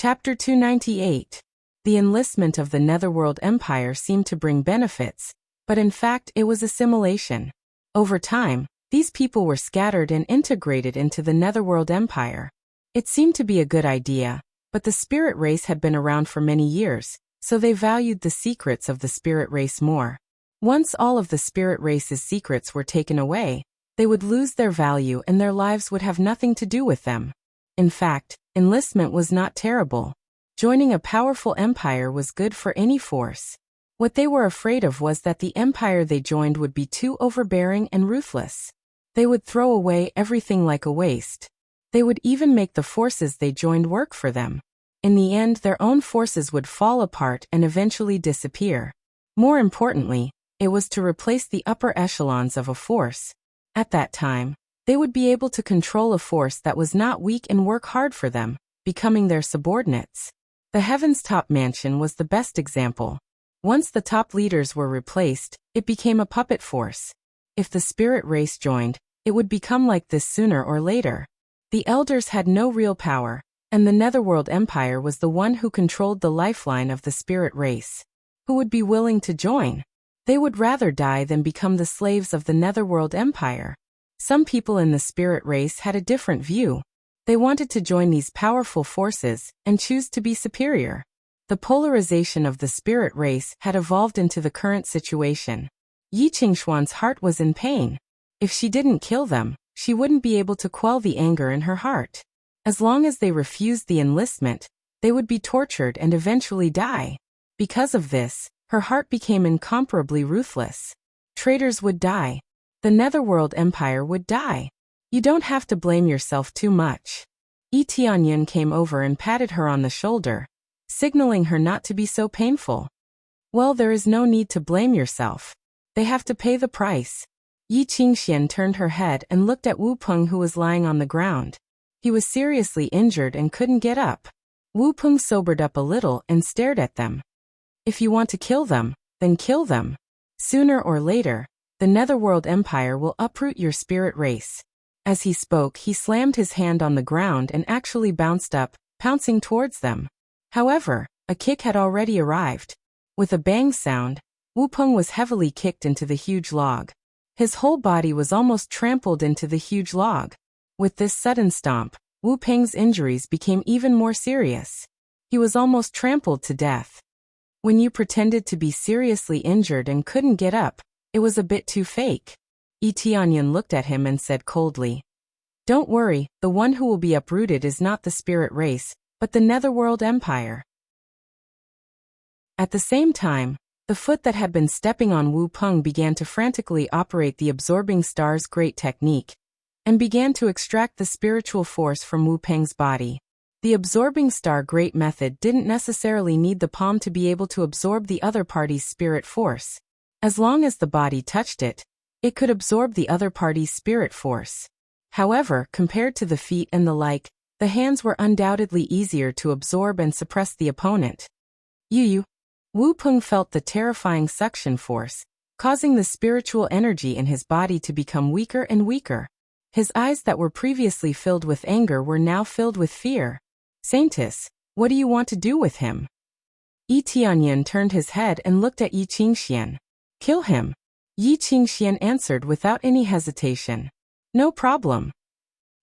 Chapter 298. The enlistment of the Netherworld Empire seemed to bring benefits, but in fact it was assimilation. Over time, these people were scattered and integrated into the Netherworld Empire. It seemed to be a good idea, but the spirit race had been around for many years, so they valued the secrets of the spirit race more. Once all of the spirit race's secrets were taken away, they would lose their value and their lives would have nothing to do with them. In fact, enlistment was not terrible. Joining a powerful empire was good for any force. What they were afraid of was that the empire they joined would be too overbearing and ruthless. They would throw away everything like a waste. They would even make the forces they joined work for them. In the end, their own forces would fall apart and eventually disappear. More importantly, it was to replace the upper echelons of a force. At that time, they would be able to control a force that was not weak and work hard for them, becoming their subordinates. The Heaven's Top Mansion was the best example. Once the top leaders were replaced, it became a puppet force. If the spirit race joined, it would become like this sooner or later. The elders had no real power, and the Netherworld Empire was the one who controlled the lifeline of the spirit race. Who would be willing to join? They would rather die than become the slaves of the Netherworld Empire. Some people in the spirit race had a different view. They wanted to join these powerful forces and choose to be superior. The polarization of the spirit race had evolved into the current situation. Yi Qingshuan's heart was in pain. If she didn't kill them, she wouldn't be able to quell the anger in her heart. As long as they refused the enlistment, they would be tortured and eventually die. Because of this, her heart became incomparably ruthless. Traitors would die. The Netherworld Empire would die. You don't have to blame yourself too much. Yi Tianyan came over and patted her on the shoulder, signaling her not to be so painful. Well, there is no need to blame yourself. They have to pay the price. Yi Qingxian turned her head and looked at Wu Peng, who was lying on the ground. He was seriously injured and couldn't get up. Wu Peng sobered up a little and stared at them. If you want to kill them, then kill them. Sooner or later, the Netherworld Empire will uproot your spirit race. As he spoke, he slammed his hand on the ground and actually bounced up, pouncing towards them. However, a kick had already arrived. With a bang sound, Wu Peng was heavily kicked into the huge log. His whole body was almost trampled into the huge log. With this sudden stomp, Wu Peng's injuries became even more serious. He was almost trampled to death. When you pretended to be seriously injured and couldn't get up, it was a bit too fake. Yi Tianyan looked at him and said coldly, "Don't worry, the one who will be uprooted is not the spirit race, but the Netherworld Empire." At the same time, the foot that had been stepping on Wu Peng began to frantically operate the Absorbing Star's great technique, and began to extract the spiritual force from Wu Peng's body. The Absorbing Star great method didn't necessarily need the palm to be able to absorb the other party's spirit force. As long as the body touched it, it could absorb the other party's spirit force. However, compared to the feet and the like, the hands were undoubtedly easier to absorb and suppress the opponent. Wu Peng felt the terrifying suction force, causing the spiritual energy in his body to become weaker and weaker. His eyes that were previously filled with anger were now filled with fear. "Saintess, what do you want to do with him?" Yi Tianyan turned his head and looked at Yi Qingxian. "Kill him." Yi Qingxian answered without any hesitation. "No problem."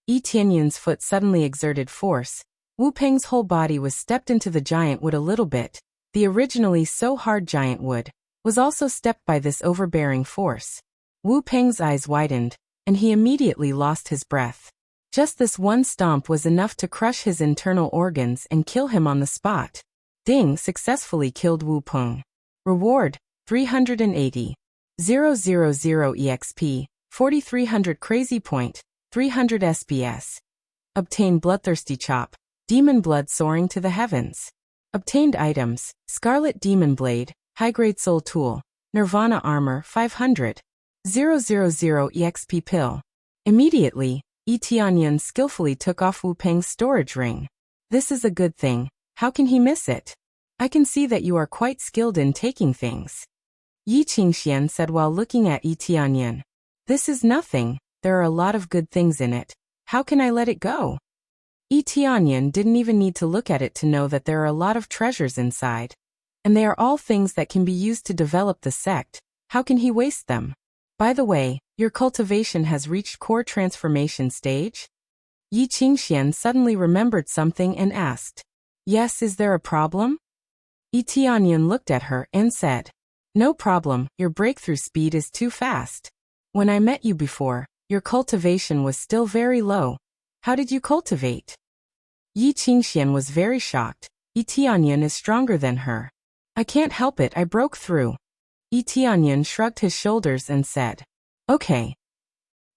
Yi Tianyan's foot suddenly exerted force. Wu Peng's whole body was stepped into the giant wood a little bit. The originally so hard giant wood was also stepped by this overbearing force. Wu Peng's eyes widened, and he immediately lost his breath. Just this one stomp was enough to crush his internal organs and kill him on the spot. Ding successfully killed Wu Peng. Reward, 380. 000 EXP, 4300 Crazy Point, 300 SPS. Obtain Bloodthirsty Chop, Demon Blood Soaring to the Heavens. Obtained items, Scarlet Demon Blade, High-Grade Soul Tool, Nirvana Armor 500. 000 EXP Pill. Immediately, Yi Tianyan skillfully took off Wu Peng's storage ring. "This is a good thing. How can he miss it? I can see that you are quite skilled in taking things." Yi Qingxian said while looking at Yi Tianyan. "This is nothing. There are a lot of good things in it. How can I let it go?" Yi Tianyan didn't even need to look at it to know that there are a lot of treasures inside. And they are all things that can be used to develop the sect. How can he waste them? By the way, your cultivation has reached core transformation stage? Yi Qingxian suddenly remembered something and asked. Yes, is there a problem? Yi Tianyan looked at her and said. No problem, your breakthrough speed is too fast. When I met you before, your cultivation was still very low. How did you cultivate? Yi Qingxian was very shocked. Yi Tianyan is stronger than her. I can't help it, I broke through. Yi Tianyan shrugged his shoulders and said. Okay.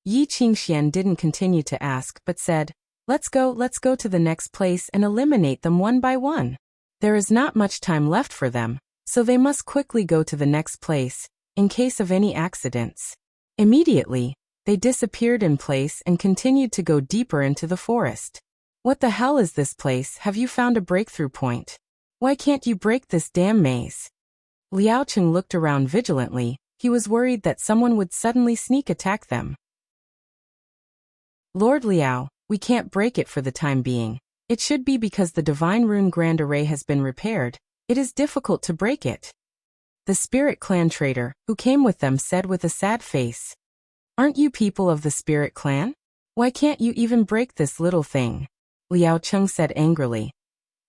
Yi Qingxian didn't continue to ask but said, let's go to the next place and eliminate them one by one. There is not much time left for them, so they must quickly go to the next place, in case of any accidents. Immediately, they disappeared in place and continued to go deeper into the forest. What the hell is this place? Have you found a breakthrough point? Why can't you break this damn maze? Liao Cheng looked around vigilantly. He was worried that someone would suddenly sneak attack them. Lord Liao, we can't break it for the time being. It should be because the Divine Rune Grand Array has been repaired. It is difficult to break it. The Spirit Clan trader, who came with them, said with a sad face. Aren't you people of the Spirit Clan? Why can't you even break this little thing? Liao Cheng said angrily.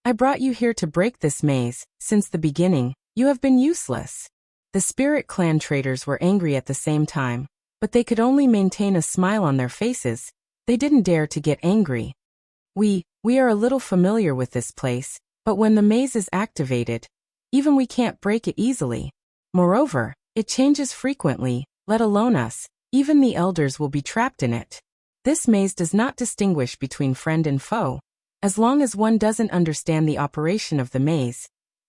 I brought you here to break this maze. Since the beginning, you have been useless. The Spirit Clan traders were angry at the same time, but they could only maintain a smile on their faces. They didn't dare to get angry. We are a little familiar with this place, but when the maze is activated, even we can't break it easily. Moreover, it changes frequently, let alone us. Even the elders will be trapped in it. This maze does not distinguish between friend and foe. As long as one doesn't understand the operation of the maze,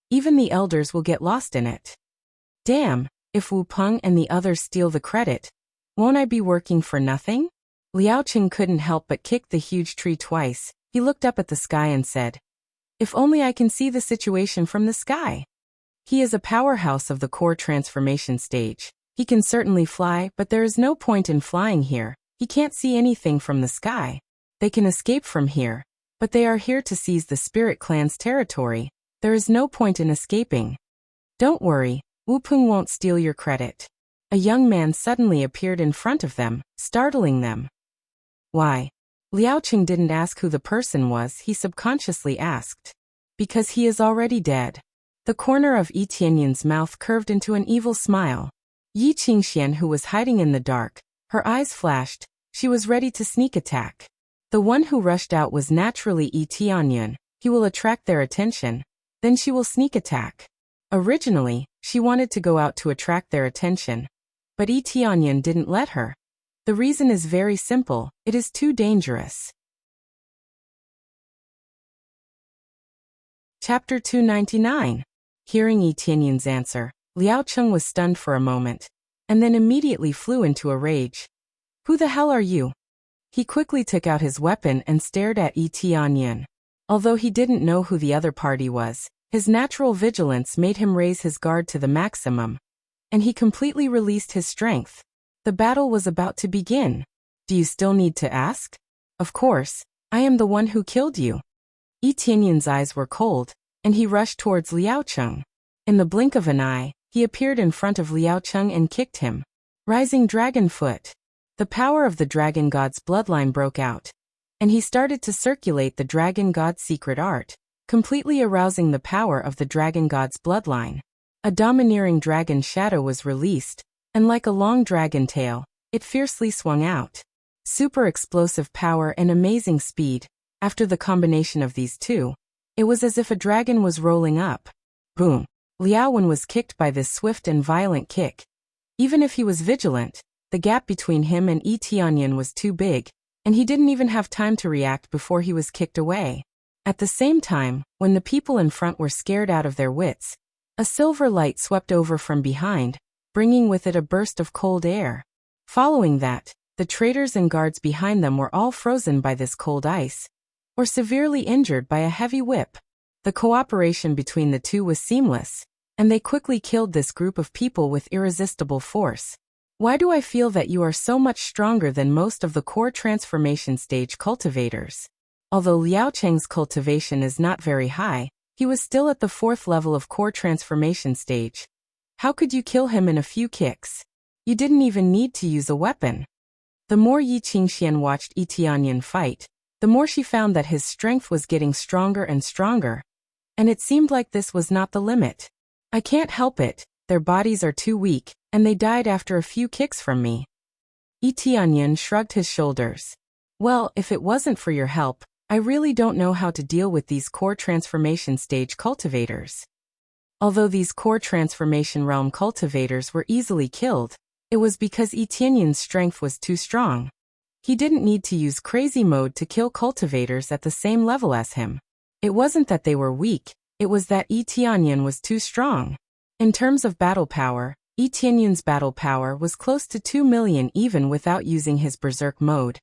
even the elders will get lost in it. Damn, if Wu Peng and the others steal the credit, won't I be working for nothing? Liao Qing couldn't help but kick the huge tree twice. He looked up at the sky and said, if only I can see the situation from the sky. He is a powerhouse of the core transformation stage. He can certainly fly, but there is no point in flying here. He can't see anything from the sky. They can escape from here, but they are here to seize the Spirit Clan's territory. There is no point in escaping. Don't worry, Wu Peng won't steal your credit. A young man suddenly appeared in front of them, startling them. Why? Liao Qing didn't ask who the person was, he subconsciously asked. Because he is already dead. The corner of Yi Tianyan's mouth curved into an evil smile. Yi Qingxian, who was hiding in the dark, her eyes flashed. She was ready to sneak attack. The one who rushed out was naturally Yi Tianyan. He will attract their attention. Then she will sneak attack. Originally, she wanted to go out to attract their attention. But Yi Tianyan didn't let her. The reason is very simple, it is too dangerous. Chapter 299. Hearing Yi Tianyan's answer, Liao Cheng was stunned for a moment, and then immediately flew into a rage. Who the hell are you? He quickly took out his weapon and stared at Yi Tianyan. Although he didn't know who the other party was, his natural vigilance made him raise his guard to the maximum, and he completely released his strength. The battle was about to begin. Do you still need to ask? Of course, I am the one who killed you. Yi Tianyan's eyes were cold, and he rushed towards Liao Cheng. In the blink of an eye, he appeared in front of Liao Cheng and kicked him. Rising Dragon Foot. The power of the Dragon God's bloodline broke out, and he started to circulate the Dragon God's secret art, completely arousing the power of the Dragon God's bloodline. A domineering dragon shadow was released, and like a long dragon tail, it fiercely swung out. Super explosive power and amazing speed. After the combination of these two, it was as if a dragon was rolling up. Boom! Liao Wen was kicked by this swift and violent kick. Even if he was vigilant, the gap between him and Yi Tianyan was too big, and he didn't even have time to react before he was kicked away. At the same time, when the people in front were scared out of their wits, a silver light swept over from behind, bringing with it a burst of cold air. Following that, the traders and guards behind them were all frozen by this cold ice, or severely injured by a heavy whip. The cooperation between the two was seamless, and they quickly killed this group of people with irresistible force. Why do I feel that you are so much stronger than most of the core transformation stage cultivators? Although Liao Cheng's cultivation is not very high, he was still at the 4th level of core transformation stage. How could you kill him in a few kicks? You didn't even need to use a weapon. The more Yi Qingxian watched Yi Tianyan fight, the more she found that his strength was getting stronger and stronger. And it seemed like this was not the limit. I can't help it, their bodies are too weak, and they died after a few kicks from me. Yi Tianyan shrugged his shoulders. Well, if it wasn't for your help, I really don't know how to deal with these core transformation stage cultivators. Although these core transformation realm cultivators were easily killed, it was because Yi Tianyan's strength was too strong. He didn't need to use crazy mode to kill cultivators at the same level as him. It wasn't that they were weak, it was that Yi Tianyan was too strong. In terms of battle power, Yi Tianyan's battle power was close to 2 million even without using his berserk mode,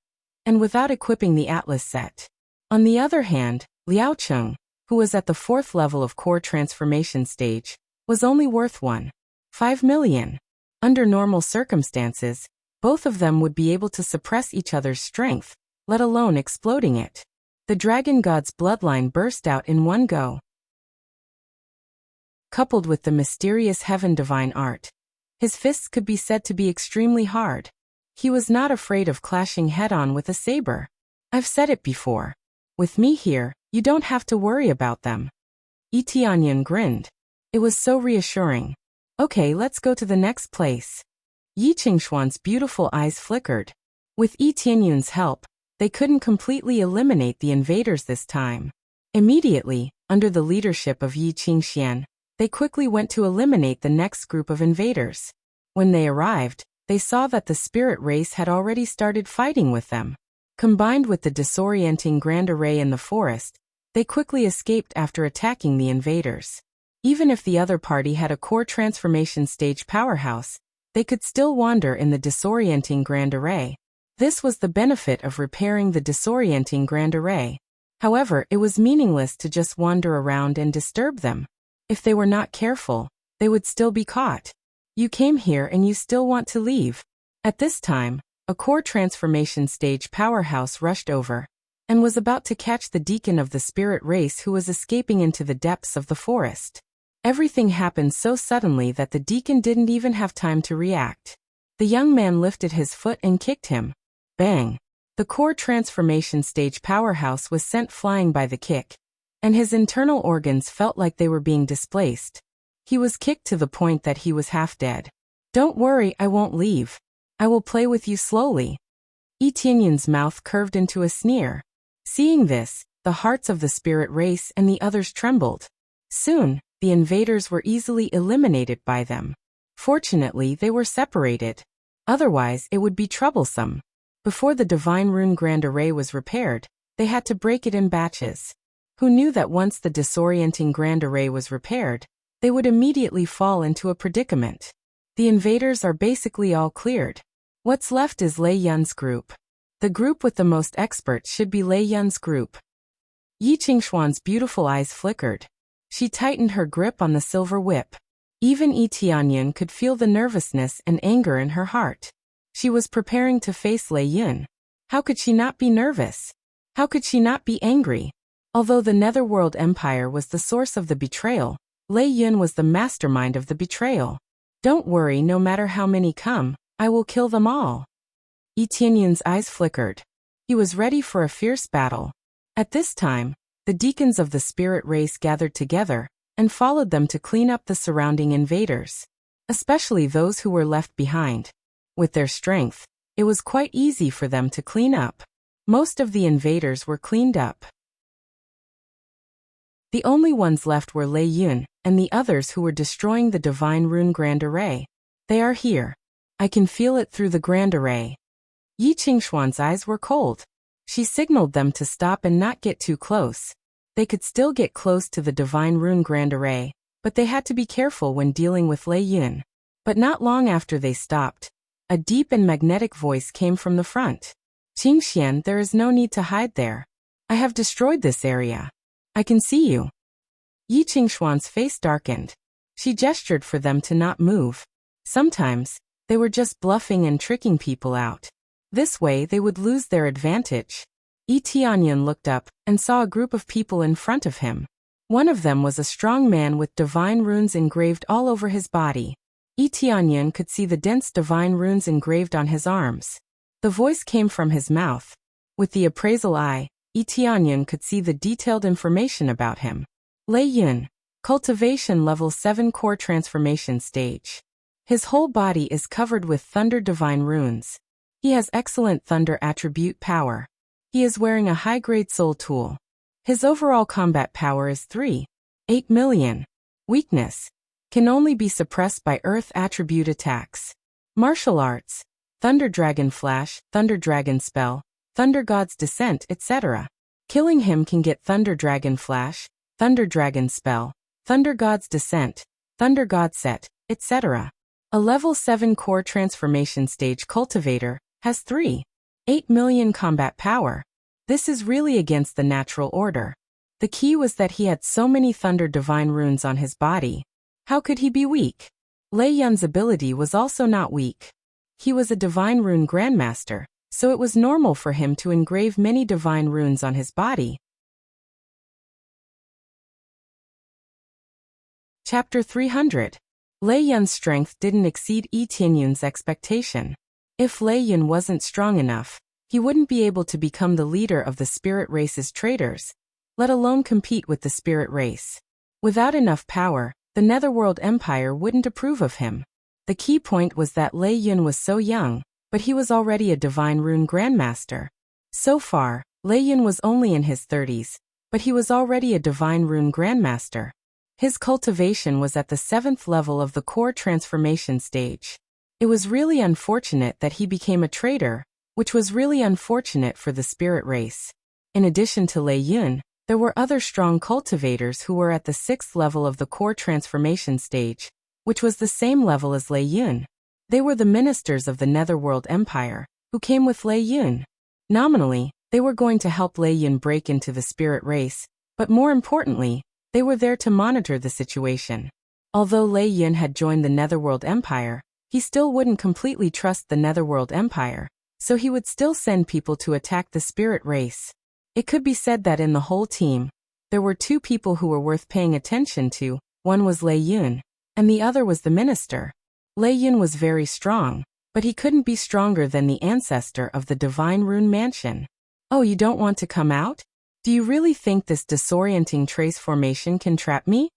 and without equipping the Atlas set. On the other hand, Liao Cheng, who was at the 4th level of core transformation stage, was only worth 1.5 million. Under normal circumstances, both of them would be able to suppress each other's strength, let alone exploding it. The dragon god's bloodline burst out in one go. Coupled with the mysterious heaven divine art, his fists could be said to be extremely hard. He was not afraid of clashing head-on with a saber. I've said it before. With me here, you don't have to worry about them. Yi Tianyan grinned. It was so reassuring. Okay, let's go to the next place. Yi Qingshuan's beautiful eyes flickered. With Yi Tianyan's help, they couldn't completely eliminate the invaders this time. Immediately, under the leadership of Yi Qingxian, they quickly went to eliminate the next group of invaders. When they arrived, they saw that the spirit race had already started fighting with them. Combined with the disorienting grand array in the forest, they quickly escaped after attacking the invaders. Even if the other party had a core transformation stage powerhouse, they could still wander in the disorienting grand array. This was the benefit of repairing the disorienting grand array. However, it was meaningless to just wander around and disturb them. If they were not careful, they would still be caught. You came here and you still want to leave. At this time, a core transformation stage powerhouse rushed over, and was about to catch the deacon of the spirit race who was escaping into the depths of the forest. Everything happened so suddenly that the deacon didn't even have time to react. The young man lifted his foot and kicked him. Bang! The core transformation stage powerhouse was sent flying by the kick, and his internal organs felt like they were being displaced. He was kicked to the point that he was half dead. Don't worry, I won't leave. I will play with you slowly. Yi Tianyan's mouth curved into a sneer. Seeing this, the hearts of the spirit race and the others trembled. Soon, the invaders were easily eliminated by them. Fortunately, they were separated. Otherwise, it would be troublesome. Before the Divine Rune Grand Array was repaired, they had to break it in batches. Who knew that once the disorienting Grand Array was repaired, they would immediately fall into a predicament? The invaders are basically all cleared. What's left is Lei Yun's group. The group with the most experts should be Lei Yun's group. Yi Qingshuan's beautiful eyes flickered. She tightened her grip on the silver whip. Even Yi Tianyan could feel the nervousness and anger in her heart. She was preparing to face Lei Yun. How could she not be nervous? How could she not be angry? Although the Netherworld Empire was the source of the betrayal, Lei Yun was the mastermind of the betrayal. Don't worry, no matter how many come, I will kill them all. Yi Tianyan's eyes flickered. He was ready for a fierce battle. At this time, the deacons of the spirit race gathered together and followed them to clean up the surrounding invaders, especially those who were left behind. With their strength, it was quite easy for them to clean up. Most of the invaders were cleaned up. The only ones left were Lei Yun and the others who were destroying the Divine Rune Grand Array. They are here. I can feel it through the Grand Array. Yi Qingshuan's eyes were cold. She signaled them to stop and not get too close. They could still get close to the Divine Rune Grand Array, but they had to be careful when dealing with Lei Yun. But not long after they stopped, a deep and magnetic voice came from the front. Qingxian, there is no need to hide there. I have destroyed this area. I can see you. Yi Qingshuan's face darkened. She gestured for them to not move. Sometimes, they were just bluffing and tricking people out. This way they would lose their advantage. Yi Tianyan looked up and saw a group of people in front of him. One of them was a strong man with divine runes engraved all over his body. Yi Tianyan could see the dense divine runes engraved on his arms. The voice came from his mouth. With the appraisal eye, Yi Tianyan could see the detailed information about him. Lei Yun, cultivation level 7 core transformation stage. His whole body is covered with thunder divine runes. He has excellent thunder attribute power. He is wearing a high-grade soul tool. His overall combat power is 3.8 million. Weakness can only be suppressed by earth attribute attacks. Martial arts, Thunder Dragon Flash, Thunder Dragon Spell, Thunder God's Descent, etc. Killing him can get Thunder Dragon Flash, Thunder Dragon Spell, Thunder God's Descent, Thunder God Set, etc. A level 7 core transformation stage cultivator has 3.8 million combat power. This is really against the natural order. The key was that he had so many Thunder Divine runes on his body. How could he be weak? Lei Yun's ability was also not weak. He was a Divine Rune Grandmaster, so it was normal for him to engrave many Divine runes on his body. Chapter 300. Lei Yun's strength didn't exceed Yi Tianyun's expectation. If Lei Yun wasn't strong enough, he wouldn't be able to become the leader of the spirit race's traders, let alone compete with the spirit race. Without enough power, the Netherworld Empire wouldn't approve of him. The key point was that Lei Yun was so young, but he was already a Divine Rune Grandmaster. So far, Lei Yun was only in his 30s, but he was already a Divine Rune Grandmaster. His cultivation was at the 7th level of the core transformation stage. It was really unfortunate that he became a traitor, which was really unfortunate for the spirit race. In addition to Lei Yun, there were other strong cultivators who were at the 6th level of the core transformation stage, which was the same level as Lei Yun. They were the ministers of the Netherworld Empire, who came with Lei Yun. Nominally, they were going to help Lei Yun break into the spirit race, but more importantly, they were there to monitor the situation. Although Lei Yun had joined the Netherworld Empire, he still wouldn't completely trust the Netherworld Empire, so he would still send people to attack the spirit race. It could be said that in the whole team, there were 2 people who were worth paying attention to. One was Lei Yun, and the other was the minister. Lei Yun was very strong, but he couldn't be stronger than the ancestor of the Divine Rune Mansion. Oh, you don't want to come out? Do you really think this disorienting trace formation can trap me?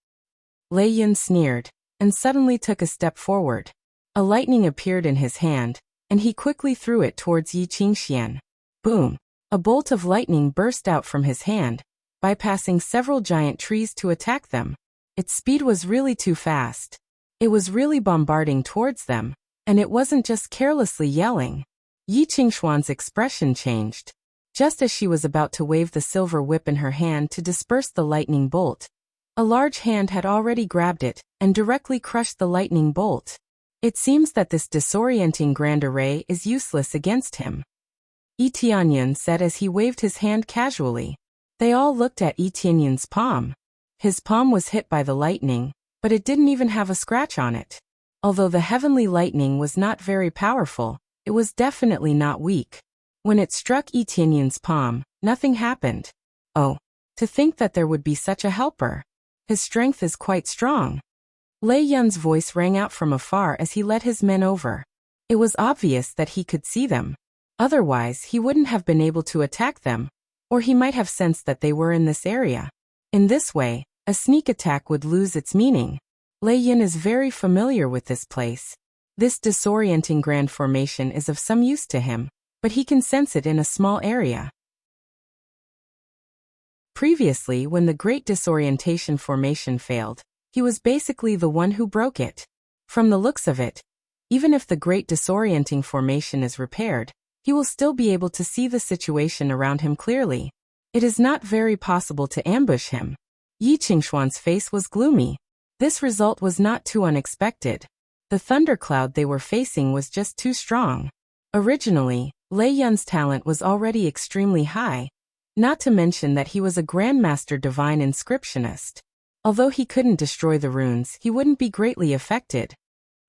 Lei Yun sneered, and suddenly took a step forward. A lightning appeared in his hand, and he quickly threw it towards Yi Qingxian. Boom! A bolt of lightning burst out from his hand, bypassing several giant trees to attack them. Its speed was really too fast. It was really bombarding towards them, and it wasn't just carelessly yelling. Yi Qingxuan's expression changed. Just as she was about to wave the silver whip in her hand to disperse the lightning bolt, a large hand had already grabbed it and directly crushed the lightning bolt. It seems that this disorienting grand array is useless against him, Yi Tianyan said as he waved his hand casually. They all looked at Yi Tianyan's palm. His palm was hit by the lightning, but it didn't even have a scratch on it. Although the heavenly lightning was not very powerful, it was definitely not weak. When it struck Yi Tianyan's palm, nothing happened. Oh, to think that there would be such a helper. His strength is quite strong. Lei Yun's voice rang out from afar as he led his men over. It was obvious that he could see them. Otherwise, he wouldn't have been able to attack them, or he might have sensed that they were in this area. In this way, a sneak attack would lose its meaning. Lei Yun is very familiar with this place. This disorienting grand formation is of some use to him, but he can sense it in a small area. Previously, when the Great Disorientation Formation failed, he was basically the one who broke it. From the looks of it, even if the Great Disorienting Formation is repaired, he will still be able to see the situation around him clearly. It is not very possible to ambush him. Yi Qingxuan's face was gloomy. This result was not too unexpected. The thundercloud they were facing was just too strong. Originally, Lei Yun's talent was already extremely high, not to mention that he was a Grandmaster Divine Inscriptionist. Although he couldn't destroy the runes, he wouldn't be greatly affected.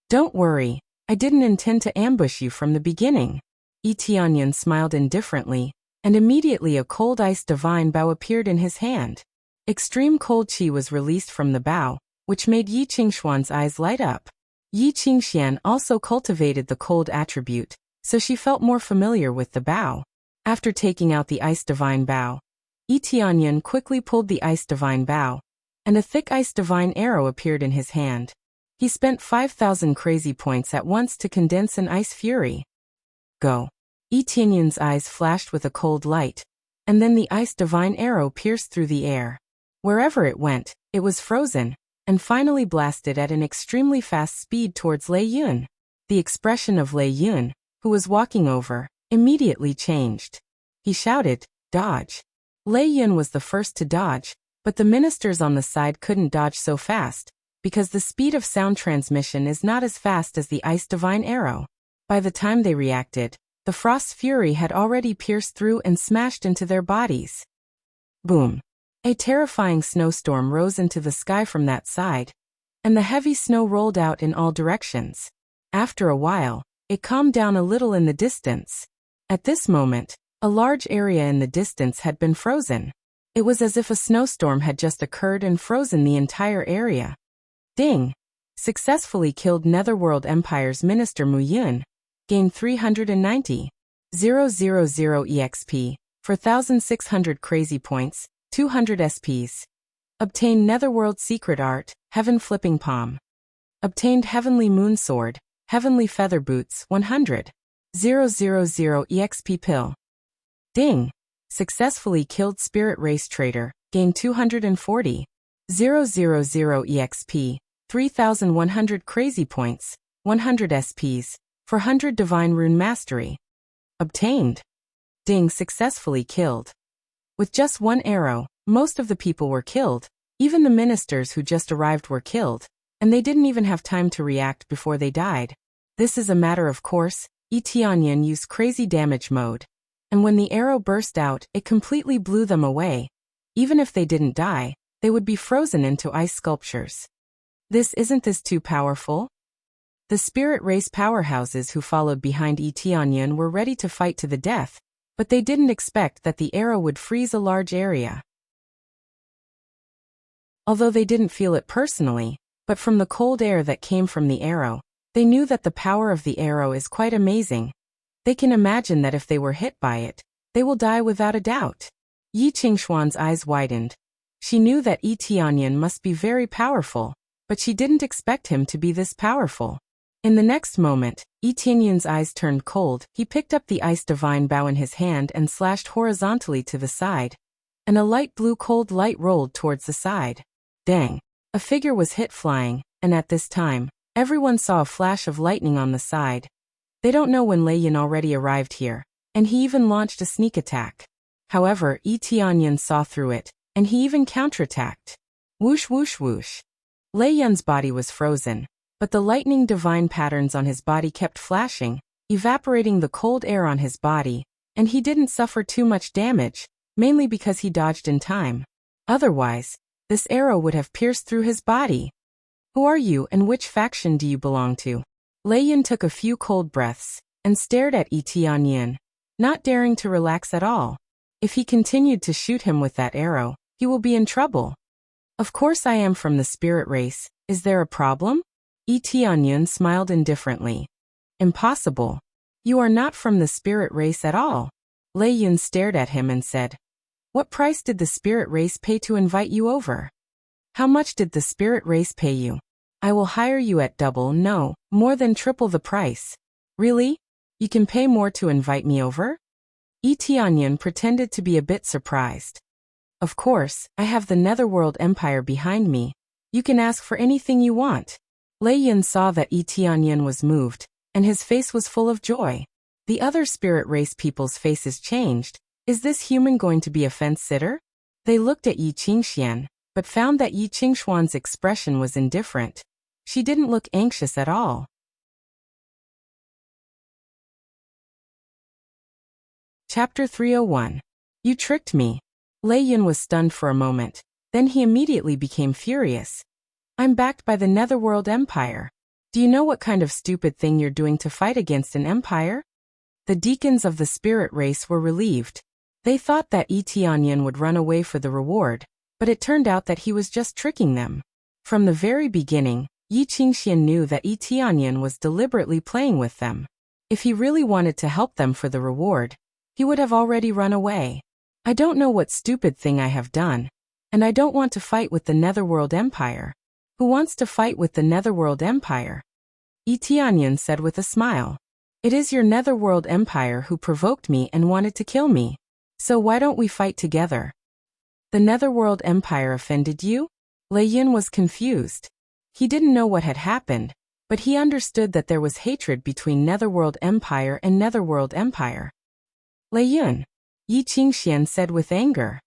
Don't worry, I didn't intend to ambush you from the beginning. Yi Tianyan smiled indifferently, and immediately a cold ice divine bow appeared in his hand. Extreme cold qi was released from the bow, which made Yi Qingshuan's eyes light up. Yi Qingxian also cultivated the cold attribute, so she felt more familiar with the bow. After taking out the ice divine bow, Yi Tianyan quickly pulled the ice divine bow, and a thick ice divine arrow appeared in his hand. He spent 5,000 crazy points at once to condense an ice fury. Go! Yi Tianyan's eyes flashed with a cold light, and then the ice divine arrow pierced through the air. Wherever it went, it was frozen, and finally blasted at an extremely fast speed towards Lei Yun. The expression of Lei Yun, who was walking over, immediately changed. He shouted, "Dodge!" Lei Yun was the first to dodge, but the ministers on the side couldn't dodge so fast, because the speed of sound transmission is not as fast as the ice divine arrow. By the time they reacted, the frost's fury had already pierced through and smashed into their bodies. Boom! A terrifying snowstorm rose into the sky from that side, and the heavy snow rolled out in all directions. After a while, it calmed down a little in the distance. At this moment, a large area in the distance had been frozen. It was as if a snowstorm had just occurred and frozen the entire area. Ding! Successfully killed Netherworld Empire's Minister Mu Yun. Gained 390,000 EXP, 4,600 crazy points, 200 SPs. Obtained Netherworld Secret Art, Heaven Flipping Palm. Obtained Heavenly Moon Sword, Heavenly Feather Boots, 100,000 EXP Pill. Ding! Successfully killed Spirit Race Trader, gained 240,000 EXP, 3,100 crazy points, 100 SPs, 400 Divine Rune Mastery. Obtained. Ding! Successfully killed. With just one arrow, most of the people were killed, even the ministers who just arrived were killed, and they didn't even have time to react before they died. This is a matter of course. Yi Tianyan used crazy damage mode, and when the arrow burst out, it completely blew them away. Even if they didn't die, they would be frozen into ice sculptures. Isn't this too powerful? The spirit race powerhouses who followed behind Yi Tianyan were ready to fight to the death, but they didn't expect that the arrow would freeze a large area. Although they didn't feel it personally, but from the cold air that came from the arrow, they knew that the power of the arrow is quite amazing. They can imagine that if they were hit by it, they will die without a doubt. Yi Qingshuan's eyes widened. She knew that Yi Tianyan must be very powerful, but she didn't expect him to be this powerful. In the next moment, Yi Tianyan's eyes turned cold. He picked up the ice divine bow in his hand and slashed horizontally to the side, and a light blue cold light rolled towards the side. Dang! A figure was hit flying, and at this time, everyone saw a flash of lightning on the side. They don't know when Lei Yun already arrived here, and he even launched a sneak attack. However, Yi Tianyan saw through it, and he even counterattacked. Whoosh whoosh whoosh. Lei Yun's body was frozen, but the lightning divine patterns on his body kept flashing, evaporating the cold air on his body, and he didn't suffer too much damage, mainly because he dodged in time. Otherwise, this arrow would have pierced through his body. Who are you and which faction do you belong to? Lei Yun took a few cold breaths, and stared at Yi Tianyan, not daring to relax at all. If he continued to shoot him with that arrow, he will be in trouble. Of course I am from the spirit race. Is there a problem? Yi Tianyan smiled indifferently. Impossible. You are not from the spirit race at all. Lei Yun stared at him and said, "What price did the spirit race pay to invite you over? How much did the spirit race pay you? I will hire you at double, no, more than triple the price." Really? You can pay more to invite me over? Yi Tianyan pretended to be a bit surprised. Of course, I have the Netherworld Empire behind me. You can ask for anything you want. Lei Yun saw that Yi Tianyan was moved, and his face was full of joy. The other spirit race people's faces changed. Is this human going to be a fence-sitter? They looked at Yi Qingxian, but found that Yi Qingshuan's expression was indifferent. She didn't look anxious at all. Chapter 301. You tricked me. Lei Yun was stunned for a moment, then he immediately became furious. I'm backed by the Netherworld Empire. Do you know what kind of stupid thing you're doing to fight against an empire? The deacons of the spirit race were relieved. They thought that Yi Tianyan would run away for the reward, but it turned out that he was just tricking them. From the very beginning, Yi Qingxian knew that Yi Tianyan was deliberately playing with them. If he really wanted to help them for the reward, he would have already run away. I don't know what stupid thing I have done, and I don't want to fight with the Netherworld Empire. Who wants to fight with the Netherworld Empire? Yi Tianyan said with a smile. It is your Netherworld Empire who provoked me and wanted to kill me. So why don't we fight together? The Netherworld Empire offended you? Lei Yun was confused. He didn't know what had happened, but he understood that there was hatred between Netherworld Empire and Netherworld Empire. Lei Yun, Yi Qingxian said with anger.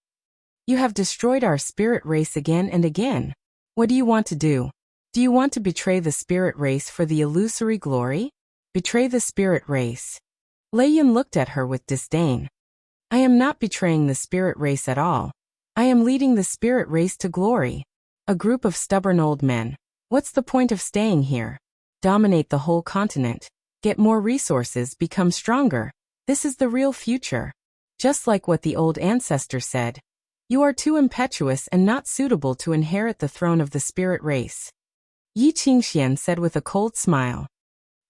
You have destroyed our spirit race again and again. What do you want to do? Do you want to betray the spirit race for the illusory glory? Betray the spirit race. Lei Yun looked at her with disdain. I am not betraying the spirit race at all. I am leading the spirit race to glory. A group of stubborn old men. What's the point of staying here? Dominate the whole continent. Get more resources, become stronger. This is the real future. Just like what the old ancestor said. You are too impetuous and not suitable to inherit the throne of the spirit race. Yi Qingxian said with a cold smile.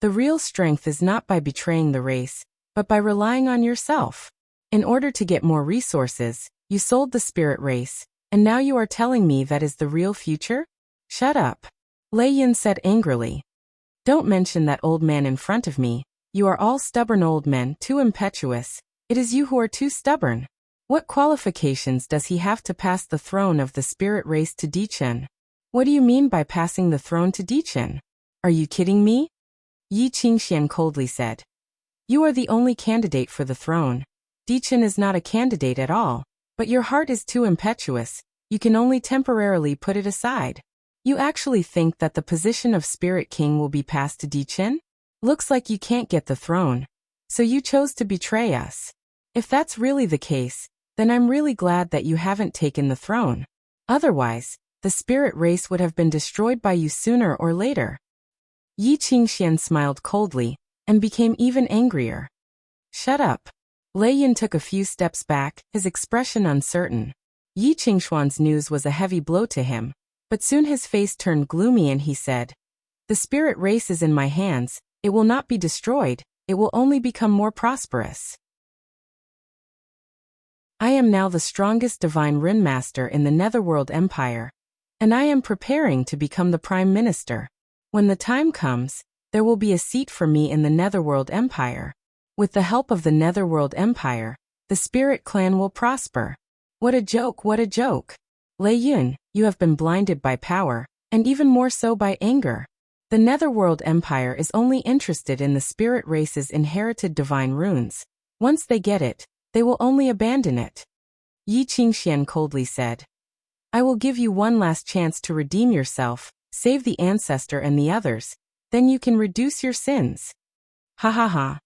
The real strength is not by betraying the race, but by relying on yourself. In order to get more resources, you sold the spirit race, and now you are telling me that is the real future? Shut up. Lei Yun said angrily. Don't mention that old man in front of me. You are all stubborn old men, too impetuous. It is you who are too stubborn. What qualifications does he have to pass the throne of the spirit race to Dichen? What do you mean by passing the throne to Dichen? Are you kidding me? Yi Qingxian coldly said. You are the only candidate for the throne. Dichen is not a candidate at all, but your heart is too impetuous. You can only temporarily put it aside. You actually think that the position of Spirit King will be passed to Dichen? Looks like you can't get the throne. So you chose to betray us. If that's really the case, then I'm really glad that you haven't taken the throne. Otherwise, the spirit race would have been destroyed by you sooner or later. Yi Qingxian smiled coldly, and became even angrier. Shut up. Lei Yun took a few steps back, his expression uncertain. Yi Qingshuan's news was a heavy blow to him, but soon his face turned gloomy and he said, The spirit race is in my hands, it will not be destroyed, it will only become more prosperous. I am now the strongest divine rune master in the Netherworld Empire, and I am preparing to become the Prime Minister. When the time comes, there will be a seat for me in the Netherworld Empire. With the help of the Netherworld Empire, the Spirit Clan will prosper. What a joke, what a joke. Lei Yun, you have been blinded by power, and even more so by anger. The Netherworld Empire is only interested in the spirit race's inherited divine runes. Once they get it, they will only abandon it. Yi Qingxian coldly said. I will give you one last chance to redeem yourself, save the ancestor and the others, then you can reduce your sins. Ha ha ha.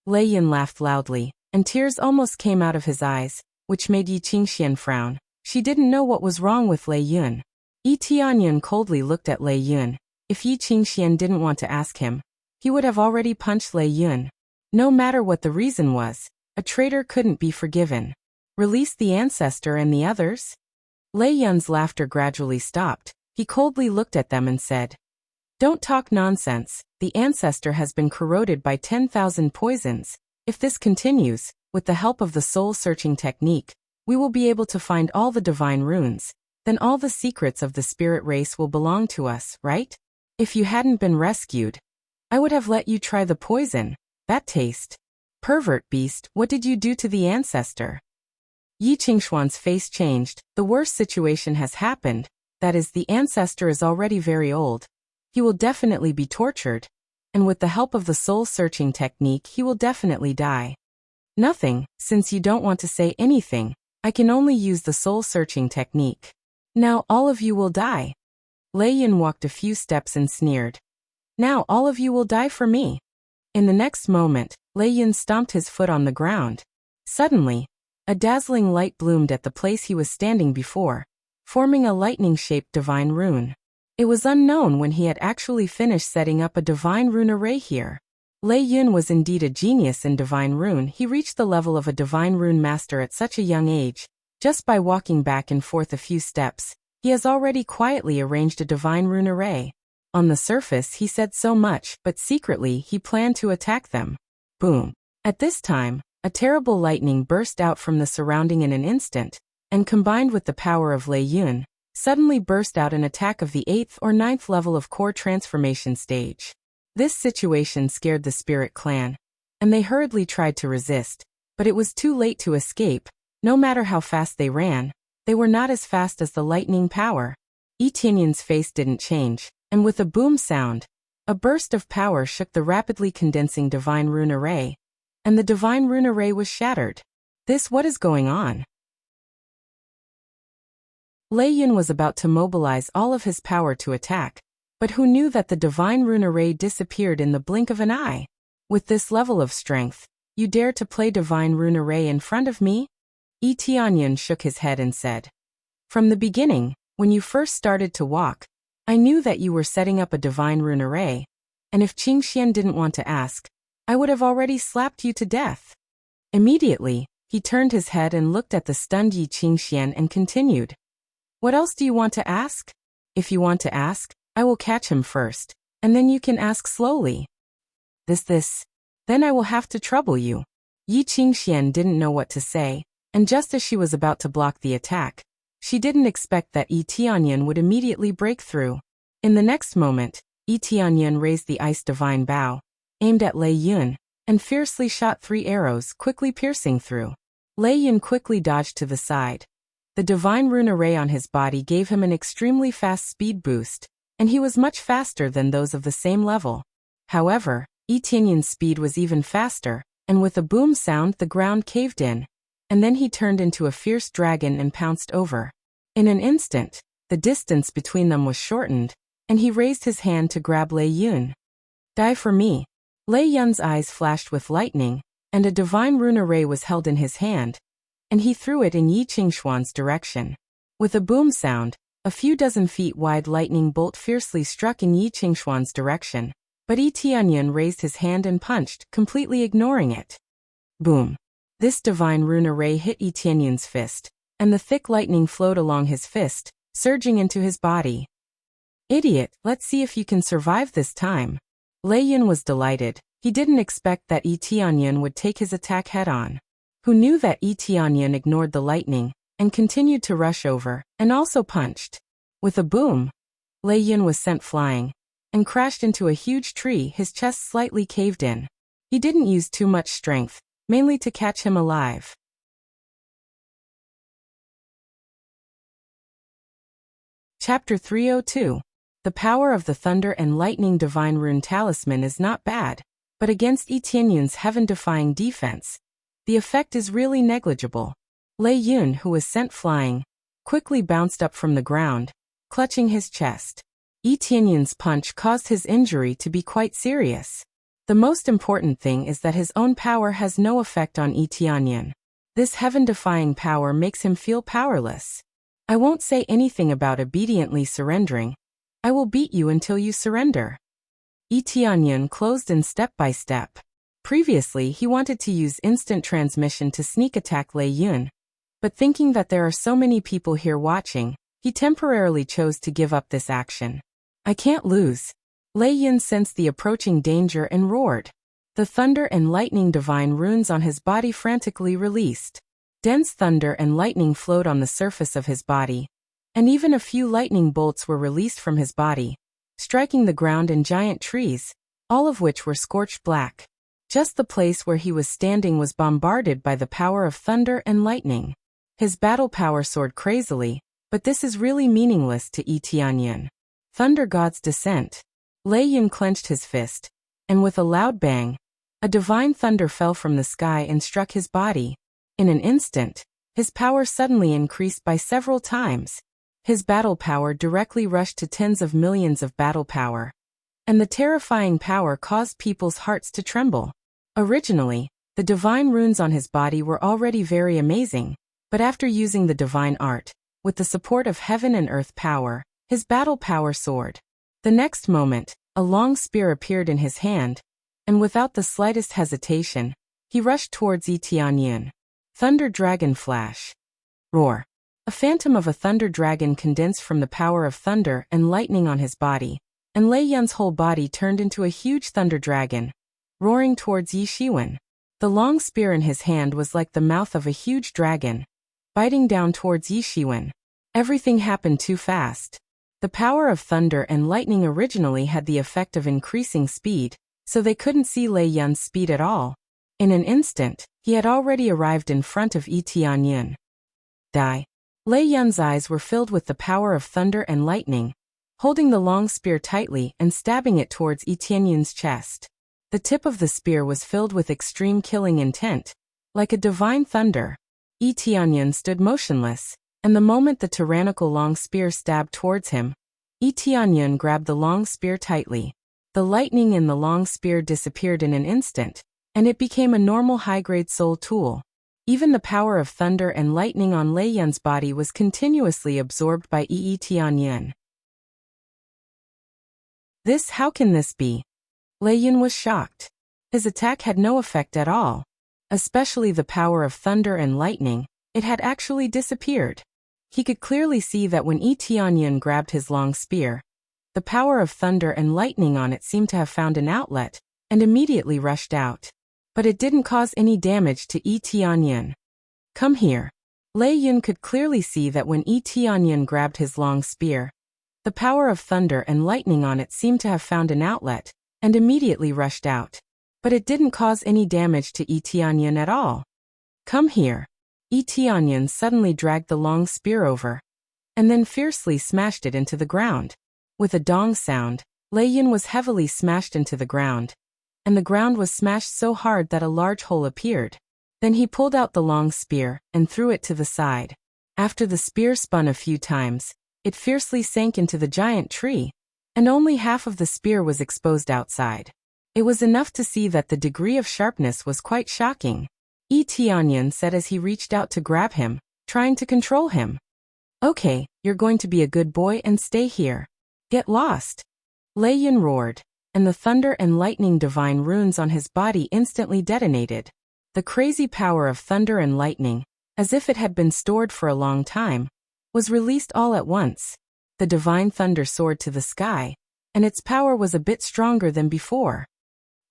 Lei Yun laughed loudly, and tears almost came out of his eyes, which made Yi Qingxian frown. She didn't know what was wrong with Lei Yun. Yi Tianyan coldly looked at Lei Yun. If Yi Qingxian didn't want to ask him, he would have already punched Lei Yun. No matter what the reason was, a traitor couldn't be forgiven. Release the ancestor and the others? Lei Yun's laughter gradually stopped. He coldly looked at them and said, Don't talk nonsense. The ancestor has been corroded by 10,000 poisons. If this continues, with the help of the soul-searching technique, we will be able to find all the divine runes. Then all the secrets of the spirit race will belong to us, right? If you hadn't been rescued, I would have let you try the poison. That taste. Pervert beast, what did you do to the ancestor? Yi Qingshuan's face changed. The worst situation has happened. That is, the ancestor is already very old. He will definitely be tortured. And with the help of the soul-searching technique, he will definitely die. Nothing, since you don't want to say anything. I can only use the soul-searching technique. Now all of you will die. Lei Yun walked a few steps and sneered. Now all of you will die for me. In the next moment, Lei Yun stomped his foot on the ground. Suddenly, a dazzling light bloomed at the place he was standing before, forming a lightning-shaped divine rune. It was unknown when he had actually finished setting up a divine rune array here. Lei Yun was indeed a genius in divine rune. He reached the level of a divine rune master at such a young age. Just by walking back and forth a few steps, he has already quietly arranged a divine rune array. On the surface he said so much, but secretly he planned to attack them. Boom. At this time, a terrible lightning burst out from the surrounding in an instant, and combined with the power of Lei Yun, suddenly burst out an attack of the 8th or 9th level of core transformation stage. This situation scared the Spirit Clan, and they hurriedly tried to resist, but it was too late to escape. No matter how fast they ran, they were not as fast as the lightning power. Yi Tianyun's face didn't change, and with a boom sound, a burst of power shook the rapidly condensing divine rune array, and the divine rune array was shattered. What is going on? Lei Yun was about to mobilize all of his power to attack, but who knew that the divine rune array disappeared in the blink of an eye? With this level of strength, you dare to play divine rune array in front of me? Yi Tianyun shook his head and said, "From the beginning, when you first started to walk, I knew that you were setting up a divine rune array, and if Qingxian didn't want to ask, I would have already slapped you to death." Immediately, he turned his head and looked at the stunned Yi Qingxian and continued, "What else do you want to ask? If you want to ask, I will catch him first, and then you can ask slowly. Then I will have to trouble you." Yi Qingxian didn't know what to say, and just as she was about to block the attack, she didn't expect that Yi Tianyun would immediately break through. In the next moment, Yi Tianyun raised the ice divine bow, aimed at Lei Yun, and fiercely shot 3 arrows, quickly piercing through. Lei Yun quickly dodged to the side. The divine rune array on his body gave him an extremely fast speed boost, and he was much faster than those of the same level. However, Yi Tianyun's speed was even faster, and with a boom sound the ground caved in, and then he turned into a fierce dragon and pounced over. In an instant, the distance between them was shortened, and he raised his hand to grab Lei Yun. "Die for me." Lei Yun's eyes flashed with lightning, and a divine rune array was held in his hand, and he threw it in Yi Qingxuan's direction. With a boom sound, a few dozen feet wide lightning bolt fiercely struck in Yi Qingxuan's direction, but Yi Tianyun raised his hand and punched, completely ignoring it. Boom. This divine rune array hit Yi Tianyun's fist, and the thick lightning flowed along his fist, surging into his body. "Idiot, let's see if you can survive this time." Lei Yun was delighted. He didn't expect that Yi Tianyun would take his attack head-on. Who knew that Yi Tianyun ignored the lightning, and continued to rush over, and also punched. With a boom, Lei Yun was sent flying, and crashed into a huge tree. His chest slightly caved in. He didn't use too much strength, mainly to catch him alive. Chapter 302. The power of the thunder and lightning divine rune talisman is not bad, but against Yi Tianyun's heaven-defying defense, the effect is really negligible. Lei Yun, who was sent flying, quickly bounced up from the ground, clutching his chest. Yi Tianyun's punch caused his injury to be quite serious. The most important thing is that his own power has no effect on Yi Tianyun. This heaven-defying power makes him feel powerless. "I won't say anything about obediently surrendering. I will beat you until you surrender." Yi Tianyun closed in step by step. Previously he wanted to use instant transmission to sneak attack Lei Yun, but thinking that there are so many people here watching, he temporarily chose to give up this action. "I can't lose." Lei Yun sensed the approaching danger and roared. The thunder and lightning divine runes on his body frantically released. Dense thunder and lightning flowed on the surface of his body, and even a few lightning bolts were released from his body, striking the ground and giant trees, all of which were scorched black. Just the place where he was standing was bombarded by the power of thunder and lightning. His battle power soared crazily, but this is really meaningless to Yi Tianyun. Thunder God's descent. Lei Yun clenched his fist, and with a loud bang, a divine thunder fell from the sky and struck his body. In an instant, his power suddenly increased by several times. His battle power directly rushed to tens of millions of battle power, and the terrifying power caused people's hearts to tremble. Originally, the divine runes on his body were already very amazing, but after using the divine art, with the support of heaven and earth power, his battle power soared. The next moment, a long spear appeared in his hand, and without the slightest hesitation, he rushed towards Yi Tianyun. Thunder Dragon Flash. Roar. A phantom of a thunder dragon condensed from the power of thunder and lightning on his body, and Lei Yun's whole body turned into a huge thunder dragon, roaring towards Yi Shiwen. The long spear in his hand was like the mouth of a huge dragon, biting down towards Yi Shiwen. Everything happened too fast. The power of thunder and lightning originally had the effect of increasing speed, so they couldn't see Lei Yun's speed at all. In an instant, he had already arrived in front of Yi Tianyun. Die. Lei Yun's eyes were filled with the power of thunder and lightning, holding the long spear tightly and stabbing it towards Yi Tianyun's chest. The tip of the spear was filled with extreme killing intent. Like a divine thunder, Yi Tianyun stood motionless, and the moment the tyrannical long spear stabbed towards him, Yi Tianyun grabbed the long spear tightly. The lightning in the long spear disappeared in an instant, and it became a normal high-grade soul tool. Even the power of thunder and lightning on Lei Yun's body was continuously absorbed by Yi Tianyun. How can this be? Lei Yun was shocked. His attack had no effect at all. Especially the power of thunder and lightning, it had actually disappeared. He could clearly see that when Yi Tianyun grabbed his long spear, the power of thunder and lightning on it seemed to have found an outlet, and immediately rushed out. But it didn't cause any damage to Yi Tianyun. Come here. Lei Yun could clearly see that when Yi Tianyun grabbed his long spear, the power of thunder and lightning on it seemed to have found an outlet, and immediately rushed out. But it didn't cause any damage to Yi Tianyun at all. Come here. Yi Tianyun suddenly dragged the long spear over, and then fiercely smashed it into the ground. With a dong sound, Lei Yun was heavily smashed into the ground, and the ground was smashed so hard that a large hole appeared. Then he pulled out the long spear and threw it to the side. After the spear spun a few times, it fiercely sank into the giant tree, and only half of the spear was exposed outside. It was enough to see that the degree of sharpness was quite shocking. Yi Tianyun said as he reached out to grab him, trying to control him. Okay, you're going to be a good boy and stay here. Get lost. Lei Yun roared, and the thunder and lightning divine runes on his body instantly detonated. The crazy power of thunder and lightning, as if it had been stored for a long time, was released all at once. The divine thunder soared to the sky, and its power was a bit stronger than before.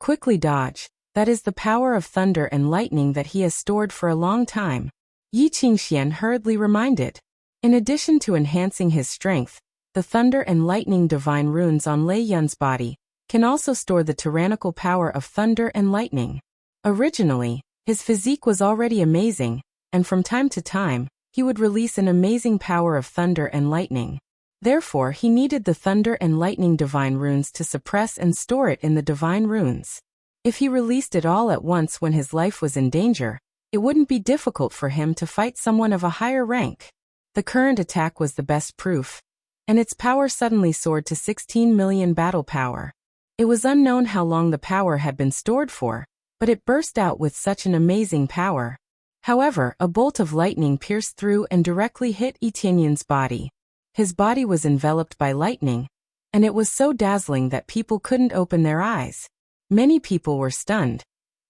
Quickly dodge. That is the power of thunder and lightning that he has stored for a long time, Yi Qingxian hurriedly reminded. In addition to enhancing his strength, the thunder and lightning divine runes on Lei Yun's body can also store the tyrannical power of thunder and lightning. Originally, his physique was already amazing, and from time to time, he would release an amazing power of thunder and lightning. Therefore, he needed the thunder and lightning divine runes to suppress and store it in the divine runes. If he released it all at once when his life was in danger, it wouldn't be difficult for him to fight someone of a higher rank. The current attack was the best proof, and its power suddenly soared to 16 million battle power. It was unknown how long the power had been stored for, but it burst out with such an amazing power. However, a bolt of lightning pierced through and directly hit Yi Tianyun's body. His body was enveloped by lightning, and it was so dazzling that people couldn't open their eyes. Many people were stunned,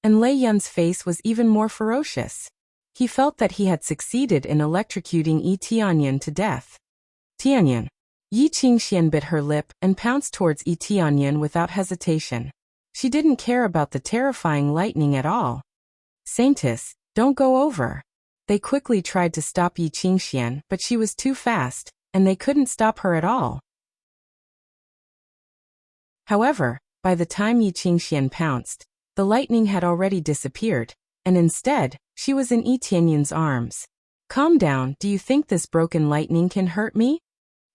and Lei Yun's face was even more ferocious. He felt that he had succeeded in electrocuting Yi Tianyun to death. Tianyun. Yi Qingxian bit her lip and pounced towards Yi Tianyun without hesitation. She didn't care about the terrifying lightning at all. Saintess, don't go over. They quickly tried to stop Yi Qingxian, but she was too fast, and they couldn't stop her at all. However, by the time Yi Qingxian pounced, the lightning had already disappeared, and instead, she was in Yi Tianyun's arms. Calm down, do you think this broken lightning can hurt me?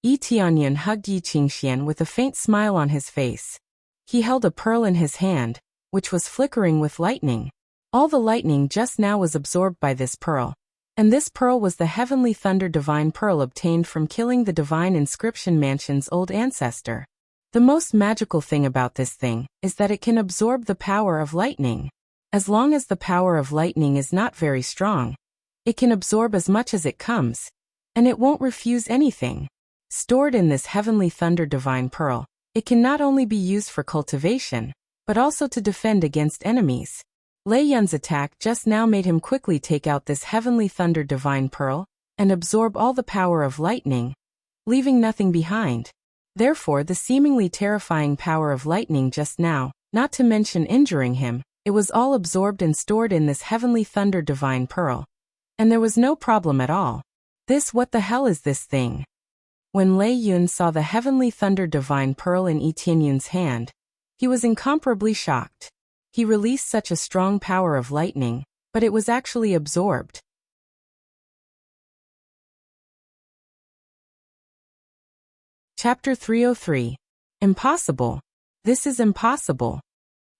Yi Tianyun hugged Yi Qingxian with a faint smile on his face. He held a pearl in his hand, which was flickering with lightning. All the lightning just now was absorbed by this pearl, and this pearl was the Heavenly Thunder Divine Pearl obtained from killing the Divine Inscription Mansion's old ancestor. The most magical thing about this thing is that it can absorb the power of lightning. As long as the power of lightning is not very strong, it can absorb as much as it comes, and it won't refuse anything. Stored in this Heavenly Thunder Divine Pearl, it can not only be used for cultivation, but also to defend against enemies. Lei Yun's attack just now made him quickly take out this heavenly thunder divine pearl and absorb all the power of lightning, leaving nothing behind. Therefore, the seemingly terrifying power of lightning just now, not to mention injuring him, it was all absorbed and stored in this heavenly thunder divine pearl. And there was no problem at all. What the hell is this thing? When Lei Yun saw the heavenly thunder divine pearl in Yi Tianyun's hand, he was incomparably shocked. He released such a strong power of lightning, but it was actually absorbed. Chapter 303. Impossible. This is impossible.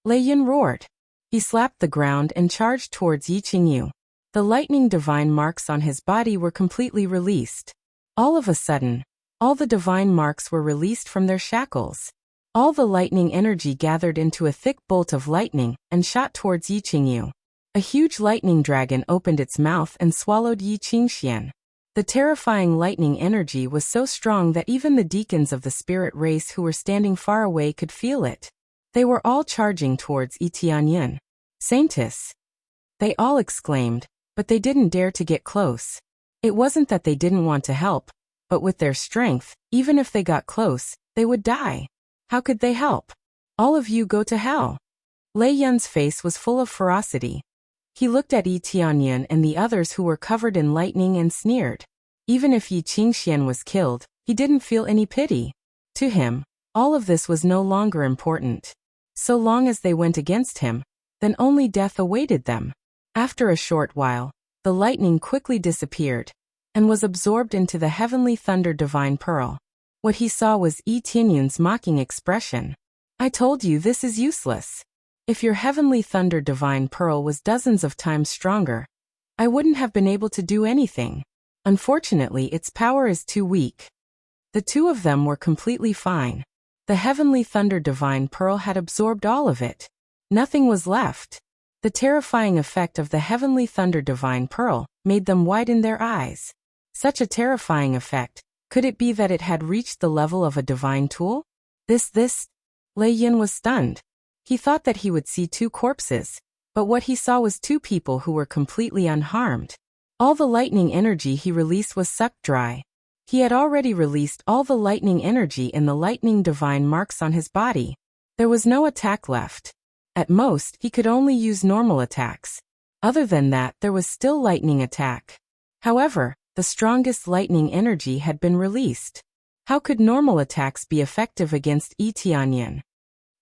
Lei Yun roared. He slapped the ground and charged towards Yi Qingyu. The lightning divine marks on his body were completely released. All of a sudden, all the divine marks were released from their shackles. All the lightning energy gathered into a thick bolt of lightning and shot towards Yi Qingyu. A huge lightning dragon opened its mouth and swallowed Yi Qingxian. The terrifying lightning energy was so strong that even the deacons of the spirit race who were standing far away could feel it. They were all charging towards Yi Tianyun. Saintess! They all exclaimed, but they didn't dare to get close. It wasn't that they didn't want to help, but with their strength, even if they got close, they would die. How could they help? All of you go to hell. Lei Yun's face was full of ferocity. He looked at Yi Tianyun and the others who were covered in lightning and sneered. Even if Yi Qingxian was killed, he didn't feel any pity. To him, all of this was no longer important. So long as they went against him, then only death awaited them. After a short while, the lightning quickly disappeared and was absorbed into the heavenly thunder divine pearl. What he saw was Yi Tianyun's mocking expression. I told you this is useless. If your heavenly thunder divine pearl was dozens of times stronger, I wouldn't have been able to do anything. Unfortunately, its power is too weak. The two of them were completely fine. The heavenly thunder divine pearl had absorbed all of it. Nothing was left. The terrifying effect of the heavenly thunder divine pearl made them widen their eyes. Such a terrifying effect. Could it be that it had reached the level of a divine tool? Lei Yun was stunned. He thought that he would see two corpses, but what he saw was two people who were completely unharmed. All the lightning energy he released was sucked dry. He had already released all the lightning energy in the lightning divine marks on his body. There was no attack left. At most, he could only use normal attacks. Other than that, there was still lightning attack. However, the strongest lightning energy had been released. How could normal attacks be effective against Yi Tianyun?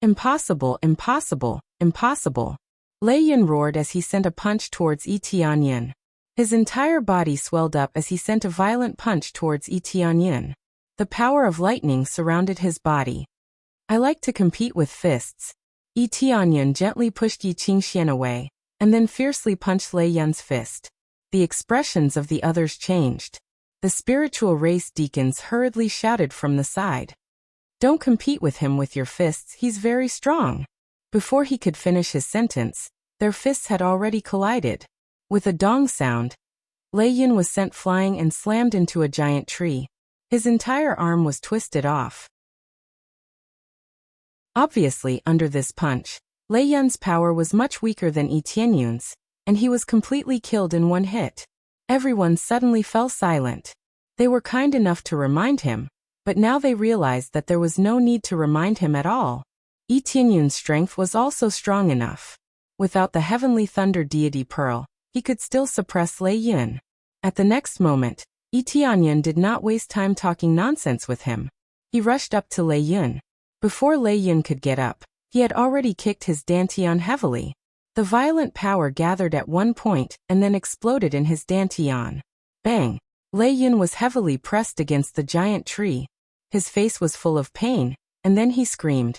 Impossible, impossible, impossible. Lei Yun roared as he sent a punch towards Yi Tianyun. His entire body swelled up as he sent a violent punch towards Yi Tianyun. The power of lightning surrounded his body. I like to compete with fists. Yi Tianyun gently pushed Yi Qingxian away, and then fiercely punched Lei Yun's fist. The expressions of the others changed. The spiritual race deacons hurriedly shouted from the side. Don't compete with him with your fists, he's very strong. Before he could finish his sentence, their fists had already collided. With a dong sound, Lei Yun was sent flying and slammed into a giant tree. His entire arm was twisted off. Obviously, under this punch, Lei Yun's power was much weaker than Yi Tianyun's, and he was completely killed in one hit. Everyone suddenly fell silent. They were kind enough to remind him, but now they realized that there was no need to remind him at all. Yi Tianyun's strength was also strong enough. Without the heavenly thunder deity pearl, he could still suppress Lei Yun. At the next moment, Yi Tianyun did not waste time talking nonsense with him. He rushed up to Lei Yun. Before Lei Yun could get up, he had already kicked his dantian heavily. The violent power gathered at one point and then exploded in his dantian. Bang! Lei Yun was heavily pressed against the giant tree. His face was full of pain, and then he screamed,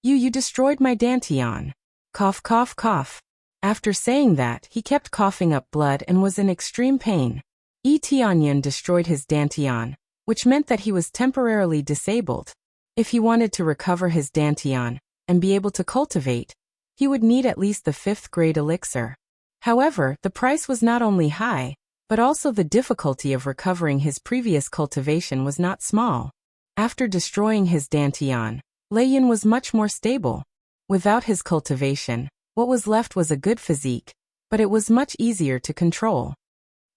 You destroyed my dantian. Cough, cough, cough. After saying that, he kept coughing up blood and was in extreme pain. Yi Tianyun destroyed his dantian, which meant that he was temporarily disabled. If he wanted to recover his dantian and be able to cultivate, he would need at least the 5th grade elixir. However, the price was not only high, but also the difficulty of recovering his previous cultivation was not small. After destroying his dantian, Lei Yun was much more stable. Without his cultivation, what was left was a good physique, but it was much easier to control.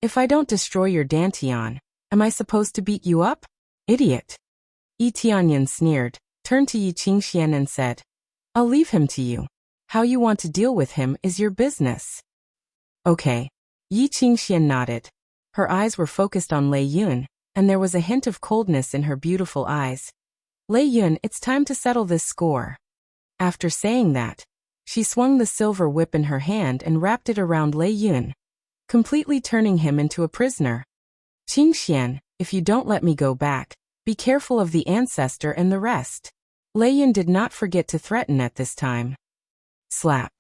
If I don't destroy your Dantian, am I supposed to beat you up? Idiot. Yi Tianyan sneered, turned to Yi Qingxian and said, I'll leave him to you. How you want to deal with him is your business. Okay. Yi Qingxian nodded. Her eyes were focused on Lei Yun, and there was a hint of coldness in her beautiful eyes. Lei Yun, it's time to settle this score. After saying that, she swung the silver whip in her hand and wrapped it around Lei Yun, completely turning him into a prisoner. Qingxian, if you don't let me go back, be careful of the ancestor and the rest. Lei Yun did not forget to threaten at this time. Slap.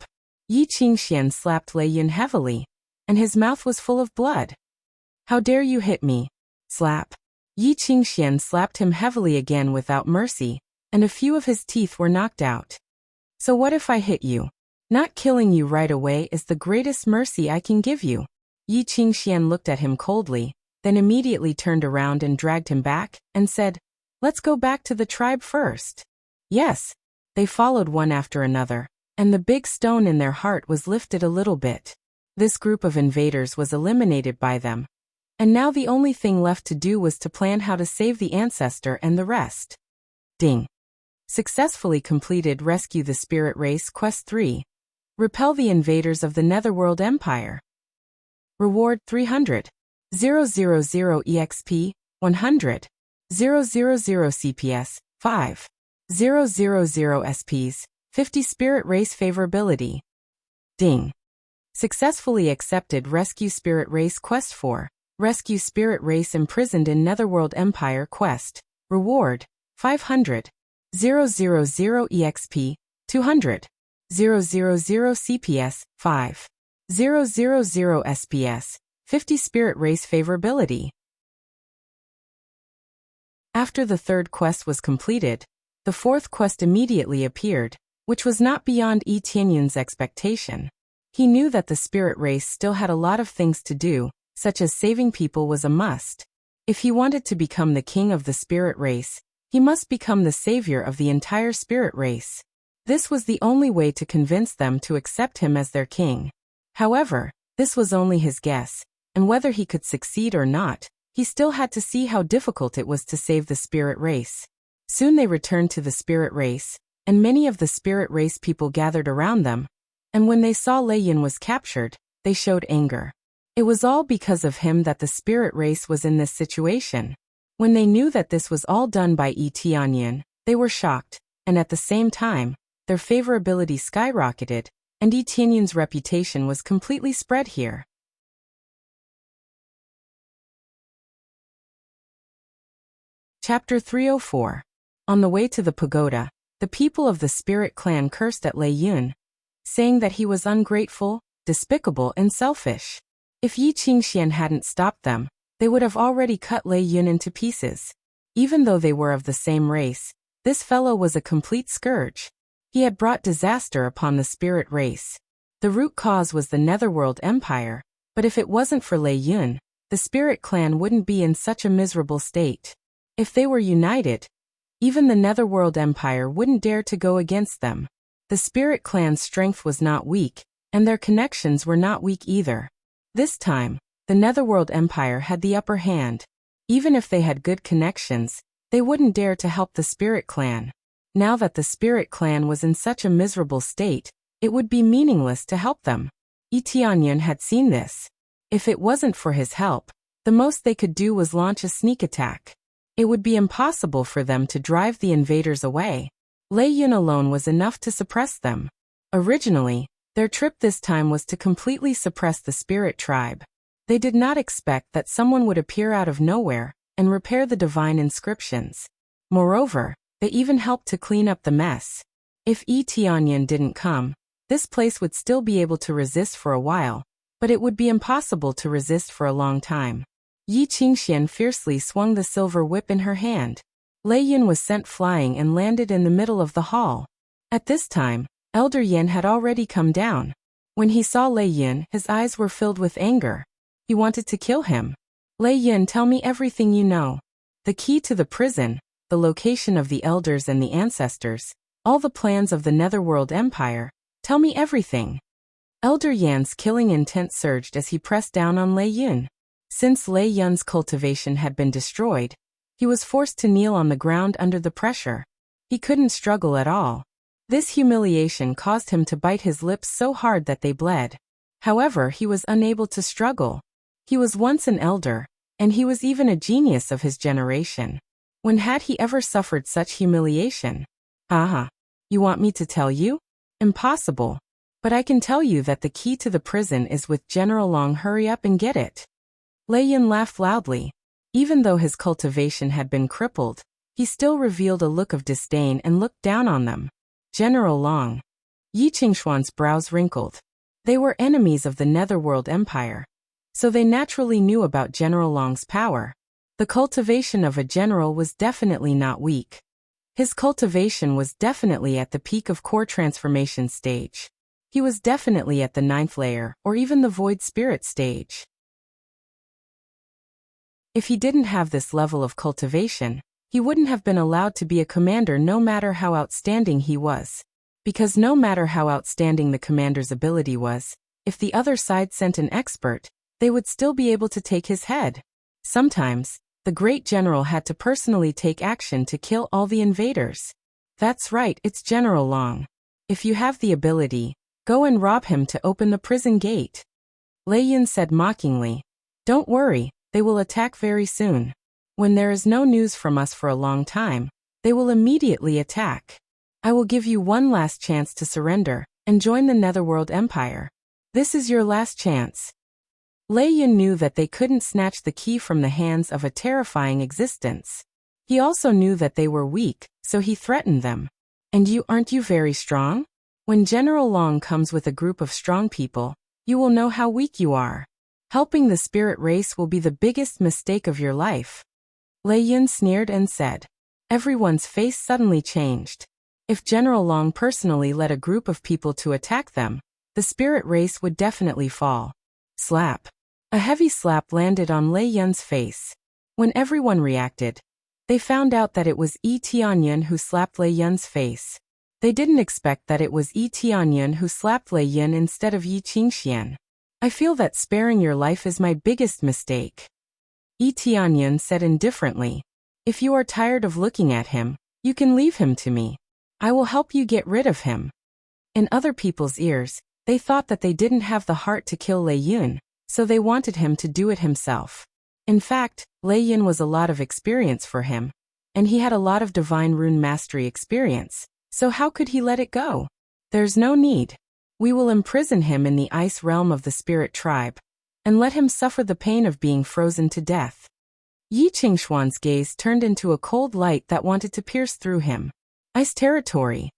Yi Qingxian slapped Lei Yun heavily, and his mouth was full of blood. How dare you hit me? Slap. Yi Qingxian slapped him heavily again without mercy, and a few of his teeth were knocked out. So what if I hit you? Not killing you right away is the greatest mercy I can give you. Yi Qingxian looked at him coldly, then immediately turned around and dragged him back, and said, Let's go back to the tribe first. Yes. They followed one after another, and the big stone in their heart was lifted a little bit. This group of invaders was eliminated by them, and now the only thing left to do was to plan how to save the ancestor and the rest. Ding. Successfully completed Rescue the Spirit Race Quest 3. Repel the invaders of the Netherworld Empire. Reward 300. 000 EXP, 100. 000 CPS, 5. 000 SPs, 50 Spirit Race Favorability. Ding. Successfully accepted Rescue Spirit Race Quest 4. Rescue Spirit Race Imprisoned in Netherworld Empire Quest. Reward, 500. 000 EXP, 200. 000 CPS, 5. 000 SPS, 50 Spirit Race Favorability. After the third quest was completed, the fourth quest immediately appeared, which was not beyond Yi Tianyun's expectation. He knew that the spirit race still had a lot of things to do, such as saving people was a must. If he wanted to become the king of the spirit race, he must become the savior of the entire spirit race. This was the only way to convince them to accept him as their king. However, this was only his guess, and whether he could succeed or not, he still had to see how difficult it was to save the spirit race. Soon they returned to the spirit race, and many of the spirit race people gathered around them, and when they saw Lei Yun was captured, they showed anger. It was all because of him that the spirit race was in this situation. When they knew that this was all done by Yi Tianyan, they were shocked, and at the same time, their favorability skyrocketed, and Yi Tianyan's reputation was completely spread here. Chapter 304. On the way to the pagoda, the people of the spirit clan cursed at Lei Yun, saying that he was ungrateful, despicable and selfish. If Yi Qingxian hadn't stopped them, they would have already cut Lei Yun into pieces. Even though they were of the same race, this fellow was a complete scourge. He had brought disaster upon the spirit race. The root cause was the Netherworld Empire, but if it wasn't for Lei Yun, the spirit clan wouldn't be in such a miserable state. If they were united, even the Netherworld Empire wouldn't dare to go against them. The spirit clan's strength was not weak, and their connections were not weak either. This time, the Netherworld Empire had the upper hand. Even if they had good connections, they wouldn't dare to help the spirit clan. Now that the spirit clan was in such a miserable state, it would be meaningless to help them. Yi Tianyan had seen this. If it wasn't for his help, the most they could do was launch a sneak attack. It would be impossible for them to drive the invaders away. Lei Yun alone was enough to suppress them. Originally, their trip this time was to completely suppress the spirit tribe. They did not expect that someone would appear out of nowhere and repair the divine inscriptions. Moreover, they even helped to clean up the mess. If Yi Tianyan didn't come, this place would still be able to resist for a while, but it would be impossible to resist for a long time. Yi Qingxian fiercely swung the silver whip in her hand. Lei Yun was sent flying and landed in the middle of the hall. At this time, Elder Yin had already come down. When he saw Lei Yun, his eyes were filled with anger. He wanted to kill him. Lei Yun, tell me everything you know. The key to the prison, the location of the elders and the ancestors, All the plans of the Netherworld Empire. Tell me everything. Elder Yan's killing intent surged as he pressed down on Lei Yun. Since Lei Yun's cultivation had been destroyed, he was forced to kneel on the ground under the pressure. He couldn't struggle at all. This humiliation caused him to bite his lips so hard that they bled. However, he was unable to struggle. He was once an elder, and he was even a genius of his generation. When had he ever suffered such humiliation? Aha. You want me to tell you? Impossible. But I can tell you that the key to the prison is with General Long. Hurry up and get it. Lei Yun laughed loudly. Even though his cultivation had been crippled, he still revealed a look of disdain and looked down on them. General Long. Yi Qingshuan's brows wrinkled. They were enemies of the Netherworld Empire, so they naturally knew about General Long's power. The cultivation of a general was definitely not weak. His cultivation was definitely at the peak of core transformation stage. He was definitely at the 9th layer, or even the void spirit stage. If he didn't have this level of cultivation, he wouldn't have been allowed to be a commander no matter how outstanding he was. Because no matter how outstanding the commander's ability was, if the other side sent an expert, they would still be able to take his head. Sometimes, the great general had to personally take action to kill all the invaders. That's right, it's General Long. If you have the ability, go and rob him to open the prison gate. Lei Yun said mockingly. Don't worry, they will attack very soon. When there is no news from us for a long time, they will immediately attack. I will give you one last chance to surrender and join the Netherworld Empire. This is your last chance. Lei Yun knew that they couldn't snatch the key from the hands of a terrifying existence. He also knew that they were weak, so he threatened them. And aren't you very strong? When General Long comes with a group of strong people, you will know how weak you are. Helping the spirit race will be the biggest mistake of your life. Lei Yun sneered and said. Everyone's face suddenly changed. If General Long personally led a group of people to attack them, the spirit race would definitely fall. Slap. A heavy slap landed on Lei Yun's face. When everyone reacted, they found out that it was Yi Tianyun who slapped Lei Yun's face. They didn't expect that it was Yi Tianyun who slapped Lei Yun instead of Yi Qingxian. I feel that sparing your life is my biggest mistake. Yi Tianyun said indifferently. If you are tired of looking at him, you can leave him to me. I will help you get rid of him. In other people's ears, they thought that they didn't have the heart to kill Lei Yun, so they wanted him to do it himself. In fact, Lei Yun was a lot of experience for him, and he had a lot of divine rune mastery experience, so how could he let it go? There's no need. We will imprison him in the ice realm of the spirit tribe, and let him suffer the pain of being frozen to death. Yi Qingshuan's gaze turned into a cold light that wanted to pierce through him. Ice territory.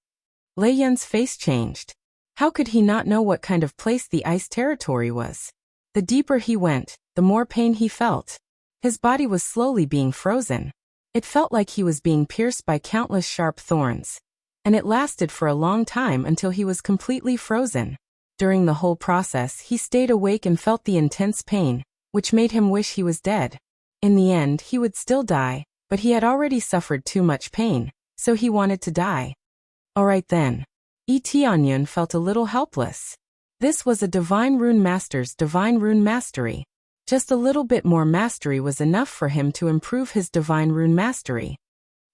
Lei Yun's face changed. How could he not know what kind of place the ice territory was? The deeper he went, the more pain he felt. His body was slowly being frozen. It felt like he was being pierced by countless sharp thorns. And it lasted for a long time until he was completely frozen. During the whole process, he stayed awake and felt the intense pain, which made him wish he was dead. In the end, he would still die, but he had already suffered too much pain, so he wanted to die. Alright then. Yi Tianyun felt a little helpless. This was a divine rune master's divine rune mastery. Just a little bit more mastery was enough for him to improve his divine rune mastery.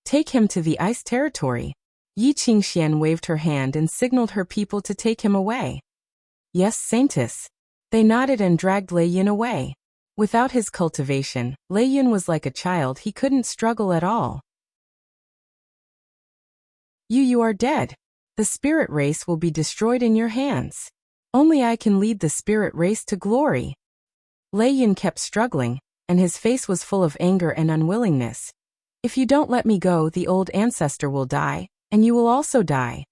Take him to the ice territory. Yi Qingxian waved her hand and signaled her people to take him away. Yes, Saintess. They nodded and dragged Lei Yun away. Without his cultivation, Lei Yun was like a child. He couldn't struggle at all. You are dead. The spirit race will be destroyed in your hands. Only I can lead the spirit race to glory. Lei Yun kept struggling, and his face was full of anger and unwillingness. If you don't let me go, the old ancestor will die, and you will also die.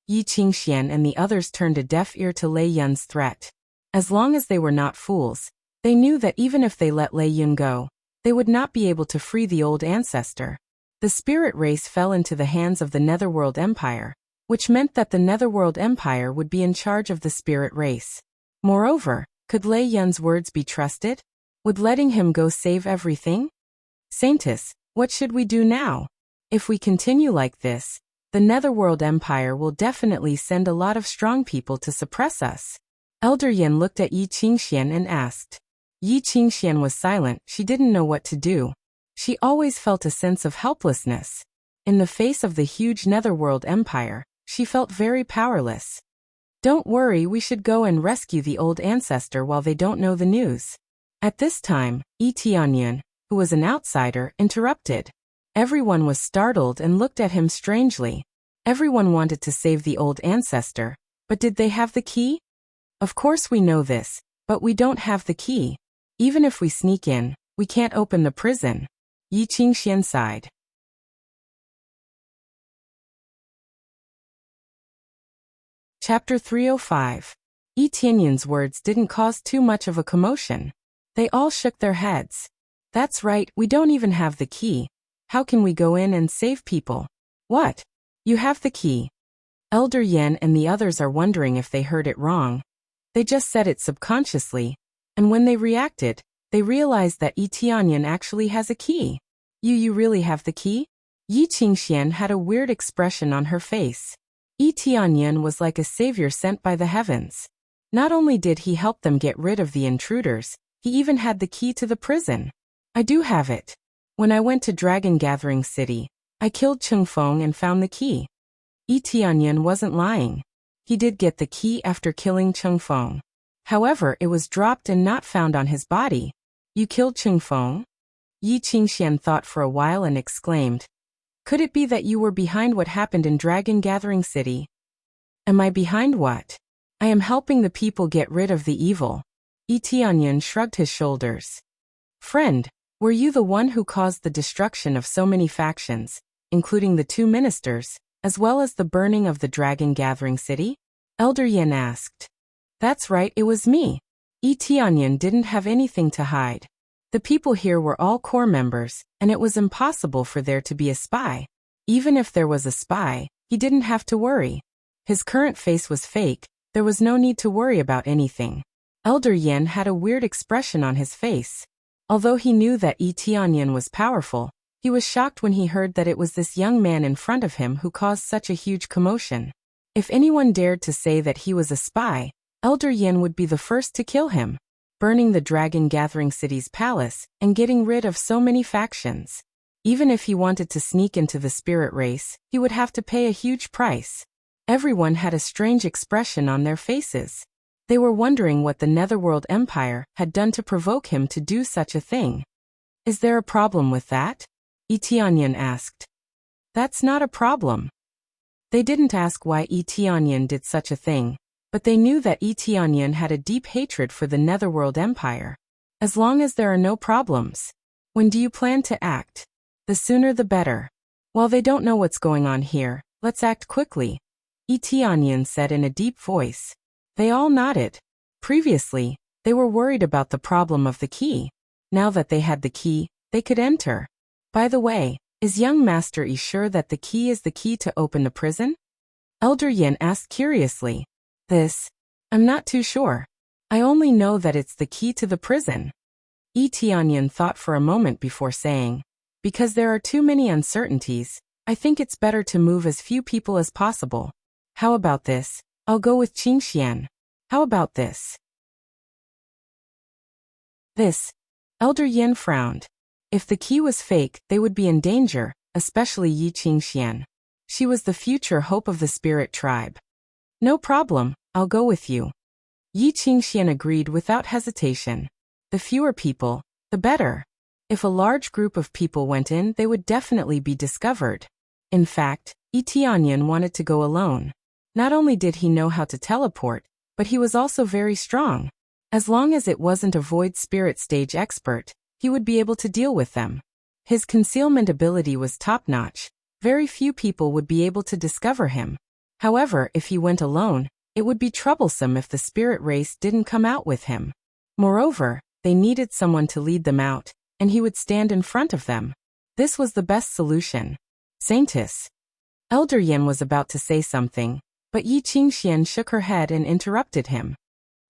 Yi Qingxian and the others turned a deaf ear to Lei Yun's threat. As long as they were not fools, they knew that even if they let Lei Yun go, they would not be able to free the old ancestor. The spirit race fell into the hands of the Netherworld Empire, which meant that the Netherworld Empire would be in charge of the spirit race. Moreover, could Lei Yun's words be trusted? Would letting him go save everything? Saintess, what should we do now? If we continue like this, The Netherworld Empire will definitely send a lot of strong people to suppress us. Elder Yin looked at Yi Qingxian and asked. Yi Qingxian was silent, she didn't know what to do. She always felt a sense of helplessness. In the face of the huge Netherworld Empire, she felt very powerless. Don't worry, we should go and rescue the old ancestor while they don't know the news. At this time, Yi Tianyun, who was an outsider, interrupted. Everyone was startled and looked at him strangely. Everyone wanted to save the old ancestor, but did they have the key? Of course we know this, but we don't have the key. Even if we sneak in, we can't open the prison. Yi Qingxian sighed. Chapter 305. Yi Tianyun's words didn't cause too much of a commotion. They all shook their heads. That's right, we don't even have the key. How can we go in and save people? What? You have the key. Elder Yen and the others are wondering if they heard it wrong. They just said it subconsciously, and when they reacted, they realized that Yi Tianyun actually has a key. You really have the key? Yi Qingxian had a weird expression on her face. Yi Tianyun was like a savior sent by the heavens. Not only did he help them get rid of the intruders, he even had the key to the prison. I do have it. When I went to Dragon Gathering City, I killed Chengfeng and found the key. Yi Tianyun wasn't lying. He did get the key after killing Chengfeng. However, it was dropped and not found on his body. You killed Chengfeng? Yi Qingxian thought for a while and exclaimed. Could it be that you were behind what happened in Dragon Gathering City? Am I behind what? I am helping the people get rid of the evil. Yi Tianyun shrugged his shoulders. Friend, were you the one who caused the destruction of so many factions, including the 2 ministers, as well as the burning of the Dragon Gathering City? Elder Yin asked. That's right, it was me. Yi Tianyun didn't have anything to hide. The people here were all core members, and it was impossible for there to be a spy. Even if there was a spy, he didn't have to worry. His current face was fake, there was no need to worry about anything. Elder Yin had a weird expression on his face. Although he knew that Yi Tianyun was powerful, he was shocked when he heard that it was this young man in front of him who caused such a huge commotion. If anyone dared to say that he was a spy, Elder Yin would be the first to kill him, burning the Dragon Gathering City's palace and getting rid of so many factions. Even if he wanted to sneak into the spirit race, he would have to pay a huge price. Everyone had a strange expression on their faces. They were wondering what the Netherworld Empire had done to provoke him to do such a thing. Is there a problem with that? Yi Tianyun asked. That's not a problem. They didn't ask why Yi Tianyun did such a thing, but they knew that Yi Tianyun had a deep hatred for the Netherworld Empire. As long as there are no problems. When do you plan to act? The sooner the better. While they don't know what's going on here, let's act quickly. Yi Tianyun said in a deep voice. They all nodded. Previously, they were worried about the problem of the key. Now that they had the key, they could enter. By the way, is young Master Yi sure that the key is the key to open the prison? Elder Yin asked curiously. I'm not too sure. I only know that it's the key to the prison. Yi Tianyun thought for a moment before saying, because there are too many uncertainties, I think it's better to move as few people as possible. How about this? I'll go with Qingxian. How about this? Elder Yin frowned. If the key was fake, they would be in danger, especially Yi Qingxian. She was the future hope of the spirit tribe. No problem, I'll go with you. Yi Qingxian agreed without hesitation. The fewer people, the better. If a large group of people went in, they would definitely be discovered. In fact, Yi Tianyun wanted to go alone. Not only did he know how to teleport, but he was also very strong. As long as it wasn't a void spirit stage expert, he would be able to deal with them. His concealment ability was top-notch. Very few people would be able to discover him. However, if he went alone, it would be troublesome if the spirit race didn't come out with him. Moreover, they needed someone to lead them out, and he would stand in front of them. This was the best solution. Saintess. Elder Yin was about to say something, but Yi Qingxian shook her head and interrupted him.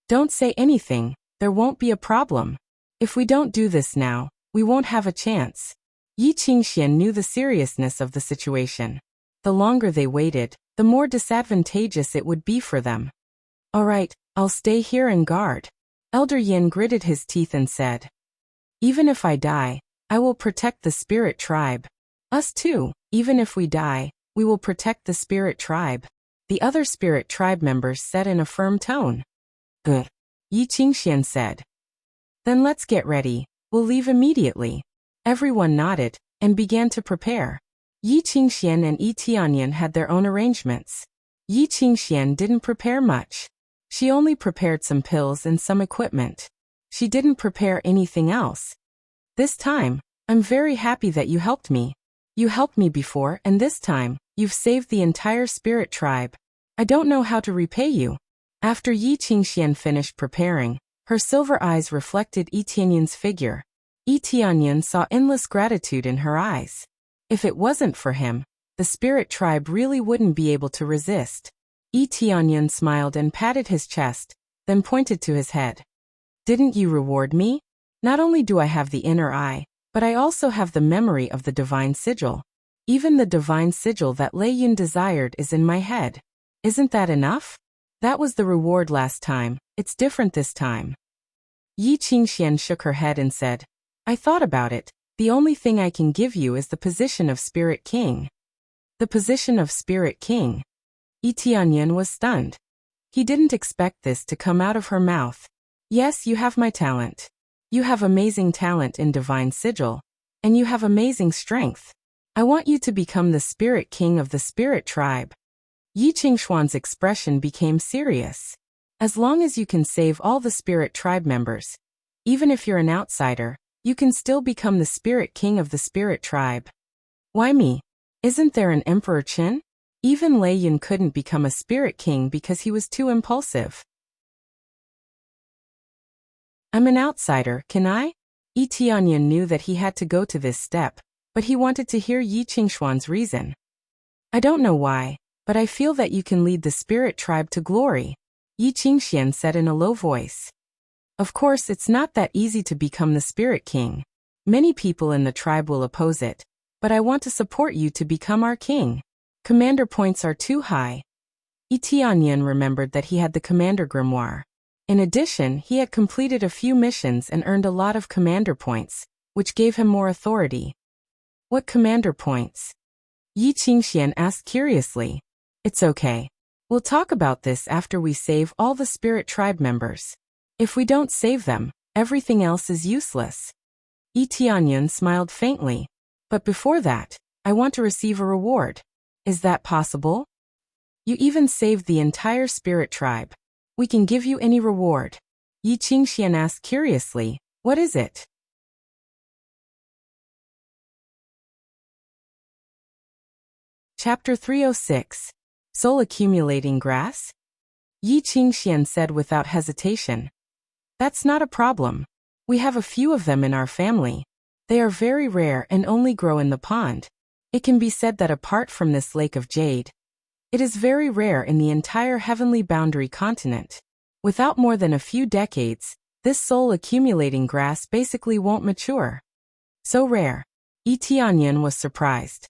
Don't say anything, there won't be a problem. If we don't do this now, we won't have a chance. Yi Qingxian knew the seriousness of the situation. The longer they waited, the more disadvantageous it would be for them. All right, I'll stay here and guard. Elder Yin gritted his teeth and said, even if I die, I will protect the spirit tribe. Us too, even if we die, we will protect the spirit tribe. The other spirit tribe members said in a firm tone. Good. Yi Qingxian said. Then let's get ready, we'll leave immediately. Everyone nodded, and began to prepare. Yi Qingxian and Yi Tianyan had their own arrangements. Yi Qingxian didn't prepare much. She only prepared some pills and some equipment. She didn't prepare anything else. This time, I'm very happy that you helped me. You helped me before, and this time, you've saved the entire spirit tribe. I don't know how to repay you. After Yi Qingxian finished preparing, her silver eyes reflected Yi Tianyan's figure. Yi Tianyan saw endless gratitude in her eyes. If it wasn't for him, the spirit tribe really wouldn't be able to resist. Yi Tianyan smiled and patted his chest, then pointed to his head. Didn't you reward me? Not only do I have the inner eye, but I also have the memory of the divine sigil. Even the divine sigil that Lei Yun desired is in my head. Isn't that enough? That was the reward last time, it's different this time. Yi Qingxian shook her head and said, I thought about it, the only thing I can give you is the position of Spirit King. The position of Spirit King. Yi Tianyan was stunned. He didn't expect this to come out of her mouth. Yes, you have my talent. You have amazing talent in divine sigil, and you have amazing strength. I want you to become the Spirit King of the Spirit Tribe. Yi Qingshuan's expression became serious. As long as you can save all the Spirit Tribe members, even if you're an outsider, you can still become the Spirit King of the Spirit Tribe. Why me? Isn't there an Emperor Qin? Even Lei Yun couldn't become a Spirit King because he was too impulsive. I'm an outsider, can I? Yi Tianyan knew that he had to go to this step, but he wanted to hear Yi Qingshuan's reason. I don't know why, but I feel that you can lead the Spirit Tribe to glory, Yi Qingxian said in a low voice. Of course, it's not that easy to become the Spirit King. Many people in the tribe will oppose it, but I want to support you to become our king. Commander points are too high. Yi Tianyan remembered that he had the Commander Grimoire. In addition, he had completed a few missions and earned a lot of commander points, which gave him more authority. What commander points? Yi Qingxian asked curiously. It's okay. We'll talk about this after we save all the Spirit Tribe members. If we don't save them, everything else is useless. Yi Tianyan smiled faintly. But before that, I want to receive a reward. Is that possible? You even saved the entire Spirit Tribe. We can give you any reward. Yi Qingxian asked curiously, what is it? Chapter 306. Soul Accumulating Grass? Yi Qingxian said without hesitation. That's not a problem. We have a few of them in our family. They are very rare and only grow in the pond. It can be said that apart from this lake of jade, it is very rare in the entire heavenly boundary continent. Without more than a few decades, this soul accumulating grass basically won't mature. So rare. Yi Tianyan was surprised.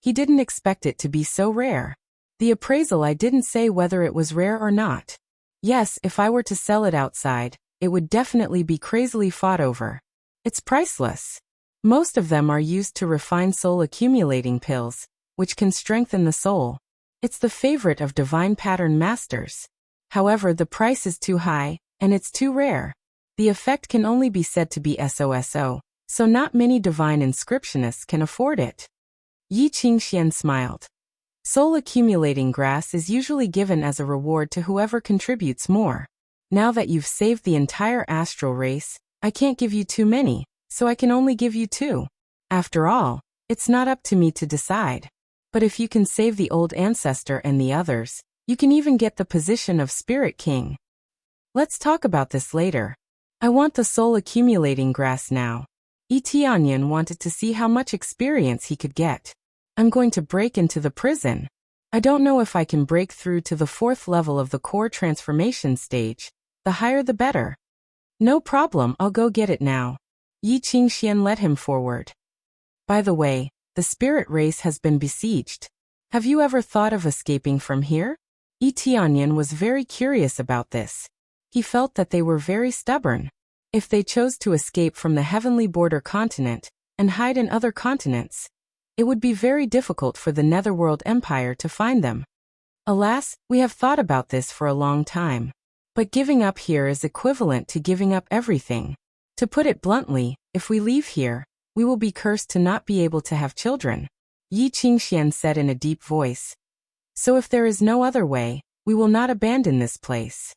He didn't expect it to be so rare. The appraisal I didn't say whether it was rare or not. Yes, if I were to sell it outside, it would definitely be crazily fought over. It's priceless. Most of them are used to refine soul accumulating pills, which can strengthen the soul. It's the favorite of divine pattern masters. However, the price is too high, and it's too rare. The effect can only be said to be SOSO, so not many divine inscriptionists can afford it. Yi Qingxian smiled. Soul accumulating grass is usually given as a reward to whoever contributes more. Now that you've saved the entire astral race, I can't give you too many, so I can only give you 2. After all, it's not up to me to decide. But if you can save the old ancestor and the others, you can even get the position of Spirit King. Let's talk about this later. I want the soul accumulating grass now. Yi Tianyan wanted to see how much experience he could get. I'm going to break into the prison. I don't know if I can break through to the 4th level of the core transformation stage. The higher the better. No problem, I'll go get it now. Yi Qingxian led him forward. By the way, the spirit race has been besieged. Have you ever thought of escaping from here? Yi Tianyan was very curious about this. He felt that they were very stubborn. If they chose to escape from the heavenly border continent and hide in other continents, it would be very difficult for the Netherworld Empire to find them. Alas, we have thought about this for a long time. But giving up here is equivalent to giving up everything. To put it bluntly, if we leave here, we will be cursed to not be able to have children, Yi Qingxian said in a deep voice. So if there is no other way, we will not abandon this place.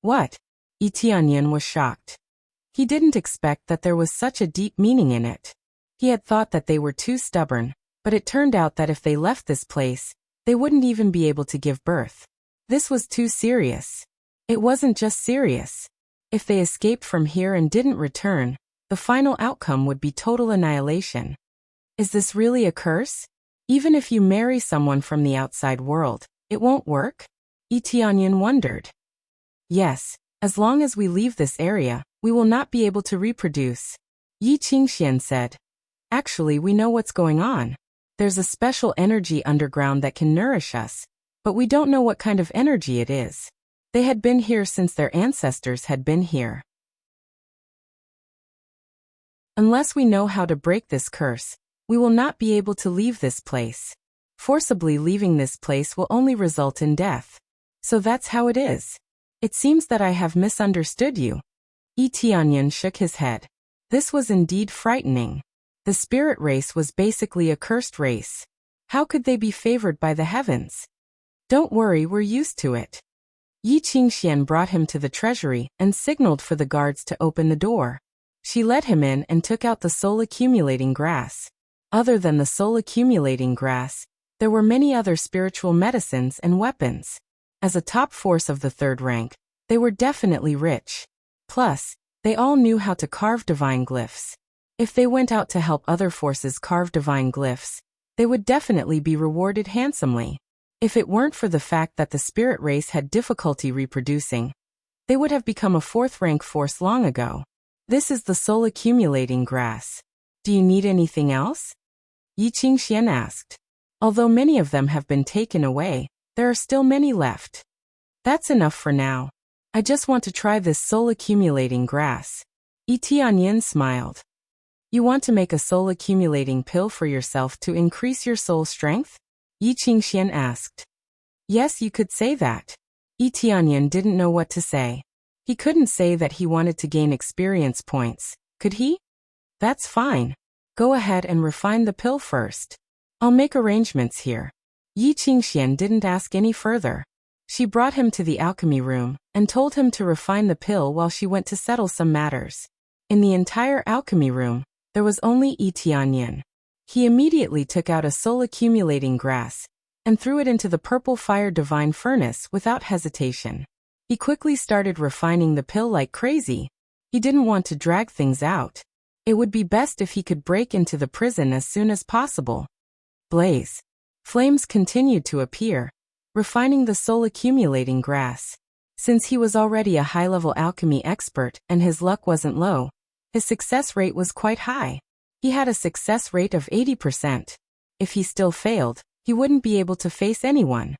What? Yi Tianyan was shocked. He didn't expect that there was such a deep meaning in it. He had thought that they were too stubborn, but it turned out that if they left this place, they wouldn't even be able to give birth. This was too serious. It wasn't just serious. If they escaped from here and didn't return, the final outcome would be total annihilation. Is this really a curse? Even if you marry someone from the outside world, it won't work? Yi Tianyan wondered. Yes, as long as we leave this area, we will not be able to reproduce, Yi Qingxian said. Actually, we know what's going on. There's a special energy underground that can nourish us, but we don't know what kind of energy it is. They had been here since their ancestors had been here. Unless we know how to break this curse, we will not be able to leave this place. Forcibly leaving this place will only result in death. So that's how it is. It seems that I have misunderstood you. Yi Tianyan shook his head. This was indeed frightening. The spirit race was basically a cursed race. How could they be favored by the heavens? Don't worry, we're used to it. Yi Qingxian brought him to the treasury and signaled for the guards to open the door. She led him in and took out the soul-accumulating grass. Other than the soul-accumulating grass, there were many other spiritual medicines and weapons. As a top force of the third rank, they were definitely rich. Plus, they all knew how to carve divine glyphs. If they went out to help other forces carve divine glyphs, they would definitely be rewarded handsomely. If it weren't for the fact that the spirit race had difficulty reproducing, they would have become a fourth-rank force long ago. This is the soul-accumulating grass. Do you need anything else? Yi Qingxian asked. Although many of them have been taken away, there are still many left. That's enough for now. I just want to try this soul-accumulating grass. Yi Tianyan smiled. You want to make a soul-accumulating pill for yourself to increase your soul strength? Yi Qingxian asked. Yes, you could say that. Yi Tianyan didn't know what to say. He couldn't say that he wanted to gain experience points, could he? That's fine. Go ahead and refine the pill first. I'll make arrangements here. Yi Qingxian didn't ask any further. She brought him to the alchemy room and told him to refine the pill while she went to settle some matters. In the entire alchemy room, there was only Yi Tianyan. He immediately took out a soul-accumulating grass and threw it into the purple fire divine furnace without hesitation. He quickly started refining the pill like crazy. He didn't want to drag things out. It would be best if he could break into the prison as soon as possible. Blaze. Flames continued to appear, refining the soul-accumulating grass. Since he was already a high-level alchemy expert and his luck wasn't low, his success rate was quite high. He had a success rate of 80%. If he still failed, he wouldn't be able to face anyone.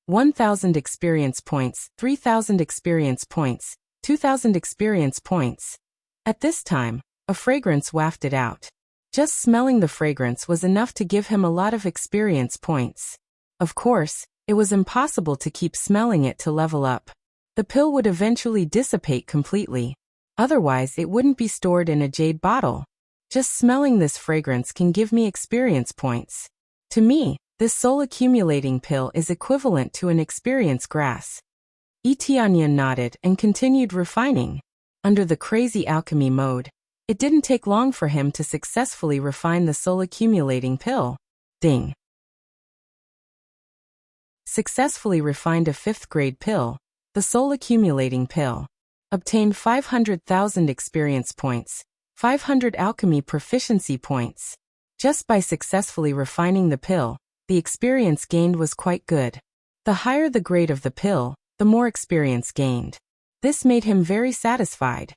1,000 experience points, 3,000 experience points, 2,000 experience points. At this time, a fragrance wafted out. Just smelling the fragrance was enough to give him a lot of experience points. Of course, it was impossible to keep smelling it to level up. The pill would eventually dissipate completely. Otherwise, it wouldn't be stored in a jade bottle. Just smelling this fragrance can give me experience points. To me, this soul-accumulating pill is equivalent to an experience grass. Yi Tianyan nodded and continued refining. Under the crazy alchemy mode, it didn't take long for him to successfully refine the soul-accumulating pill. Ding. Successfully refined a 5th-grade pill, the soul-accumulating pill. Obtained 500,000 experience points, 500 alchemy proficiency points. Just by successfully refining the pill, the experience gained was quite good. The higher the grade of the pill, the more experience gained. This made him very satisfied.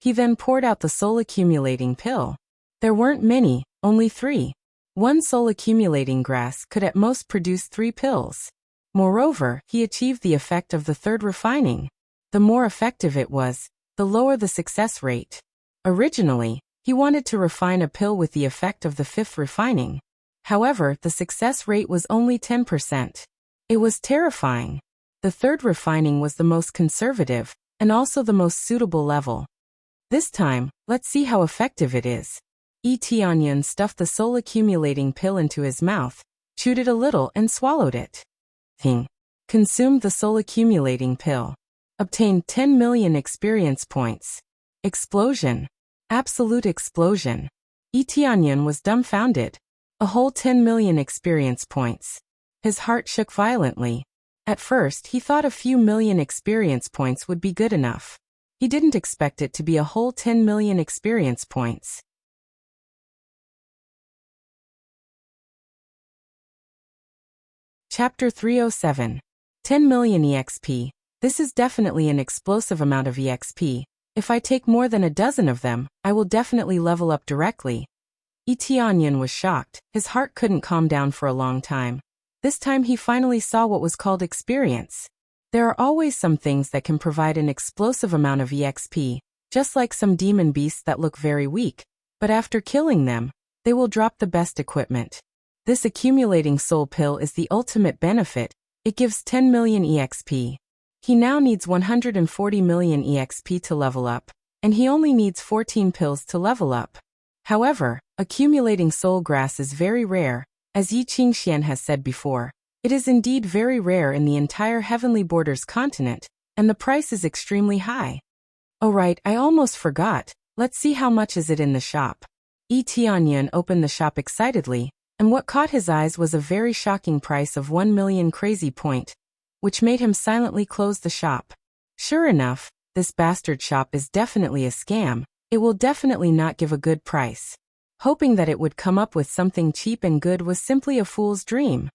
He then poured out the soul-accumulating pill. There weren't many, only 3. One soul accumulating grass could at most produce 3 pills. Moreover, he achieved the effect of the third refining. The more effective it was, the lower the success rate. Originally, he wanted to refine a pill with the effect of the fifth refining. However, the success rate was only 10%. It was terrifying. The third refining was the most conservative, and also the most suitable level. This time, let's see how effective it is. Tianyan stuffed the soul accumulating pill into his mouth, chewed it a little and swallowed it. Consumed the soul accumulating pill. Obtained 10 million experience points. Explosion. Absolute explosion. Tianyan was dumbfounded. A whole 10 million experience points. His heart shook violently. At first, he thought a few million experience points would be good enough. He didn't expect it to be a whole 10 million experience points. Chapter 307. 10 million EXP. This is definitely an explosive amount of EXP. If I take more than a dozen of them, I will definitely level up directly. Tianyan was shocked. His heart couldn't calm down for a long time. This time he finally saw what was called experience. There are always some things that can provide an explosive amount of EXP, just like some demon beasts that look very weak, but after killing them, they will drop the best equipment. This accumulating soul pill is the ultimate benefit. It gives 10 million EXP. He now needs 140 million EXP to level up, and he only needs 14 pills to level up. However, accumulating soul grass is very rare, as Yi Qingxian has said before. It is indeed very rare in the entire Heavenly Borders continent, and the price is extremely high. Oh right, I almost forgot. Let's see how much is it in the shop. Tianyan opened the shop excitedly, and what caught his eyes was a very shocking price of 1 million crazy point, which made him silently close the shop. Sure enough, this bastard shop is definitely a scam. It will definitely not give a good price. Hoping that it would come up with something cheap and good was simply a fool's dream.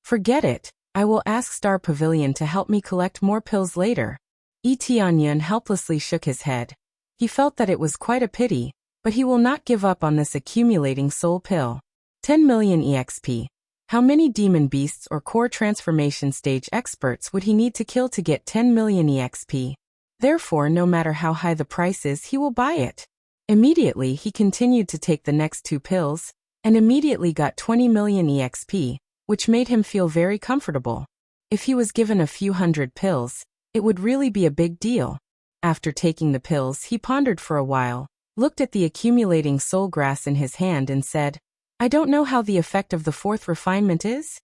Forget it. I will ask Star Pavilion to help me collect more pills later. Tianyan helplessly shook his head. He felt that it was quite a pity, but he will not give up on this accumulating soul pill. 10 million EXP. How many demon beasts or core transformation stage experts would he need to kill to get 10 million EXP? Therefore, no matter how high the price is, he will buy it. Immediately, he continued to take the next 2 pills, and immediately got 20 million EXP, which made him feel very comfortable. If he was given a few hundred pills, it would really be a big deal. After taking the pills, he pondered for a while, looked at the accumulating soul grass in his hand and said, I don't know how the effect of the fourth refinement is.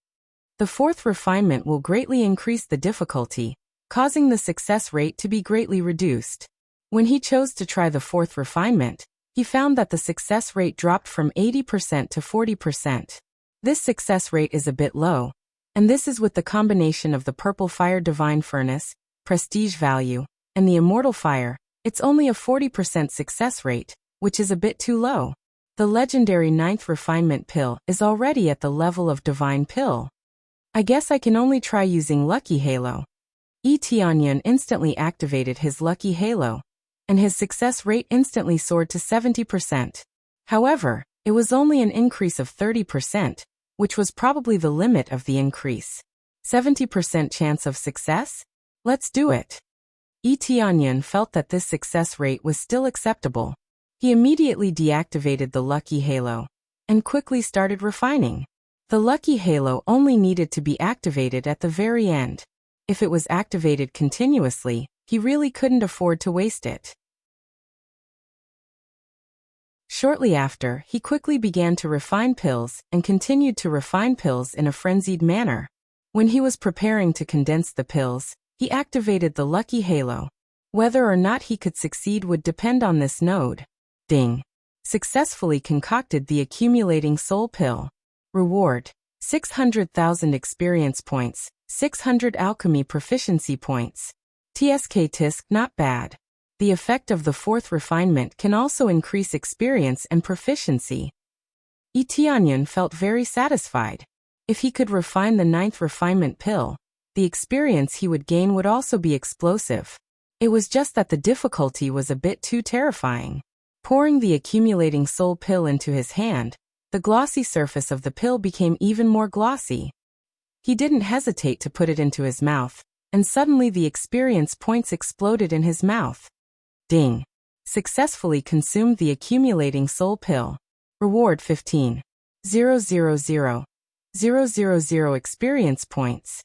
The fourth refinement will greatly increase the difficulty, causing the success rate to be greatly reduced. When he chose to try the fourth refinement, he found that the success rate dropped from 80% to 40%. This success rate is a bit low, and this is with the combination of the purple fire divine furnace, prestige value, and the immortal fire. It's only a 40% success rate, which is a bit too low. The legendary 9th refinement pill is already at the level of divine pill. I guess I can only try using Lucky Halo. Tianyan instantly activated his Lucky Halo, and his success rate instantly soared to 70%. However, it was only an increase of 30%, which was probably the limit of the increase. 70% chance of success? Let's do it. Tianyan felt that this success rate was still acceptable. He immediately deactivated the Lucky Halo, and quickly started refining. The Lucky Halo only needed to be activated at the very end. If it was activated continuously, he really couldn't afford to waste it. Shortly after, he quickly began to refine pills and continued to refine pills in a frenzied manner. When he was preparing to condense the pills, he activated the Lucky Halo. Whether or not he could succeed would depend on this node. Ding. Successfully concocted the accumulating soul pill. Reward: 600,000 experience points, 600 alchemy proficiency points. TSK Tisk, not bad. The effect of the fourth refinement can also increase experience and proficiency. Tianyan felt very satisfied. If he could refine the 9th refinement pill, the experience he would gain would also be explosive. It was just that the difficulty was a bit too terrifying. Pouring the accumulating soul pill into his hand, the glossy surface of the pill became even more glossy. He didn't hesitate to put it into his mouth, and suddenly the experience points exploded in his mouth. Ding! Successfully consumed the accumulating soul pill. Reward 15,000 experience points.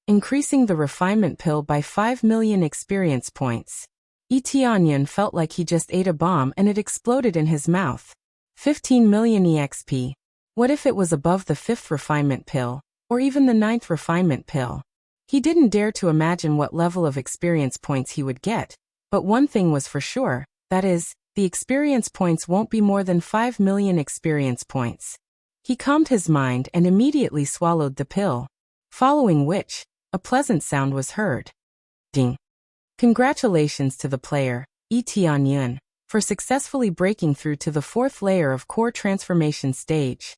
Increasing the refinement pill by 5 million experience points. Tianyun felt like he just ate a bomb and it exploded in his mouth. 15 million EXP. What if it was above the 5th refinement pill, or even the 9th refinement pill? He didn't dare to imagine what level of experience points he would get, but one thing was for sure, that is, the experience points won't be more than 5 million experience points. He calmed his mind and immediately swallowed the pill, following which, a pleasant sound was heard. Ding! Congratulations to the player, Tianyun, for successfully breaking through to the 4th layer of core transformation stage.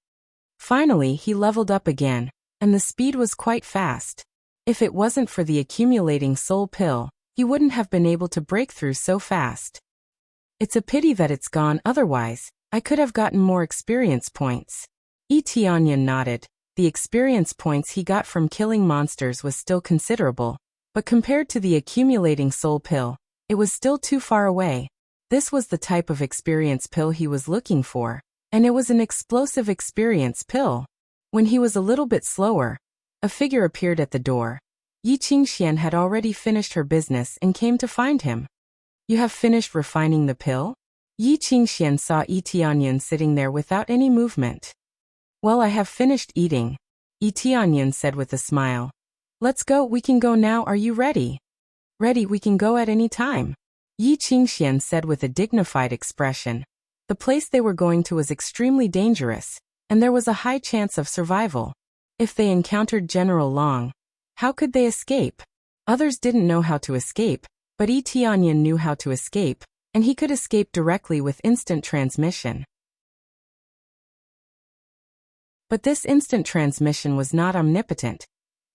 Finally, he leveled up again, and the speed was quite fast. If it wasn't for the accumulating soul pill, he wouldn't have been able to break through so fast. It's a pity that it's gone, otherwise, I could have gotten more experience points. Tianyun nodded. The experience points he got from killing monsters was still considerable, but compared to the accumulating soul pill, it was still too far away. This was the type of experience pill he was looking for, and it was an explosive experience pill. When he was a little bit slower, a figure appeared at the door. Yi Qingxian had already finished her business and came to find him. You have finished refining the pill? Yi Qingxian saw Tianyun sitting there without any movement. Well, I have finished eating, Tianyun said with a smile. Let's go, we can go now, are you ready? Ready, we can go at any time, Yi Qingxian said with a dignified expression. The place they were going to was extremely dangerous, and there was a high chance of survival. If they encountered General Long, how could they escape? Others didn't know how to escape, but Tianyun knew how to escape, and he could escape directly with instant transmission. But this instant transmission was not omnipotent.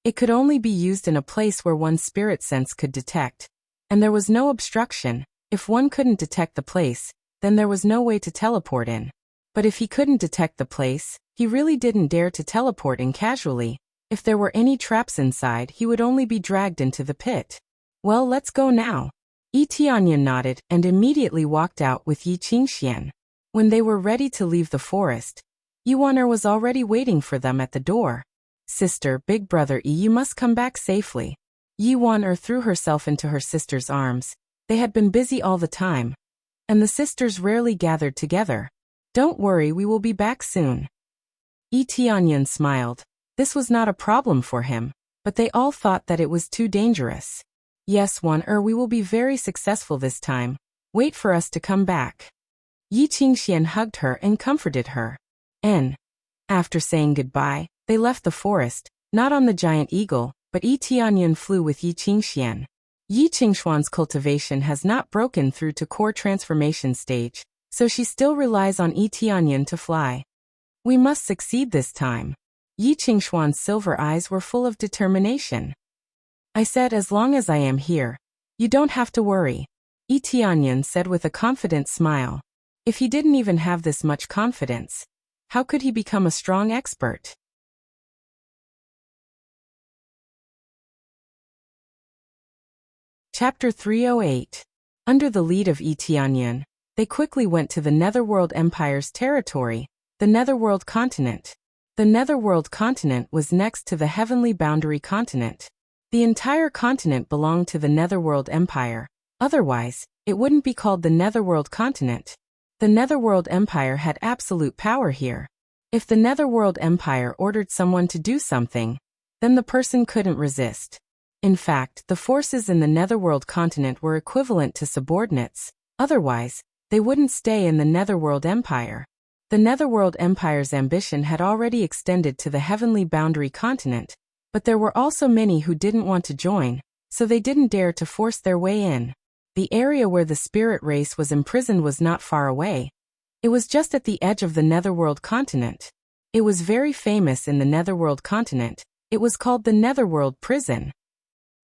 It could only be used in a place where one's spirit sense could detect. And there was no obstruction. If one couldn't detect the place, then there was no way to teleport in. But if he couldn't detect the place, he really didn't dare to teleport in casually. If there were any traps inside, he would only be dragged into the pit. Well, let's go now. Tianyun nodded and immediately walked out with Yi Qingxian. When they were ready to leave the forest, Yuaner was already waiting for them at the door. Sister, big brother you must come back safely. Yuaner threw herself into her sister's arms. They had been busy all the time, and the sisters rarely gathered together. Don't worry, we will be back soon. Tianyun smiled. This was not a problem for him, but they all thought that it was too dangerous. Yes, Yuaner, we will be very successful this time. Wait for us to come back. Yi Qingxian hugged her and comforted her. After saying goodbye, they left the forest, not on the giant eagle, but Tianyun flew with Yi Qingxian. Yi Qingxuan's cultivation has not broken through to core transformation stage, so she still relies on Tianyun to fly. We must succeed this time. Yi Qingxuan's silver eyes were full of determination. I said, as long as I am here, you don't have to worry, Tianyun said with a confident smile. If he didn't even have this much confidence, how could he become a strong expert? Chapter 308. Under the lead of Tianyun, they quickly went to the Netherworld Empire's territory, the Netherworld continent. The Netherworld continent was next to the Heavenly Boundary continent. The entire continent belonged to the Netherworld Empire. Otherwise, it wouldn't be called the Netherworld continent. The Netherworld Empire had absolute power here. If the Netherworld Empire ordered someone to do something, then the person couldn't resist. In fact, the forces in the Netherworld continent were equivalent to subordinates. Otherwise, they wouldn't stay in the Netherworld Empire. The Netherworld Empire's ambition had already extended to the Heavenly Boundary continent, but there were also many who didn't want to join, so they didn't dare to force their way in. The area where the spirit race was imprisoned was not far away. It was just at the edge of the Netherworld continent. It was very famous in the Netherworld continent. It was called the Netherworld Prison.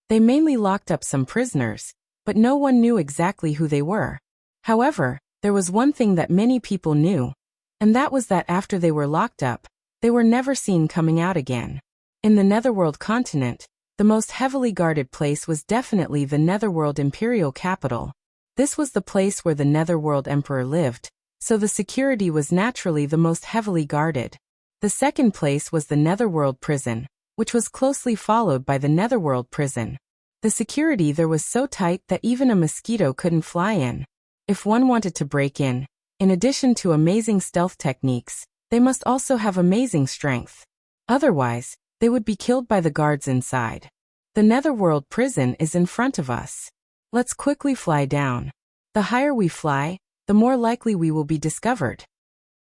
They mainly locked up some prisoners, but no one knew exactly who they were. However, there was one thing that many people knew. And that was that after they were locked up, they were never seen coming out again. In the Netherworld continent, the most heavily guarded place was definitely the Netherworld Imperial Capital. This was the place where the Netherworld Emperor lived, so the security was naturally the most heavily guarded. The second place was the Netherworld Prison, which was closely followed by the Netherworld Prison. The security there was so tight that even a mosquito couldn't fly in. If one wanted to break in addition to amazing stealth techniques, they must also have amazing strength. Otherwise, they would be killed by the guards inside. The Netherworld Prison is in front of us. Let's quickly fly down. The higher we fly, the more likely we will be discovered.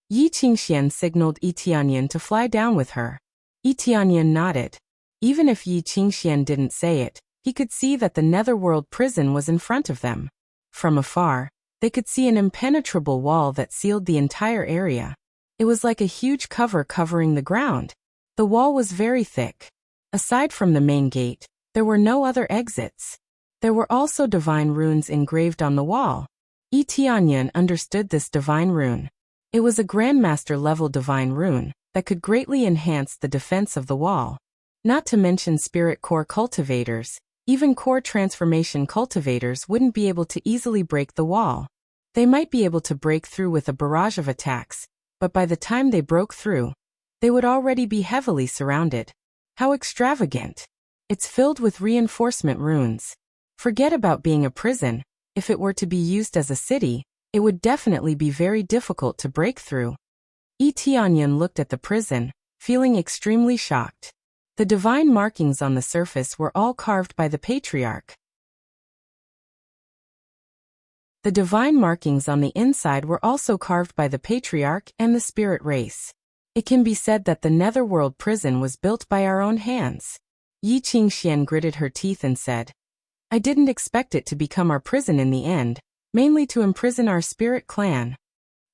Yi Qingxian signaled Yi Tianyan to fly down with her. Yi Tianyan nodded. Even if Yi Qingxian didn't say it, he could see that the Netherworld Prison was in front of them. From afar, they could see an impenetrable wall that sealed the entire area. It was like a huge cover covering the ground. The wall was very thick. Aside from the main gate, there were no other exits. There were also divine runes engraved on the wall. Yi Tianyan understood this divine rune. It was a Grandmaster-level divine rune that could greatly enhance the defense of the wall. Not to mention spirit core cultivators, even core transformation cultivators wouldn't be able to easily break the wall. They might be able to break through with a barrage of attacks, but by the time they broke through, they would already be heavily surrounded. How extravagant! It's filled with reinforcement runes. Forget about being a prison. If it were to be used as a city, it would definitely be very difficult to break through. Yi Tianyan looked at the prison, feeling extremely shocked. The divine markings on the surface were all carved by the Patriarch. The divine markings on the inside were also carved by the Patriarch and the spirit race. It can be said that the Netherworld Prison was built by our own hands. Yi Qingxian gritted her teeth and said, I didn't expect it to become our prison in the end, mainly to imprison our spirit clan.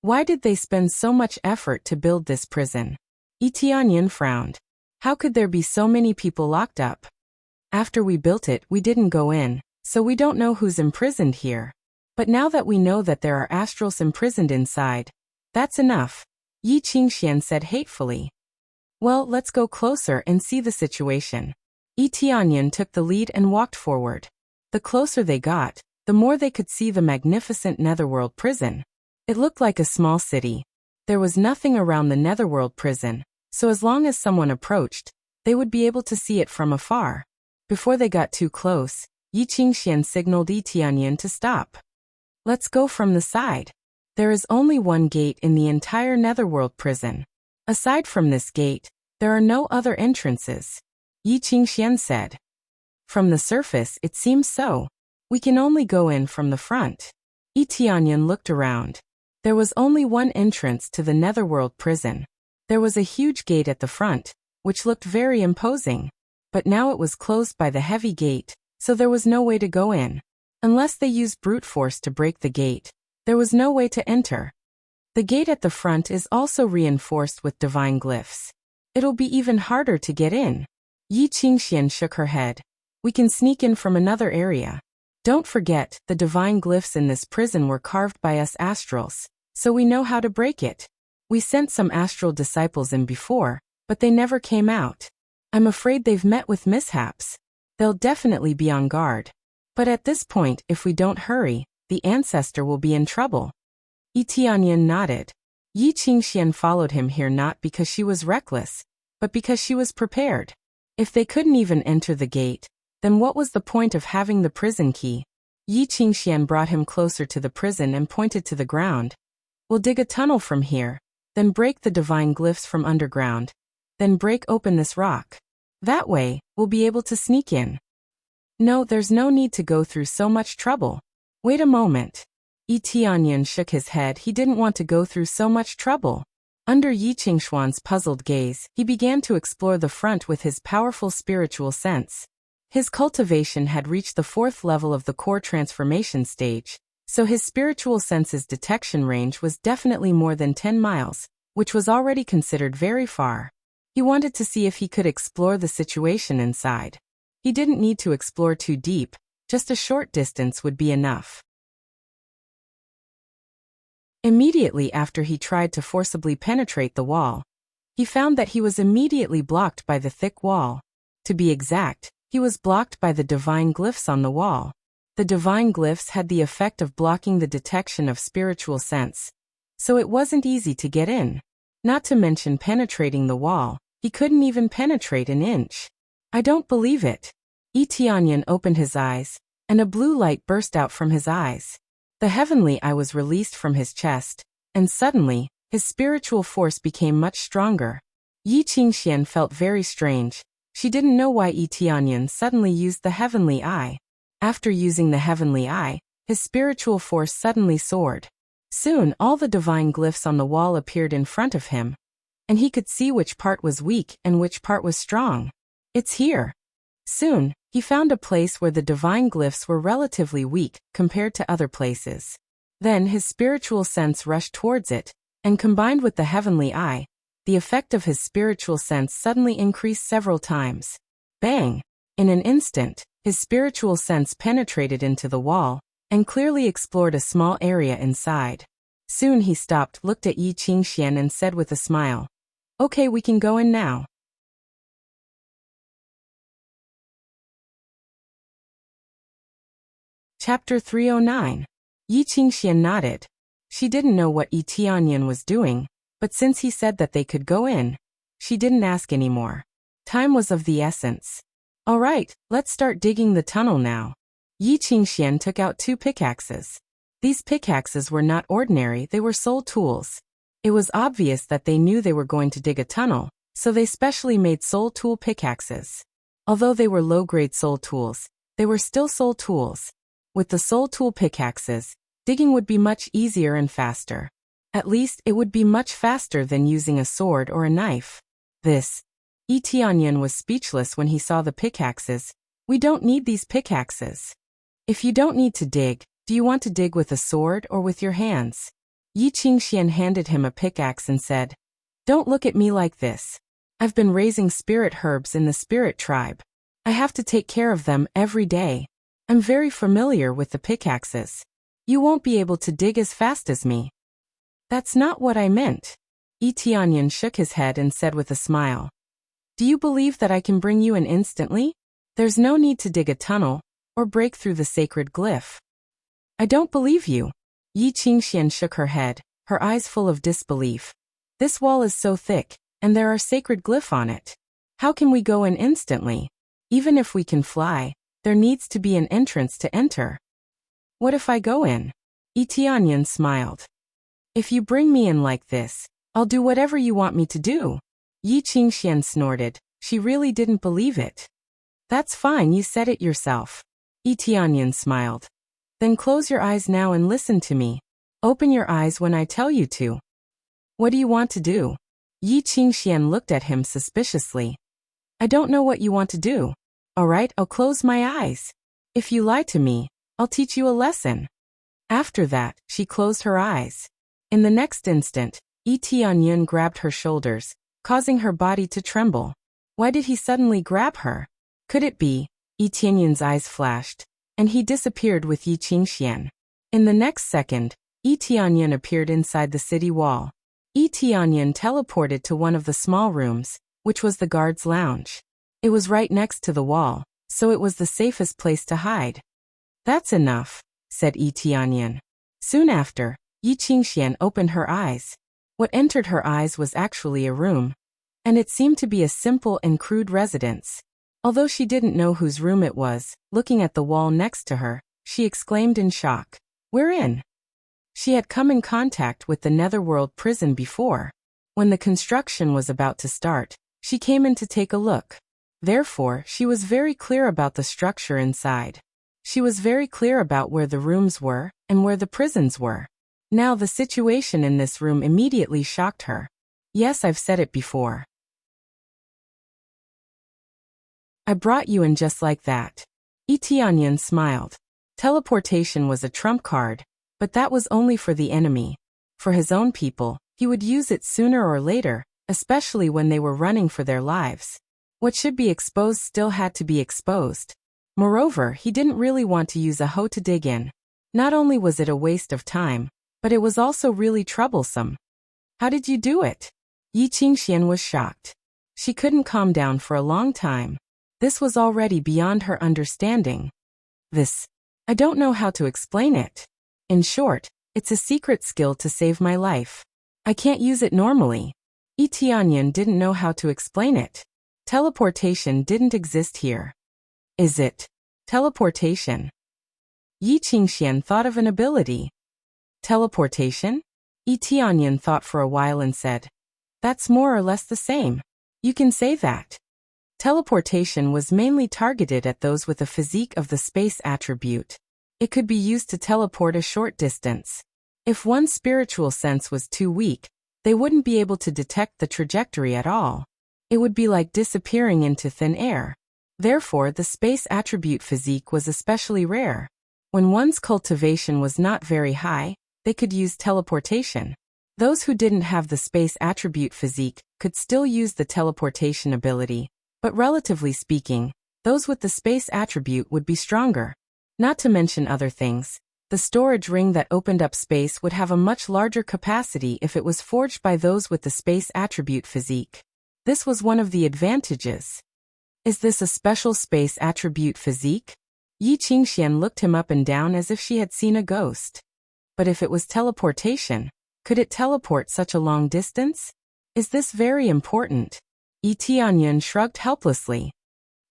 Why did they spend so much effort to build this prison? Yi Tianyan frowned. How could there be so many people locked up? After we built it, we didn't go in, so we don't know who's imprisoned here. But now that we know that there are astrals imprisoned inside, that's enough, Yi Qingxian said hatefully. Well, let's go closer and see the situation. Yi Tianyan took the lead and walked forward. The closer they got, the more they could see the magnificent Netherworld Prison. It looked like a small city. There was nothing around the Netherworld Prison, so as long as someone approached, they would be able to see it from afar. Before they got too close, Yi Qingxian signaled Yi Tianyan to stop. Let's go from the side. There is only one gate in the entire Netherworld Prison. Aside from this gate, there are no other entrances, Yi Qingxian said. From the surface, it seems so. We can only go in from the front. Yi Tianyan looked around. There was only one entrance to the Netherworld Prison. There was a huge gate at the front, which looked very imposing. But now it was closed by the heavy gate, so there was no way to go in. Unless they used brute force to break the gate, there was no way to enter. The gate at the front is also reinforced with divine glyphs. It'll be even harder to get in. Yi Qingxian shook her head. We can sneak in from another area. Don't forget, the divine glyphs in this prison were carved by us astrals, so we know how to break it. We sent some astral disciples in before, but they never came out. I'm afraid they've met with mishaps. They'll definitely be on guard. But at this point, if we don't hurry, the ancestor will be in trouble. Yi Tianyan nodded. Yi Qingxian followed him here not because she was reckless, but because she was prepared. If they couldn't even enter the gate, then what was the point of having the prison key? Yi Qingxian brought him closer to the prison and pointed to the ground. We'll dig a tunnel from here, then break the divine glyphs from underground, then break open this rock. That way, we'll be able to sneak in. No, there's no need to go through so much trouble. Wait a moment. Yi Tianyan shook his head. He didn't want to go through so much trouble. Under Yi Qingshuan's puzzled gaze, he began to explore the front with his powerful spiritual sense. His cultivation had reached the 4th level of the core transformation stage, so his spiritual sense's detection range was definitely more than 10 miles, which was already considered very far. He wanted to see if he could explore the situation inside. He didn't need to explore too deep, just a short distance would be enough. Immediately after he tried to forcibly penetrate the wall, he found that he was immediately blocked by the thick wall. To be exact, he was blocked by the divine glyphs on the wall. The divine glyphs had the effect of blocking the detection of spiritual sense, so it wasn't easy to get in. Not to mention penetrating the wall, he couldn't even penetrate an inch. I don't believe it. Tianyan opened his eyes, and a blue light burst out from his eyes. The heavenly eye was released from his chest, and suddenly, his spiritual force became much stronger. Yi Qingxian felt very strange. She didn't know why Tianyan suddenly used the heavenly eye. After using the heavenly eye, his spiritual force suddenly soared. Soon all the divine glyphs on the wall appeared in front of him, and he could see which part was weak and which part was strong. It's here. Soon, he found a place where the divine glyphs were relatively weak compared to other places. Then his spiritual sense rushed towards it, and combined with the heavenly eye, the effect of his spiritual sense suddenly increased several times. Bang! In an instant, his spiritual sense penetrated into the wall, and clearly explored a small area inside. Soon he stopped, looked at Yi Qingxian and said with a smile, "Okay, we can go in now." Chapter 309. Yi Qingxian nodded. She didn't know what Tianyan was doing, but since he said that they could go in, she didn't ask anymore. Time was of the essence. All right, let's start digging the tunnel now. Yi Qingxian took out 2 pickaxes. These pickaxes were not ordinary, they were soul tools. It was obvious that they knew they were going to dig a tunnel, so they specially made soul tool pickaxes. Although they were low-grade soul tools, they were still soul tools. With the soul tool pickaxes, digging would be much easier and faster. At least it would be much faster than using a sword or a knife. Tianyan was speechless when he saw the pickaxes. We don't need these pickaxes. If you don't need to dig, do you want to dig with a sword or with your hands? Yi Qingxian handed him a pickaxe and said, "Don't look at me like this. I've been raising spirit herbs in the spirit tribe. I have to take care of them every day. I'm very familiar with the pickaxes. You won't be able to dig as fast as me." "That's not what I meant." Tianyan shook his head and said with a smile, "Do you believe that I can bring you in instantly? There's no need to dig a tunnel or break through the sacred glyph." "I don't believe you." Yi Qingxian shook her head, her eyes full of disbelief. "This wall is so thick, and there are sacred glyph on it. How can we go in instantly? Even if we can fly, there needs to be an entrance to enter." "What if I go in?" Tianyan smiled. "If you bring me in like this, I'll do whatever you want me to do." Yi Qingxian snorted. She really didn't believe it. "That's fine, you said it yourself." Tianyan smiled. "Then close your eyes now and listen to me. Open your eyes when I tell you to." "What do you want to do?" Yi Qingxian looked at him suspiciously. "I don't know what you want to do." "All right, I'll close my eyes. If you lie to me, I'll teach you a lesson." After that, she closed her eyes. In the next instant, Tianyan grabbed her shoulders, causing her body to tremble. Why did he suddenly grab her? Could it be? Tianyan's eyes flashed, and he disappeared with Yi Qingxian. In the next second, Tianyan appeared inside the city wall. Tianyan teleported to one of the small rooms, which was the guard's lounge. It was right next to the wall, so it was the safest place to hide. "That's enough," said Tianyan. Soon after, Yi Qingxian opened her eyes. What entered her eyes was actually a room, and it seemed to be a simple and crude residence. Although she didn't know whose room it was, looking at the wall next to her, she exclaimed in shock, "We're in." She had come in contact with the Netherworld prison before. When the construction was about to start, she came in to take a look. Therefore, she was very clear about the structure inside. She was very clear about where the rooms were and where the prisons were. Now the situation in this room immediately shocked her. Yes, I've said it before. I brought you in just like that. Tianyan smiled. Teleportation was a trump card, but that was only for the enemy. For his own people, he would use it sooner or later, especially when they were running for their lives. What should be exposed still had to be exposed. Moreover, he didn't really want to use a hoe to dig in. Not only was it a waste of time, but it was also really troublesome. How did you do it? Yi Qingxian was shocked. She couldn't calm down for a long time. This was already beyond her understanding. I don't know how to explain it. In short, it's a secret skill to save my life. I can't use it normally. Yi Tianyan didn't know how to explain it. Teleportation didn't exist here. Is it teleportation? Yi Qingxian thought of an ability. Teleportation? Yi Tianyan thought for a while and said, that's more or less the same. You can say that. Teleportation was mainly targeted at those with a physique of the space attribute. It could be used to teleport a short distance. If one's spiritual sense was too weak, they wouldn't be able to detect the trajectory at all. It would be like disappearing into thin air. Therefore, the space attribute physique was especially rare. When one's cultivation was not very high, they could use teleportation. Those who didn't have the space attribute physique could still use the teleportation ability, but relatively speaking, those with the space attribute would be stronger. Not to mention other things, the storage ring that opened up space would have a much larger capacity if it was forged by those with the space attribute physique. This was one of the advantages. Is this a special space attribute physique? Yi Qingxian looked him up and down as if she had seen a ghost. But if it was teleportation, could it teleport such a long distance? Is this very important? Yi Tianyan shrugged helplessly.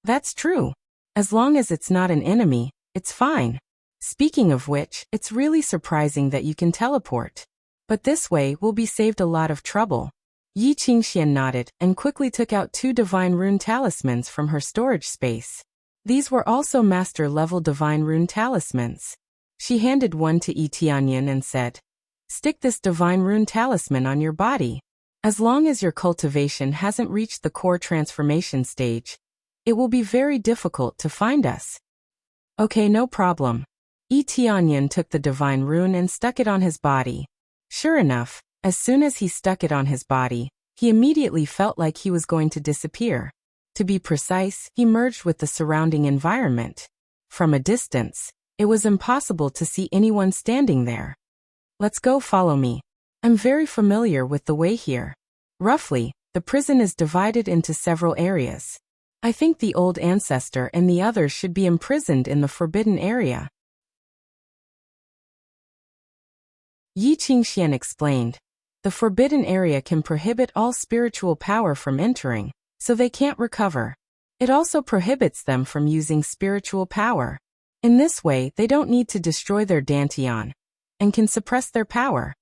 That's true. As long as it's not an enemy, it's fine. Speaking of which, it's really surprising that you can teleport. But this way we'll be saved a lot of trouble. Yi Qingxian nodded and quickly took out 2 divine rune talismans from her storage space. These were also master-level divine rune talismans. She handed one to Yi Tianyan and said, stick this divine rune talisman on your body. As long as your cultivation hasn't reached the core transformation stage, it will be very difficult to find us. Okay, no problem. Yi Tianyan took the divine rune and stuck it on his body. Sure enough, as soon as he stuck it on his body, he immediately felt like he was going to disappear. To be precise, he merged with the surrounding environment. From a distance, it was impossible to see anyone standing there. Let's go, follow me. I'm very familiar with the way here. Roughly, the prison is divided into several areas. I think the old ancestor and the others should be imprisoned in the forbidden area. Yi Qingxian explained. The forbidden area can prohibit all spiritual power from entering, so they can't recover. It also prohibits them from using spiritual power. In this way, they don't need to destroy their dantian, and can suppress their power.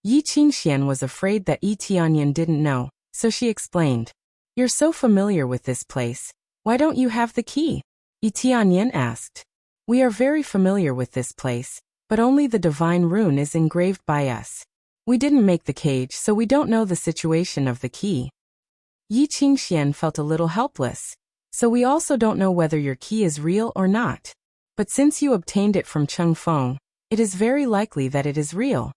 Yi Qingxian was afraid that Yi Tianyan didn't know, so she explained. You're so familiar with this place. Why don't you have the key? Yi Tianyan asked. We are very familiar with this place, but only the divine rune is engraved by us. We didn't make the cage, so we don't know the situation of the key. Yi Qingxian felt a little helpless. So we also don't know whether your key is real or not. But since you obtained it from Cheng Feng, it is very likely that it is real.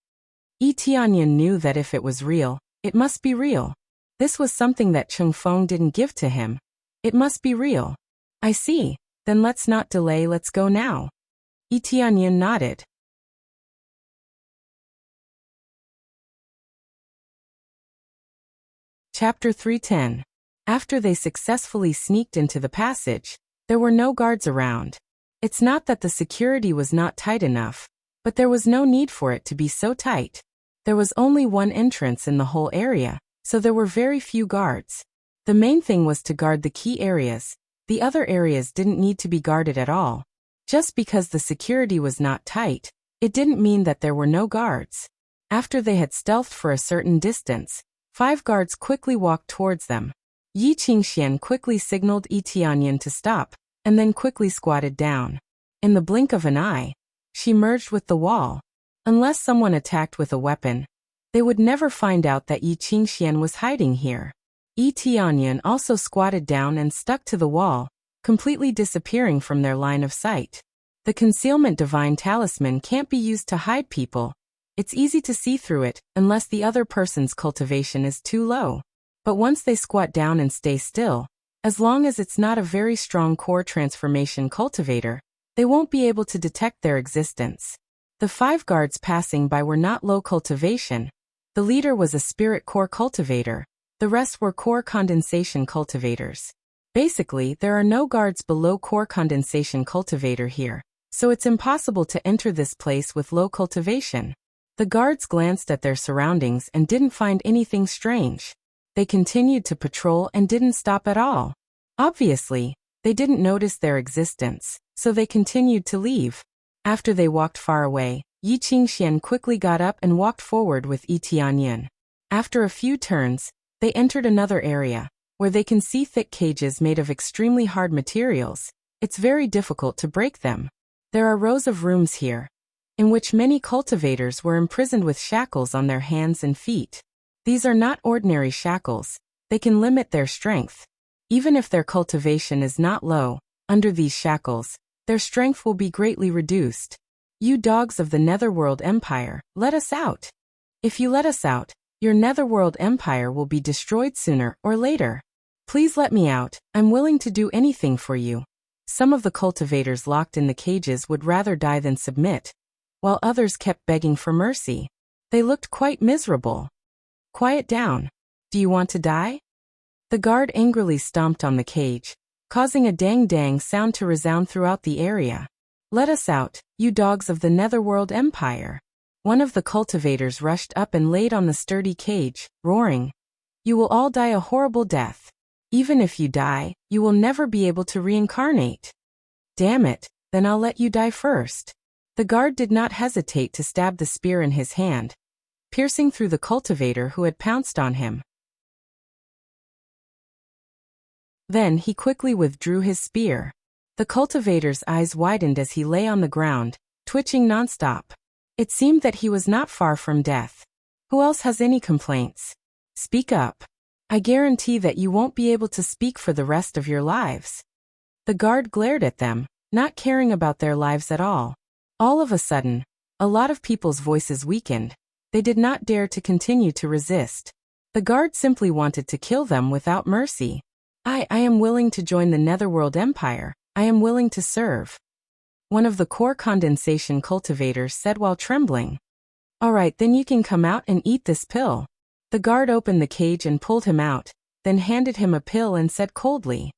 Yi Tianyan knew that if it was real, it must be real. This was something that Cheng Feng didn't give to him. It must be real. I see. Then let's not delay, let's go now. Yi Tianyan nodded. Chapter 310. After they successfully sneaked into the passage, there were no guards around. It's not that the security was not tight enough, but there was no need for it to be so tight. There was only one entrance in the whole area, so there were very few guards. The main thing was to guard the key areas. The other areas didn't need to be guarded at all. Just because the security was not tight, it didn't mean that there were no guards. After they had stealthed for a certain distance, 5 guards quickly walked towards them. Yi Qingxian quickly signaled Yi Tianyan to stop, and then quickly squatted down. In the blink of an eye, she merged with the wall. Unless someone attacked with a weapon, they would never find out that Yi Qingxian was hiding here. Yi Tianyan also squatted down and stuck to the wall, completely disappearing from their line of sight. The concealment divine talisman can't be used to hide people. It's easy to see through it, unless the other person's cultivation is too low. But once they squat down and stay still, as long as it's not a very strong core transformation cultivator, they won't be able to detect their existence. The 5 guards passing by were not low cultivation. The leader was a spirit core cultivator. The rest were core condensation cultivators. Basically, there are no guards below core condensation cultivator here, so it's impossible to enter this place with low cultivation. The guards glanced at their surroundings and didn't find anything strange. They continued to patrol and didn't stop at all. Obviously, they didn't notice their existence, so they continued to leave. After they walked far away, Yi Qingxian quickly got up and walked forward with Yi Tianyan. After a few turns, they entered another area, where they can see thick cages made of extremely hard materials. It's very difficult to break them. There are rows of rooms here, in which many cultivators were imprisoned with shackles on their hands and feet. These are not ordinary shackles. They can limit their strength. Even if their cultivation is not low, under these shackles, their strength will be greatly reduced. You dogs of the Netherworld Empire, let us out. If you let us out, your Netherworld Empire will be destroyed sooner or later. Please let me out, I'm willing to do anything for you. Some of the cultivators locked in the cages would rather die than submit, while others kept begging for mercy. They looked quite miserable. Quiet down. Do you want to die? The guard angrily stomped on the cage, causing a dang-dang sound to resound throughout the area. Let us out, you dogs of the Netherworld Empire. One of the cultivators rushed up and laid on the sturdy cage, roaring. You will all die a horrible death. Even if you die, you will never be able to reincarnate. Damn it, then I'll let you die first. The guard did not hesitate to stab the spear in his hand, piercing through the cultivator who had pounced on him. Then he quickly withdrew his spear. The cultivator's eyes widened as he lay on the ground, twitching nonstop. It seemed that he was not far from death. Who else has any complaints? Speak up. I guarantee that you won't be able to speak for the rest of your lives. The guard glared at them, not caring about their lives at all. All of a sudden, a lot of people's voices weakened. They did not dare to continue to resist. The guard simply wanted to kill them without mercy. I am willing to join the Netherworld Empire. I am willing to serve. One of the core condensation cultivators said while trembling. All right, then you can come out and eat this pill. The guard opened the cage and pulled him out, then handed him a pill and said coldly.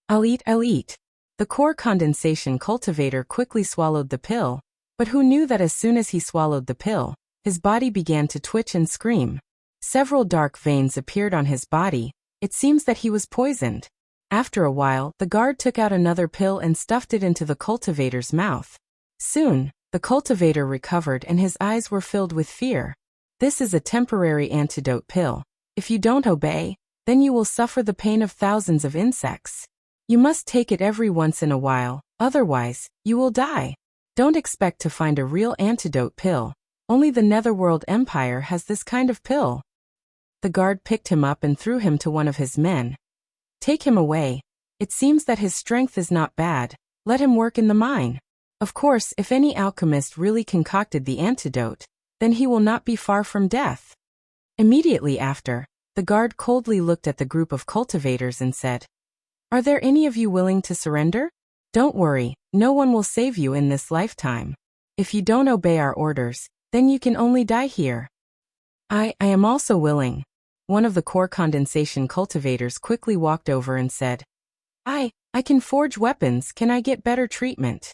I'll eat. The core condensation cultivator quickly swallowed the pill, but who knew that as soon as he swallowed the pill, his body began to twitch and scream. Several dark veins appeared on his body. It seems that he was poisoned. After a while, the guard took out another pill and stuffed it into the cultivator's mouth. Soon, the cultivator recovered and his eyes were filled with fear. This is a temporary antidote pill. If you don't obey, then you will suffer the pain of thousands of insects. You must take it every once in a while, otherwise, you will die. Don't expect to find a real antidote pill. Only the Netherworld Empire has this kind of pill. The guard picked him up and threw him to one of his men. Take him away. It seems that his strength is not bad. Let him work in the mine. Of course, if any alchemist really concocted the antidote, then he will not be far from death. Immediately after, the guard coldly looked at the group of cultivators and said, Are there any of you willing to surrender? Don't worry, no one will save you in this lifetime. If you don't obey our orders, then you can only die here. I am also willing. One of the core condensation cultivators quickly walked over and said, I can forge weapons. Can I get better treatment?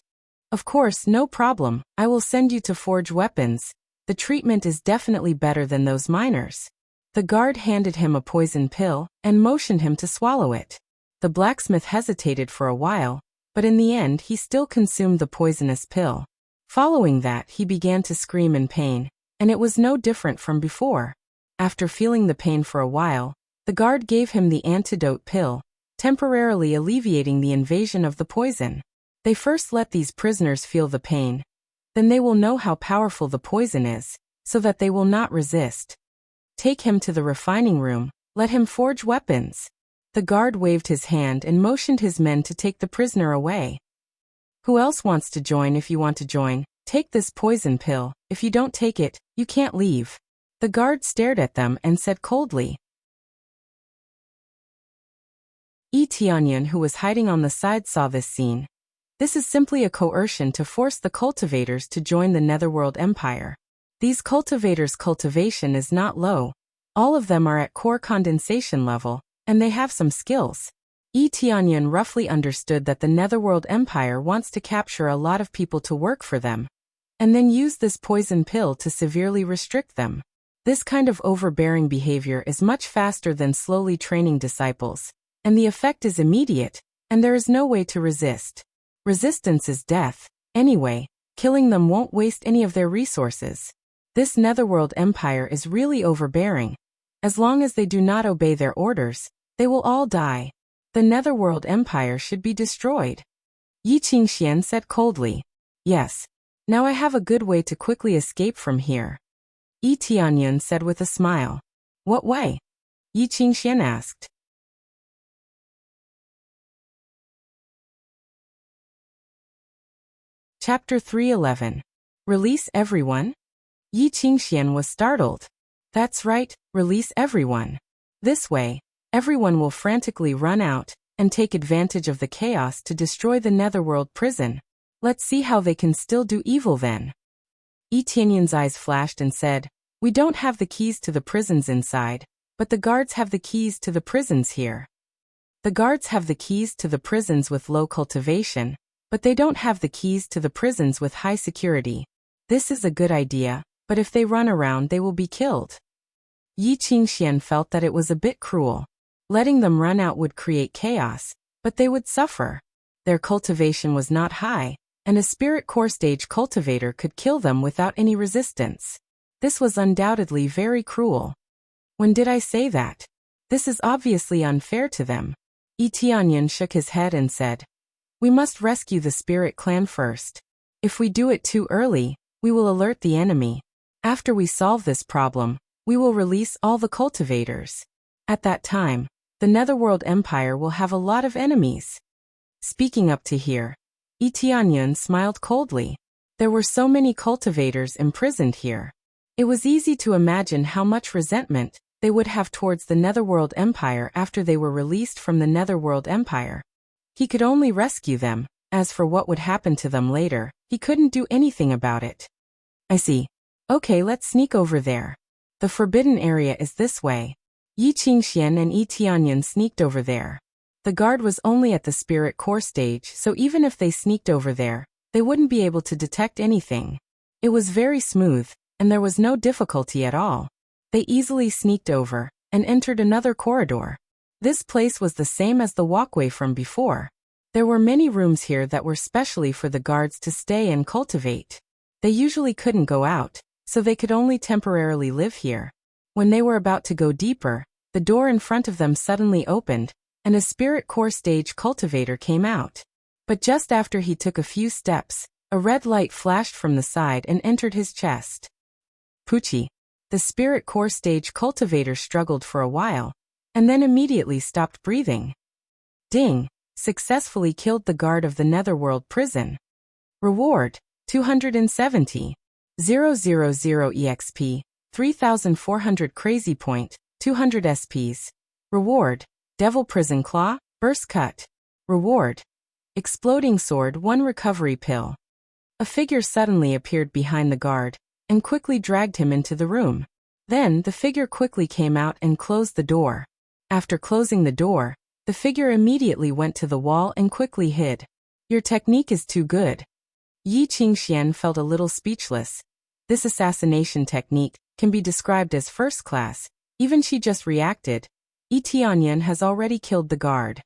Of course, no problem. I will send you to forge weapons. The treatment is definitely better than those miners. The guard handed him a poison pill and motioned him to swallow it. The blacksmith hesitated for a while, but in the end he still consumed the poisonous pill. Following that, he began to scream in pain, and it was no different from before. After feeling the pain for a while, the guard gave him the antidote pill, temporarily alleviating the invasion of the poison. They first let these prisoners feel the pain. Then they will know how powerful the poison is, so that they will not resist. Take him to the refining room, let him forge weapons. The guard waved his hand and motioned his men to take the prisoner away. Who else wants to join? If you want to join, take this poison pill. If you don't take it, you can't leave. The guard stared at them and said coldly. Yi Tianyan, who was hiding on the side, saw this scene. This is simply a coercion to force the cultivators to join the Netherworld Empire. These cultivators' cultivation is not low. All of them are at core condensation level, and they have some skills. Yi Tianyan roughly understood that the Netherworld Empire wants to capture a lot of people to work for them, and then use this poison pill to severely restrict them. This kind of overbearing behavior is much faster than slowly training disciples, and the effect is immediate, and there is no way to resist. Resistance is death. Anyway, killing them won't waste any of their resources. This Netherworld Empire is really overbearing. As long as they do not obey their orders, they will all die. The Netherworld Empire should be destroyed. Yi Qingxian said coldly. Yes. Now I have a good way to quickly escape from here. Yi Tianyan said with a smile. What way? Yi Qingxian asked. Chapter 311. Release everyone? Yi Qingxian was startled. That's right, release everyone. This way, everyone will frantically run out and take advantage of the chaos to destroy the Netherworld prison. Let's see how they can still do evil then. Yi Tianyan's eyes flashed and said, We don't have the keys to the prisons inside, but the guards have the keys to the prisons here. The guards have the keys to the prisons with low cultivation, but they don't have the keys to the prisons with high security. This is a good idea, but if they run around they will be killed. Yi Qingxian felt that it was a bit cruel. Letting them run out would create chaos, but they would suffer. Their cultivation was not high, and a spirit core stage cultivator could kill them without any resistance. This was undoubtedly very cruel. When did I say that? This is obviously unfair to them. Yi Tianyan shook his head and said, We must rescue the spirit clan first. If we do it too early, we will alert the enemy. After we solve this problem, we will release all the cultivators. At that time, the Netherworld Empire will have a lot of enemies. Speaking up to here, Yi Tianyan smiled coldly. There were so many cultivators imprisoned here. It was easy to imagine how much resentment they would have towards the Netherworld Empire after they were released from the Netherworld Empire. He could only rescue them. As for what would happen to them later, he couldn't do anything about it. I see. Okay, let's sneak over there. The forbidden area is this way. Yi Qingxian and Yi Tianyan sneaked over there. The guard was only at the spirit core stage, so even if they sneaked over there, they wouldn't be able to detect anything. It was very smooth, and there was no difficulty at all. They easily sneaked over and entered another corridor. This place was the same as the walkway from before. There were many rooms here that were specially for the guards to stay and cultivate. They usually couldn't go out, so they could only temporarily live here. When they were about to go deeper, the door in front of them suddenly opened, and a spirit core stage cultivator came out. But just after he took a few steps, a red light flashed from the side and entered his chest. Pucci. The spirit core stage cultivator struggled for a while, and then immediately stopped breathing. Ding! Successfully killed the guard of the Netherworld prison. Reward, 270. 000 EXP, 3,400 crazy point, 200 SPs. Reward, Devil Prison Claw, Burst Cut. Reward, Exploding Sword 1 recovery pill. A figure suddenly appeared behind the guard, and quickly dragged him into the room. Then the figure quickly came out and closed the door. After closing the door, the figure immediately went to the wall and quickly hid. Your technique is too good. Yi Qingxian felt a little speechless. This assassination technique can be described as first class. Even she just reacted. Yi Tianyan has already killed the guard.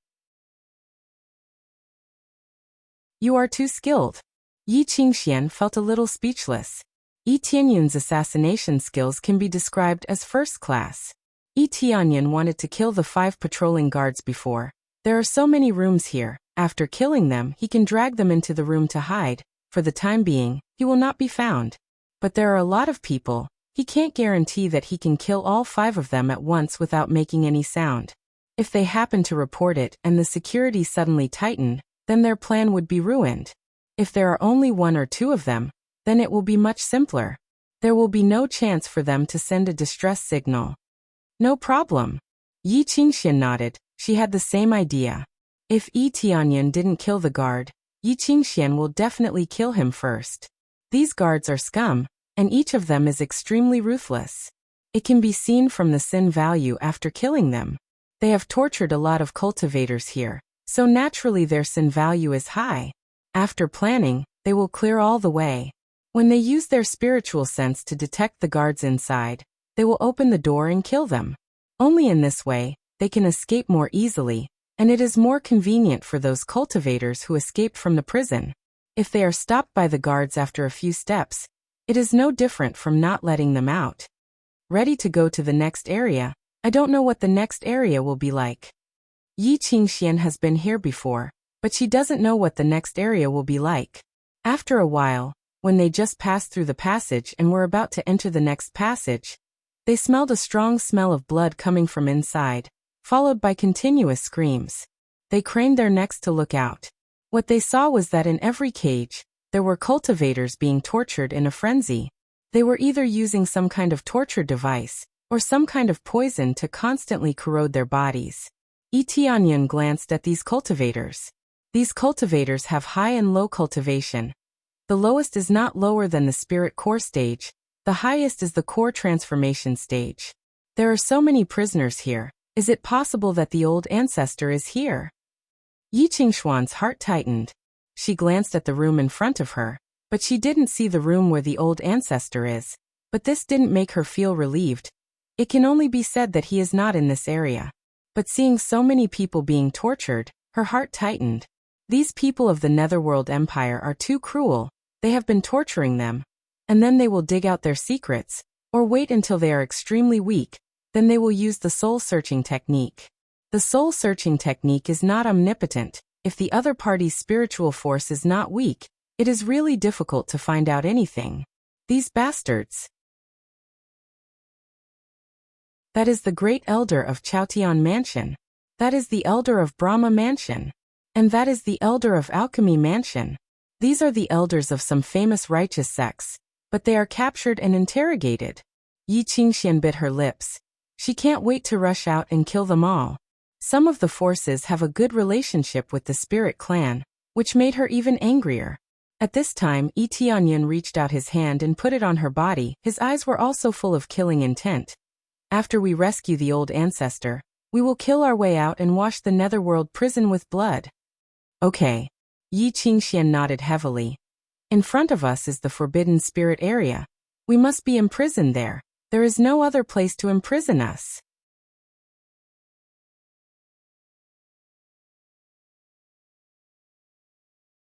You are too skilled. Yi Qingxian felt a little speechless. Yi Tianyan's assassination skills can be described as first class. Yi Tianyan wanted to kill the 5 patrolling guards before. There are so many rooms here. After killing them, he can drag them into the room to hide. For the time being, he will not be found. But there are a lot of people. He can't guarantee that he can kill all 5 of them at once without making any sound. If they happen to report it and the security suddenly tightened, then their plan would be ruined. If there are only 1 or 2 of them, then it will be much simpler. There will be no chance for them to send a distress signal. No problem. Yi Qingxian nodded. She had the same idea. If Yi Tianyan didn't kill the guard, Yi Qingxian will definitely kill him first. These guards are scum, and each of them is extremely ruthless. It can be seen from the sin value after killing them. They have tortured a lot of cultivators here, so naturally their sin value is high. After planning, they will clear all the way. When they use their spiritual sense to detect the guards inside, they will open the door and kill them. Only in this way, they can escape more easily, and it is more convenient for those cultivators who escaped from the prison. If they are stopped by the guards after a few steps, it is no different from not letting them out. Ready to go to the next area? I don't know what the next area will be like. Yi Qingxian has been here before, but she doesn't know what the next area will be like. After a while, when they just passed through the passage and were about to enter the next passage, they smelled a strong smell of blood coming from inside, followed by continuous screams. They craned their necks to look out. What they saw was that in every cage, there were cultivators being tortured in a frenzy. They were either using some kind of torture device, or some kind of poison to constantly corrode their bodies. Yi Tianyan glanced at these cultivators. These cultivators have high and low cultivation. The lowest is not lower than the spirit core stage, the highest is the core transformation stage. There are so many prisoners here. Is it possible that the old ancestor is here? Yi Qingshuan's heart tightened. She glanced at the room in front of her, but she didn't see the room where the old ancestor is. But this didn't make her feel relieved. It can only be said that he is not in this area. But seeing so many people being tortured, her heart tightened. These people of the Netherworld Empire are too cruel. They have been torturing them. And then they will dig out their secrets, or wait until they are extremely weak, then they will use the soul-searching technique. The soul-searching technique is not omnipotent. If the other party's spiritual force is not weak, it is really difficult to find out anything. These bastards. That is the great elder of Chaotian Mansion. That is the elder of Brahma Mansion. And that is the elder of Alchemy Mansion. These are the elders of some famous righteous sects, but they are captured and interrogated. Yi Qingxian bit her lips. She can't wait to rush out and kill them all. Some of the forces have a good relationship with the spirit clan, which made her even angrier. At this time, Yi Tianyan reached out his hand and put it on her body. His eyes were also full of killing intent. After we rescue the old ancestor, we will kill our way out and wash the Netherworld prison with blood. Okay. Yi Qingxian nodded heavily. In front of us is the Forbidden Spirit area. We must be imprisoned there. There is no other place to imprison us.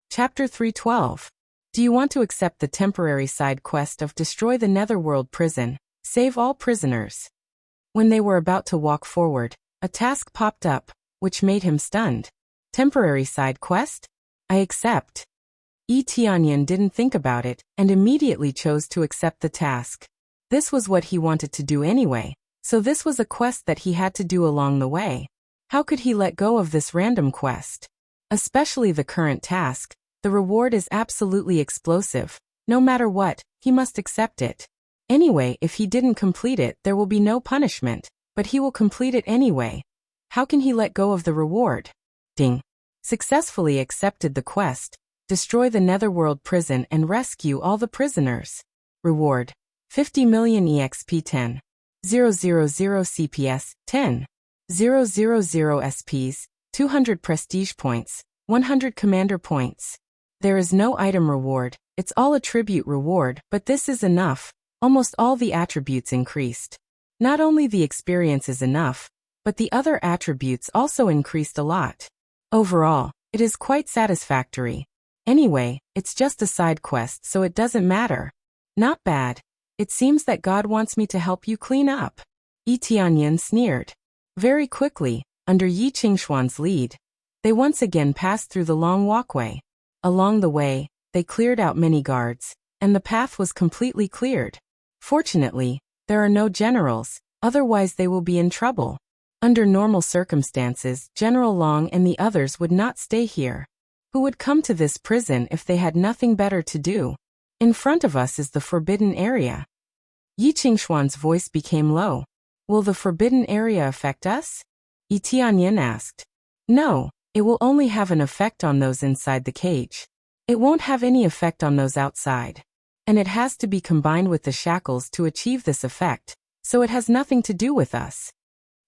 Chapter 312. Do you want to accept the temporary side quest of destroy the Netherworld prison, save all prisoners? When they were about to walk forward, a task popped up, which made him stunned. Temporary side quest? I accept. Yi Tianyan didn't think about it, and immediately chose to accept the task. This was what he wanted to do anyway, so this was a quest that he had to do along the way. How could he let go of this random quest? Especially the current task. The reward is absolutely explosive. No matter what, he must accept it. Anyway, if he didn't complete it, there will be no punishment, but he will complete it anyway. How can he let go of the reward? Ding. Successfully accepted the quest. Destroy the Netherworld prison and rescue all the prisoners. Reward. 50 million EXP 10. 000 CPS 10. 000 SPs, 200 prestige points, 100 commander points. There is no item reward, it's all attribute reward, but this is enough. Almost all the attributes increased. Not only the experience is enough, but the other attributes also increased a lot. Overall, it is quite satisfactory. Anyway, it's just a side quest, so it doesn't matter. Not bad. It seems that God wants me to help you clean up. Yi Tianyan sneered. Very quickly, under Yi Qingshuan's lead, they once again passed through the long walkway. Along the way, they cleared out many guards, and the path was completely cleared. Fortunately, there are no generals, otherwise they will be in trouble. Under normal circumstances, General Long and the others would not stay here. Who would come to this prison if they had nothing better to do? In front of us is the forbidden area. Yi Qingshuan's voice became low. Will the forbidden area affect us? Yi Tianyan asked. No, it will only have an effect on those inside the cage. It won't have any effect on those outside. And it has to be combined with the shackles to achieve this effect, so it has nothing to do with us.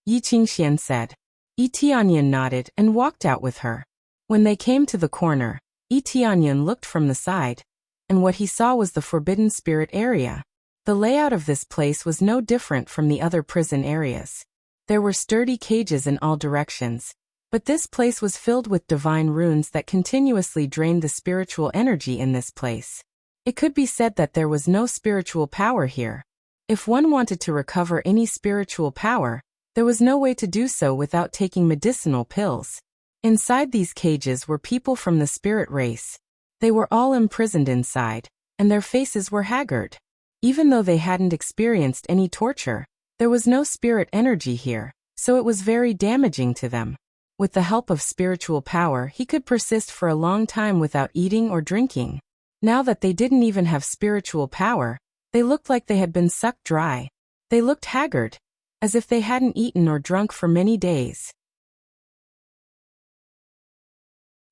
Yi Qingxian said. Yi Tianyan nodded and walked out with her. When they came to the corner, Yi Tianyan looked from the side, and what he saw was the Forbidden Spirit area. The layout of this place was no different from the other prison areas. There were sturdy cages in all directions, but this place was filled with divine runes that continuously drained the spiritual energy in this place. It could be said that there was no spiritual power here. If one wanted to recover any spiritual power, there was no way to do so without taking medicinal pills. Inside these cages were people from the spirit race. They were all imprisoned inside, and their faces were haggard. Even though they hadn't experienced any torture, there was no spirit energy here, so it was very damaging to them. With the help of spiritual power, he could persist for a long time without eating or drinking. Now that they didn't even have spiritual power, they looked like they had been sucked dry. They looked haggard, as if they hadn't eaten or drunk for many days.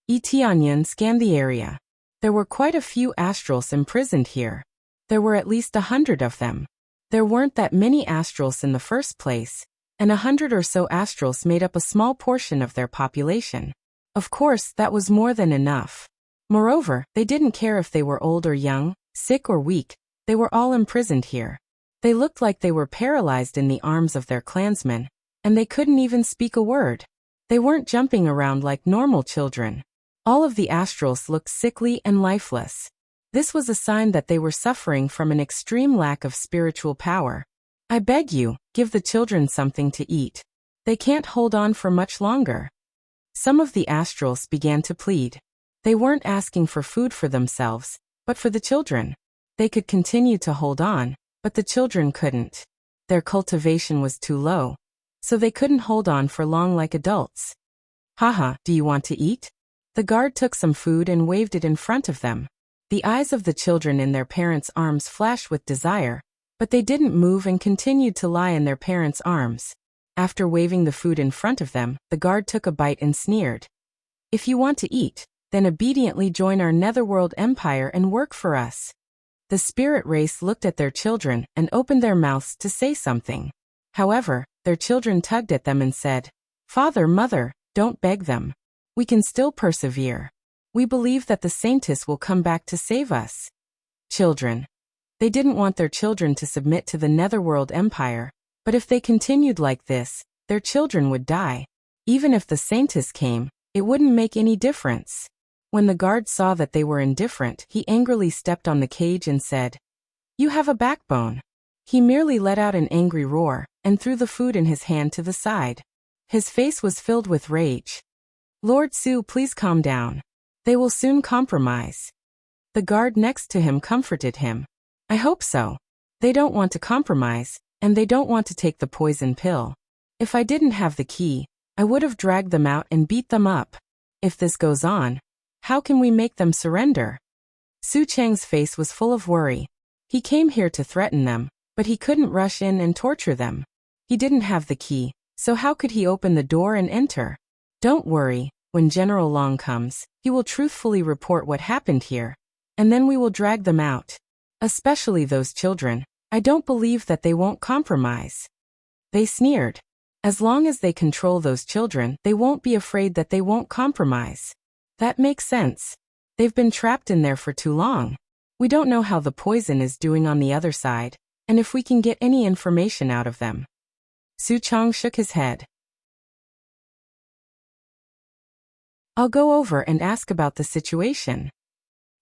Yi Tianyan scanned the area. There were quite a few astrals imprisoned here. There were at least 100 of them. There weren't that many astrals in the first place, and 100 or so astrals made up a small portion of their population. Of course, that was more than enough. Moreover, they didn't care if they were old or young, sick or weak, they were all imprisoned here. They looked like they were paralyzed in the arms of their clansmen, and they couldn't even speak a word. They weren't jumping around like normal children. All of the astrals looked sickly and lifeless. This was a sign that they were suffering from an extreme lack of spiritual power. I beg you, give the children something to eat. They can't hold on for much longer. Some of the astrals began to plead. They weren't asking for food for themselves, but for the children. They could continue to hold on, but the children couldn't. Their cultivation was too low, so they couldn't hold on for long like adults. Haha, do you want to eat? The guard took some food and waved it in front of them. The eyes of the children in their parents' arms flashed with desire, but they didn't move and continued to lie in their parents' arms. After waving the food in front of them, the guard took a bite and sneered. If you want to eat, then obediently join our netherworld empire and work for us. The spirit race looked at their children and opened their mouths to say something. However, their children tugged at them and said, "Father, mother, don't beg them. We can still persevere. We believe that the saintess will come back to save us." Children. They didn't want their children to submit to the netherworld empire, but if they continued like this, their children would die. Even if the saintess came, it wouldn't make any difference. When the guard saw that they were indifferent, he angrily stepped on the cage and said, "You have a backbone." He merely let out an angry roar, and threw the food in his hand to the side. His face was filled with rage. "Lord Su, please calm down. They will soon compromise." The guard next to him comforted him. "I hope so. They don't want to compromise, and they don't want to take the poison pill. If I didn't have the key, I would have dragged them out and beat them up. If this goes on, how can we make them surrender?" Su Cheng's face was full of worry. He came here to threaten them, but he couldn't rush in and torture them. He didn't have the key, so how could he open the door and enter? "Don't worry. When General Long comes, he will truthfully report what happened here, and then we will drag them out. Especially those children. I don't believe that they won't compromise." They sneered. As long as they control those children, they won't be afraid that they won't compromise. That makes sense. They've been trapped in there for too long. We don't know how the poison is doing on the other side, and if we can get any information out of them. Su Chong shook his head. "I'll go over and ask about the situation."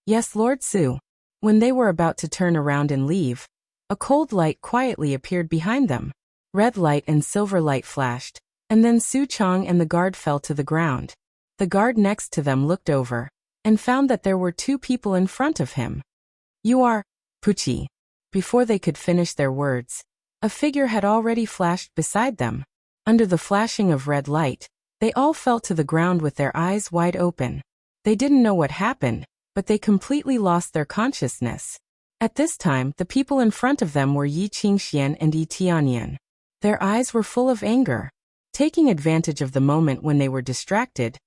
"Yes, Lord Su." When they were about to turn around and leave, a cold light quietly appeared behind them. Red light and silver light flashed, and then Su Chong and the guard fell to the ground. The guard next to them looked over, and found that there were two people in front of him. "You are Puchi." Before they could finish their words, a figure had already flashed beside them. Under the flashing of red light, they all fell to the ground with their eyes wide open. They didn't know what happened, but they completely lost their consciousness. At this time, the people in front of them were Yi Qingxian and Yi Tianyan. Their eyes were full of anger. Taking advantage of the moment when they were distracted,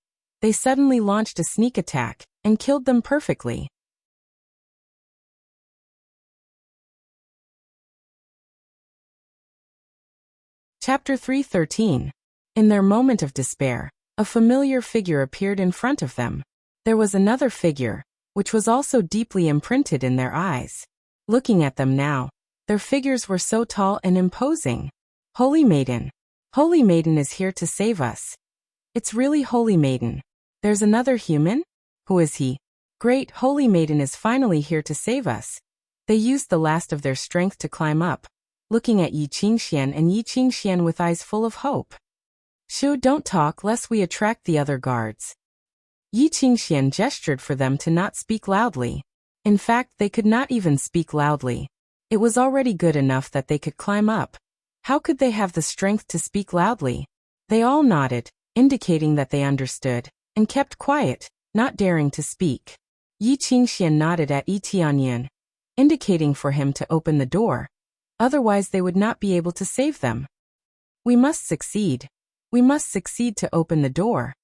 they suddenly launched a sneak attack, and killed them perfectly. Chapter 3:13. In their moment of despair, a familiar figure appeared in front of them. There was another figure, which was also deeply imprinted in their eyes. Looking at them now, their figures were so tall and imposing. Holy Maiden. Holy Maiden is here to save us. It's really Holy Maiden. There's another human? Who is he? Great, Holy Maiden is finally here to save us. They used the last of their strength to climb up, looking at Yi Qingxian and Yi Qingxian with eyes full of hope. Shu, don't talk lest we attract the other guards. Yi Qingxian gestured for them to not speak loudly. In fact, they could not even speak loudly. It was already good enough that they could climb up. How could they have the strength to speak loudly? They all nodded, indicating that they understood, and kept quiet, not daring to speak. Yi Qingxian nodded at Yi Tianyan, indicating for him to open the door. Otherwise they would not be able to save them. We must succeed. We must succeed to open the door.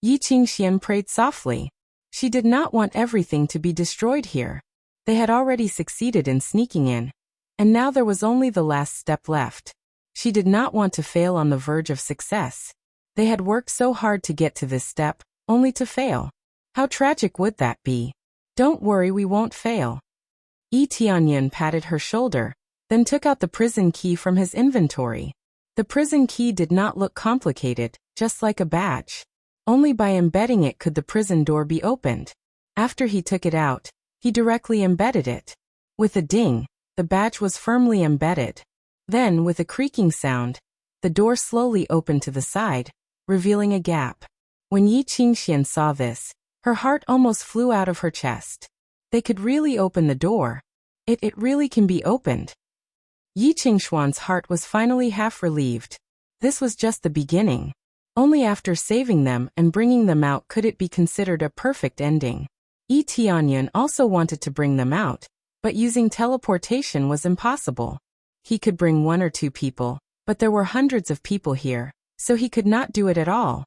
Yi Qingxian prayed softly. She did not want everything to be destroyed here. They had already succeeded in sneaking in, and now there was only the last step left. She did not want to fail on the verge of success. They had worked so hard to get to this step, only to fail. How tragic would that be? Don't worry, we won't fail. Yi Tianyan patted her shoulder, then took out the prison key from his inventory. The prison key did not look complicated, just like a badge. Only by embedding it could the prison door be opened. After he took it out, he directly embedded it. With a ding, the badge was firmly embedded. Then, with a creaking sound, the door slowly opened to the side, revealing a gap. When Yi Qingxian saw this, her heart almost flew out of her chest. They could really open the door. It really can be opened. Yi Qingshuan's heart was finally half relieved. This was just the beginning. Only after saving them and bringing them out could it be considered a perfect ending. Yi Tianyan also wanted to bring them out, but using teleportation was impossible. He could bring 1 or 2 people, but there were hundreds of people here, so he could not do it at all.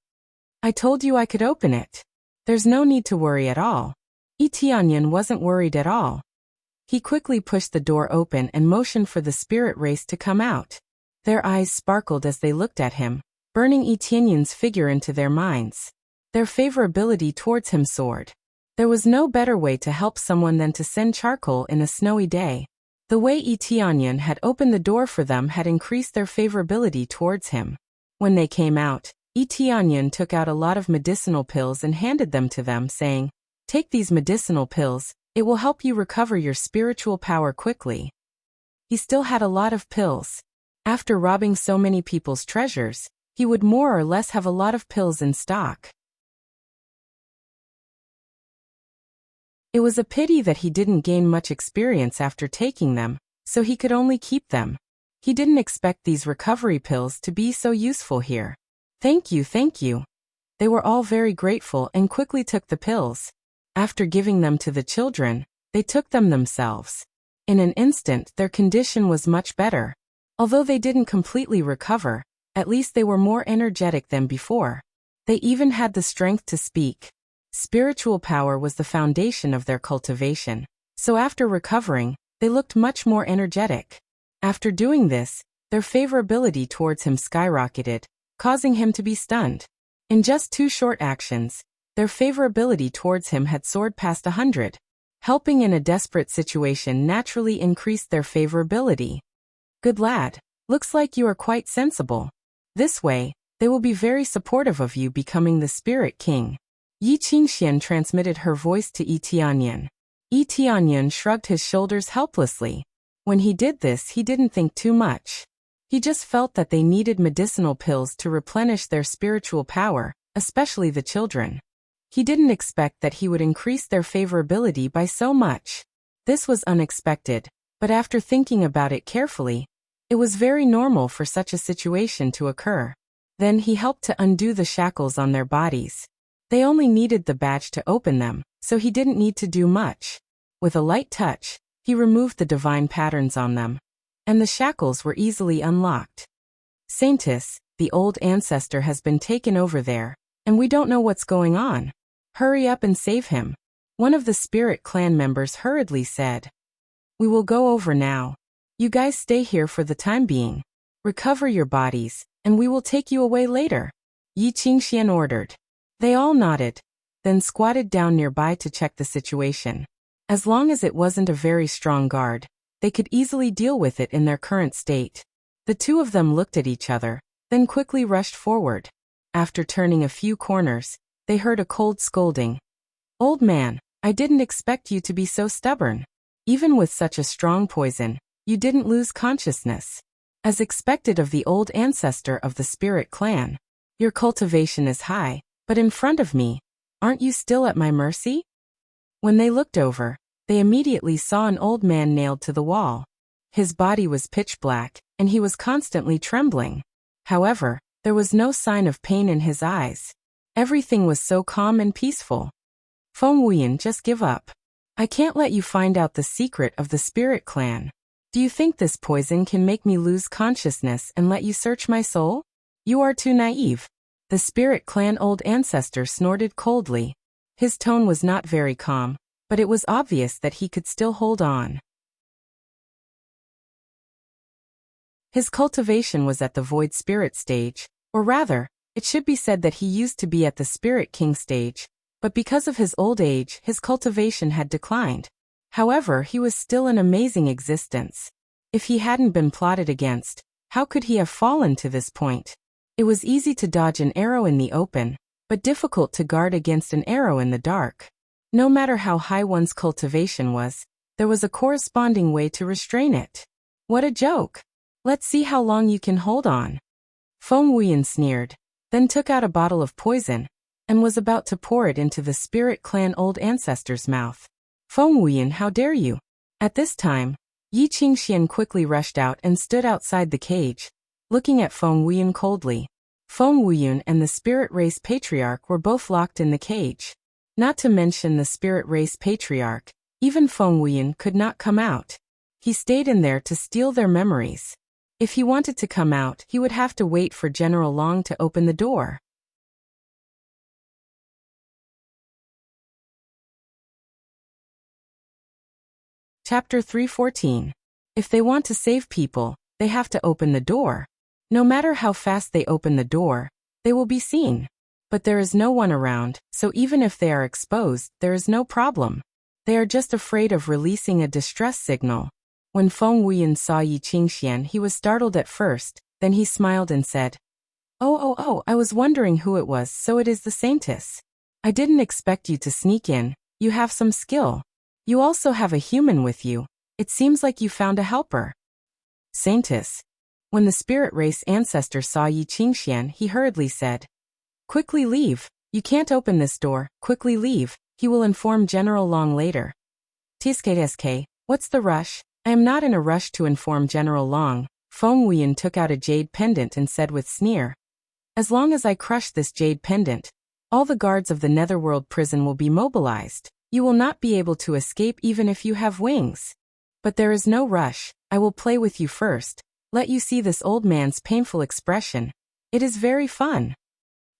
I told you I could open it. There's no need to worry at all. Yi Tianyan wasn't worried at all. He quickly pushed the door open and motioned for the spirit race to come out. Their eyes sparkled as they looked at him, burning Yi Tianyan's figure into their minds. Their favorability towards him soared. There was no better way to help someone than to send charcoal in a snowy day. The way Yi Tianyan had opened the door for them had increased their favorability towards him. When they came out, Yi Tianyan took out a lot of medicinal pills and handed them to them, saying, "Take these medicinal pills, it will help you recover your spiritual power quickly." He still had a lot of pills. After robbing so many people's treasures, he would more or less have a lot of pills in stock. It was a pity that he didn't gain much experience after taking them, so he could only keep them. He didn't expect these recovery pills to be so useful here. Thank you, thank you. They were all very grateful and quickly took the pills. After giving them to the children, they took them themselves. In an instant, their condition was much better. Although they didn't completely recover, at least they were more energetic than before. They even had the strength to speak. Spiritual power was the foundation of their cultivation, so after recovering, they looked much more energetic. After doing this, their favorability towards him skyrocketed, causing him to be stunned. In just 2 short actions, their favorability towards him had soared past 100. Helping in a desperate situation naturally increased their favorability. Good lad, looks like you are quite sensible. This way, they will be very supportive of you becoming the Spirit King. Yi Qingxian transmitted her voice to Yi Tianyan. Yi Tianyan shrugged his shoulders helplessly. When he did this, he didn't think too much. He just felt that they needed medicinal pills to replenish their spiritual power, especially the children. He didn't expect that he would increase their favorability by so much. This was unexpected, but after thinking about it carefully, it was very normal for such a situation to occur. Then he helped to undo the shackles on their bodies. They only needed the badge to open them, so he didn't need to do much. With a light touch, he removed the divine patterns on them, and the shackles were easily unlocked. Saintess, the old ancestor has been taken over there, and we don't know what's going on. Hurry up and save him. One of the spirit clan members hurriedly said. We will go over now. You guys stay here for the time being. Recover your bodies, and we will take you away later. Yi Qingxian ordered. They all nodded, then squatted down nearby to check the situation. As long as it wasn't a very strong guard, they could easily deal with it in their current state. The two of them looked at each other, then quickly rushed forward. After turning a few corners, they heard a cold scolding. Old man, I didn't expect you to be so stubborn. Even with such a strong poison, you didn't lose consciousness. As expected of the old ancestor of the spirit clan. Your cultivation is high, but in front of me, aren't you still at my mercy? When they looked over, they immediately saw an old man nailed to the wall. His body was pitch black, and he was constantly trembling. However, there was no sign of pain in his eyes. Everything was so calm and peaceful. Feng Wuyan, just give up. I can't let you find out the secret of the spirit clan. Do you think this poison can make me lose consciousness and let you search my soul? You are too naive. The spirit clan old ancestor snorted coldly. His tone was not very calm, but it was obvious that he could still hold on. His cultivation was at the void spirit stage, or rather, it should be said that he used to be at the spirit king stage, but because of his old age, his cultivation had declined. However, he was still an amazing existence. If he hadn't been plotted against, how could he have fallen to this point? It was easy to dodge an arrow in the open, but difficult to guard against an arrow in the dark. No matter how high one's cultivation was, there was a corresponding way to restrain it. What a joke! Let's see how long you can hold on. Feng Wuyan sneered, then took out a bottle of poison, and was about to pour it into the spirit clan old ancestor's mouth. Feng Wuyan, how dare you? At this time, Yi Qingxian quickly rushed out and stood outside the cage, looking at Feng Wuyan coldly. Feng Wuyan and the spirit race patriarch were both locked in the cage. Not to mention the spirit race patriarch, even Feng Wuyan could not come out. He stayed in there to steal their memories. If he wanted to come out, he would have to wait for General Long to open the door. Chapter 314. If they want to save people, they have to open the door. No matter how fast they open the door, they will be seen. But there is no one around, so even if they are exposed, there is no problem. They are just afraid of releasing a distress signal. When Feng Wuyan saw Yi Qingxian, he was startled at first, then he smiled and said, Oh, I was wondering who it was, so it is the Saintess. I didn't expect you to sneak in, you have some skill. You also have a human with you. It seems like you found a helper. Saintess. When the spirit race ancestor saw Yi Qingxian, he hurriedly said, Quickly leave. You can't open this door. Quickly leave. He will inform General Long later. TSK, what's the rush? I am not in a rush to inform General Long. Feng Wuyan took out a jade pendant and said with sneer. As long as I crush this jade pendant, all the guards of the Netherworld prison will be mobilized. You will not be able to escape even if you have wings. But there is no rush. I will play with you first. Let you see this old man's painful expression. It is very fun.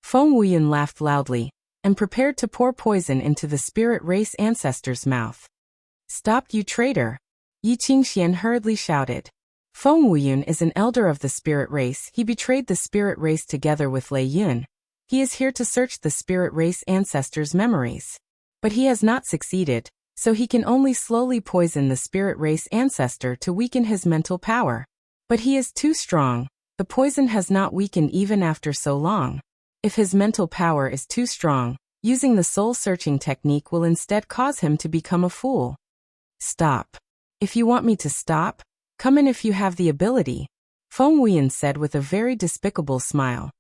Feng Wuyan laughed loudly, and prepared to pour poison into the spirit race ancestor's mouth. Stop, you traitor! Yi Qingxian hurriedly shouted. Feng Wuyan is an elder of the spirit race. He betrayed the spirit race together with Lei Yun. He is here to search the spirit race ancestor's memories. But he has not succeeded, so he can only slowly poison the spirit race ancestor to weaken his mental power. But he is too strong. The poison has not weakened even after so long. If his mental power is too strong, using the soul-searching technique will instead cause him to become a fool. Stop. If you want me to stop, come in if you have the ability, Feng Wuyan said with a very despicable smile.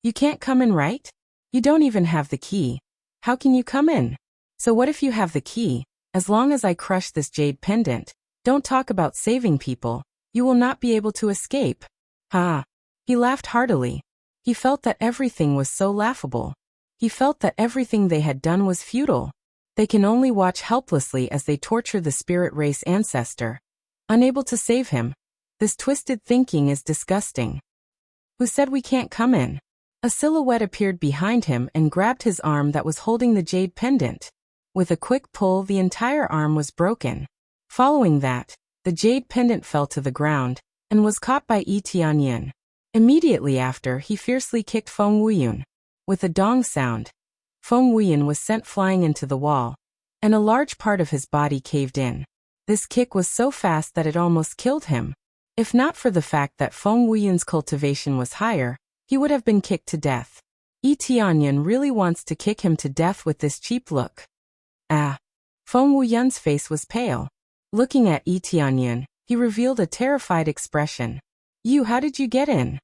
You can't come in, right? You don't even have the key. How can you come in? So what if you have the key? As long as I crush this jade pendant, don't talk about saving people, you will not be able to escape. Ha! He laughed heartily. He felt that everything was so laughable. He felt that everything they had done was futile. They can only watch helplessly as they torture the spirit race ancestor. Unable to save him. This twisted thinking is disgusting. Who said we can't come in? A silhouette appeared behind him and grabbed his arm that was holding the jade pendant. With a quick pull, the entire arm was broken. Following that, the jade pendant fell to the ground and was caught by Yi Tianyan. Immediately after, he fiercely kicked Feng Wuyun. With a dong sound, Feng Wuyun was sent flying into the wall, and a large part of his body caved in. This kick was so fast that it almost killed him. If not for the fact that Feng Wuyun's cultivation was higher, he would have been kicked to death. Yi Tianyan really wants to kick him to death with this cheap look. Ah! Feng Wuyun's face was pale. Looking at Yi Tianyan, he revealed a terrified expression. "You, how did you get in?"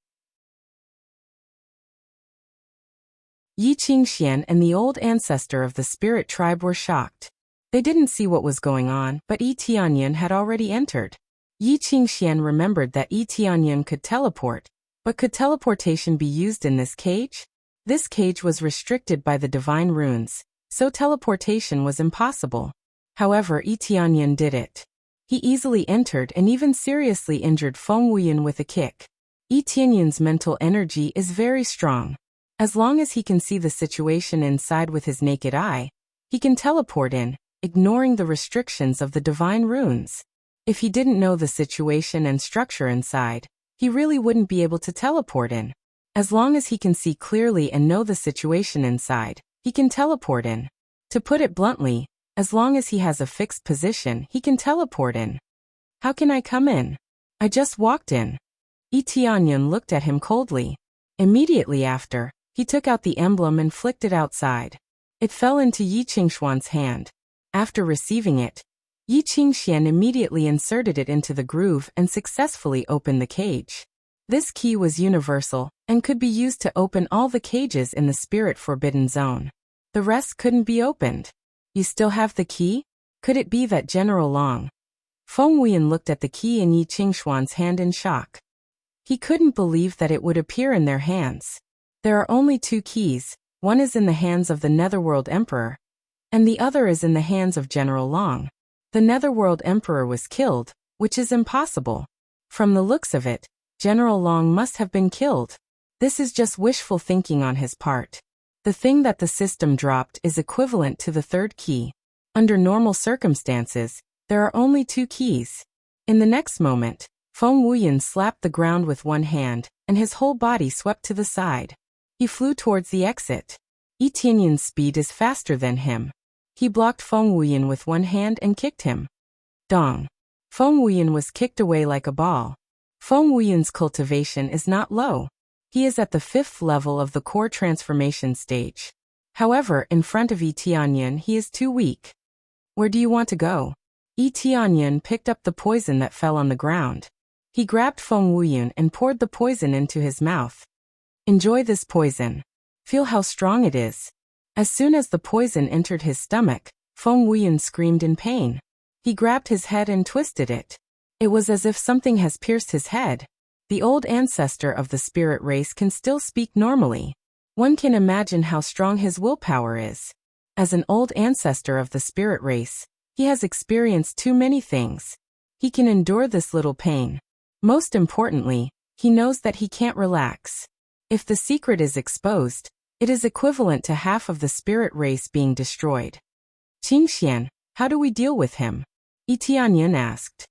Yi Qingxian and the old ancestor of the spirit tribe were shocked. They didn't see what was going on, but Yi Tianyan had already entered. Yi Qingxian remembered that Yi Tianyan could teleport, but could teleportation be used in this cage? This cage was restricted by the divine runes, so teleportation was impossible. However, Yi Tianyan did it. He easily entered and even seriously injured Feng Wuyun with a kick. Yi Tianyan's mental energy is very strong. As long as he can see the situation inside with his naked eye, he can teleport in, ignoring the restrictions of the divine runes. If he didn't know the situation and structure inside, he really wouldn't be able to teleport in. As long as he can see clearly and know the situation inside, he can teleport in. To put it bluntly, as long as he has a fixed position, he can teleport in. "How can I come in? I just walked in." Yi Tianyan looked at him coldly. Immediately after, he took out the emblem and flicked it outside. It fell into Yi Qingshuan's hand. After receiving it, Yi Qingxian immediately inserted it into the groove and successfully opened the cage. This key was universal and could be used to open all the cages in the spirit forbidden zone. The rest couldn't be opened. "You still have the key? Could it be that General Long?" Feng Wuyun looked at the key in Yi Qingshuan's hand in shock. He couldn't believe that it would appear in their hands. There are only two keys, one is in the hands of the Netherworld Emperor, and the other is in the hands of General Long. The Netherworld Emperor was killed, which is impossible. From the looks of it, General Long must have been killed. This is just wishful thinking on his part. The thing that the system dropped is equivalent to the third key. Under normal circumstances, there are only two keys. In the next moment, Feng Wuyun slapped the ground with one hand, and his whole body swept to the side. He flew towards the exit. Yi Tianyan's speed is faster than him. He blocked Feng Wuyun with one hand and kicked him. Dong! Feng Wuyun was kicked away like a ball. Feng Wuyun's cultivation is not low. He is at the 5th level of the core transformation stage. However, in front of Yi Tianyan he is too weak. "Where do you want to go?" Yi Tianyan picked up the poison that fell on the ground. He grabbed Feng Wuyun and poured the poison into his mouth. "Enjoy this poison. Feel how strong it is." As soon as the poison entered his stomach, Feng Wuyun screamed in pain. He grabbed his head and twisted it. It was as if something has pierced his head. The old ancestor of the spirit race can still speak normally. One can imagine how strong his willpower is. As an old ancestor of the spirit race, he has experienced too many things. He can endure this little pain. Most importantly, he knows that he can't relax. If the secret is exposed, it is equivalent to half of the spirit race being destroyed. "Qingxian, how do we deal with him?" Yi Tianyan asked.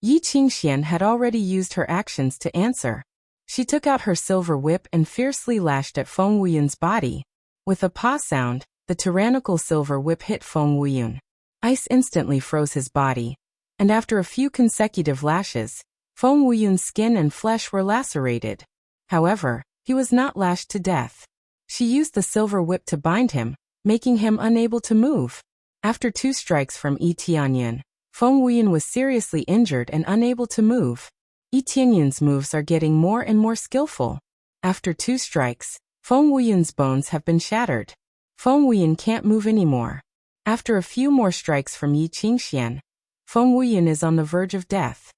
Yi Qingxian had already used her actions to answer. She took out her silver whip and fiercely lashed at Feng Wuyun's body. With a paw sound, the tyrannical silver whip hit Feng Wuyun. Ice instantly froze his body, and after a few consecutive lashes, Feng Wuyun's skin and flesh were lacerated. However, he was not lashed to death. She used the silver whip to bind him, making him unable to move. After 2 strikes from Yi Tianyan, Feng Wuyun was seriously injured and unable to move. Yi Tianyan's moves are getting more and more skillful. After 2 strikes, Feng Wuyun's bones have been shattered. Feng Wuyun can't move anymore. After a few more strikes from Yi Qingxian, Feng Wuyun is on the verge of death.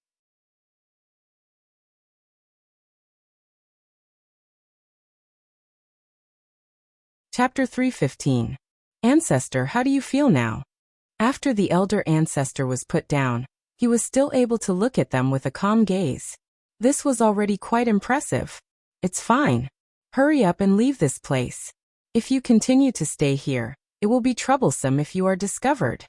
Chapter 315. Ancestor, how do you feel now? After the elder ancestor was put down, he was still able to look at them with a calm gaze. This was already quite impressive. "It's fine. Hurry up and leave this place. If you continue to stay here, it will be troublesome if you are discovered.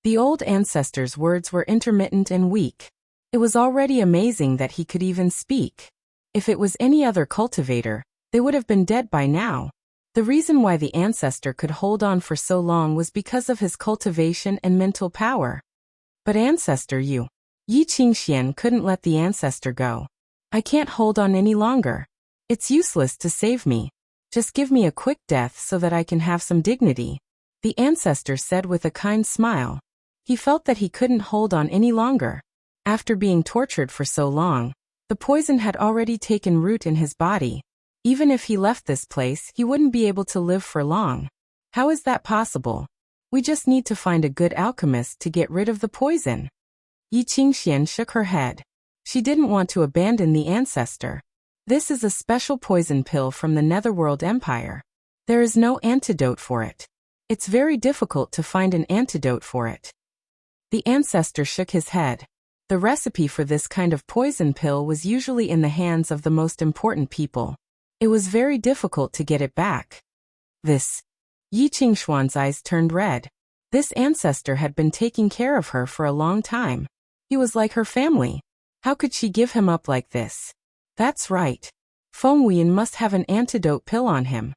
The old ancestor's words were intermittent and weak. It was already amazing that he could even speak. If it was any other cultivator, they would have been dead by now. The reason why the ancestor could hold on for so long was because of his cultivation and mental power. But ancestor Yi Qingxian couldn't let the ancestor go. I can't hold on any longer. It's useless to save me. Just give me a quick death so that I can have some dignity, the ancestor said with a kind smile. He felt that he couldn't hold on any longer. After being tortured for so long, the poison had already taken root in his body. Even if he left this place, he wouldn't be able to live for long. How is that possible? We just need to find a good alchemist to get rid of the poison. Yi Qingxian shook her head. She didn't want to abandon the ancestor. This is a special poison pill from the Netherworld Empire. There is no antidote for it. It's very difficult to find an antidote for it. The ancestor shook his head. The recipe for this kind of poison pill was usually in the hands of the most important people. It was very difficult to get it back. Yi Qingxuan's eyes turned red. This ancestor had been taking care of her for a long time. He was like her family. How could she give him up like this? That's right. Feng Wuyan must have an antidote pill on him.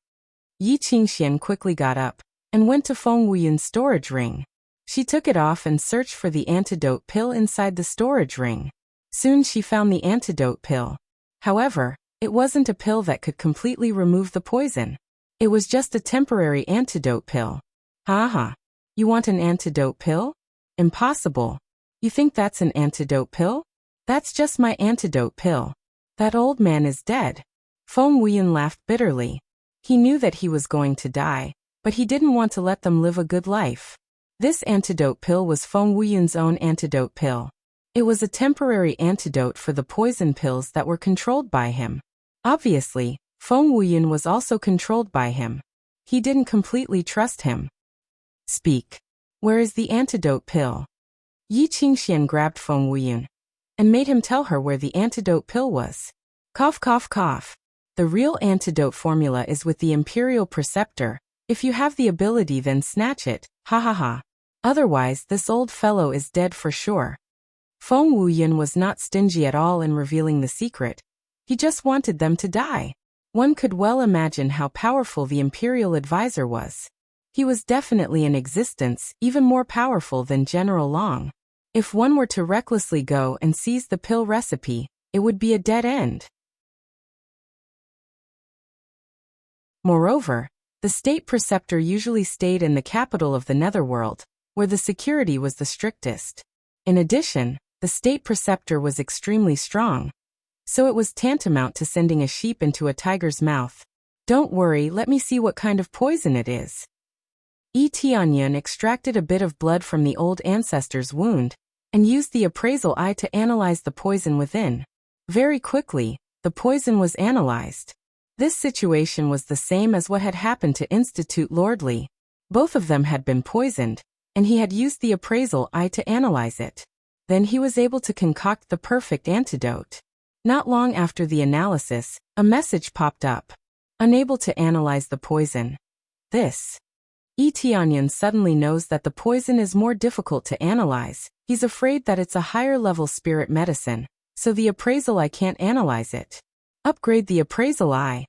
Yi Qingxian quickly got up and went to Feng Wuyan's storage ring. She took it off and searched for the antidote pill inside the storage ring. Soon she found the antidote pill. However, it wasn't a pill that could completely remove the poison. It was just a temporary antidote pill. Haha. You want an antidote pill? Impossible. You think that's an antidote pill? That's just my antidote pill. That old man is dead. Feng Wuyan laughed bitterly. He knew that he was going to die, but he didn't want to let them live a good life. This antidote pill was Feng Wuyan's own antidote pill. It was a temporary antidote for the poison pills that were controlled by him. Obviously, Feng Wuyan was also controlled by him. He didn't completely trust him. Speak. Where is the antidote pill? Yi Qingxian grabbed Feng Wuyan and made him tell her where the antidote pill was. Cough, cough, cough. The real antidote formula is with the Imperial Preceptor. If you have the ability, then snatch it. Ha ha ha. Otherwise, this old fellow is dead for sure. Feng Wuyan was not stingy at all in revealing the secret. He just wanted them to die. One could well imagine how powerful the Imperial Advisor was. He was definitely in existence, even more powerful than General Long. If one were to recklessly go and seize the pill recipe, it would be a dead end. Moreover, the state preceptor usually stayed in the capital of the Netherworld, where the security was the strictest. In addition, the state preceptor was extremely strong. So it was tantamount to sending a sheep into a tiger's mouth. Don't worry, let me see what kind of poison it is. Yi Tianyan extracted a bit of blood from the old ancestor's wound and used the appraisal eye to analyze the poison within. Very quickly, the poison was analyzed. This situation was the same as what had happened to Institute Lordly. Both of them had been poisoned, and he had used the appraisal eye to analyze it. Then he was able to concoct the perfect antidote. Not long after the analysis, a message popped up. Unable to analyze the poison. Yi Tianyan suddenly knows that the poison is more difficult to analyze. He's afraid that it's a higher-level spirit medicine, so the appraisal eye can't analyze it. Upgrade the appraisal eye.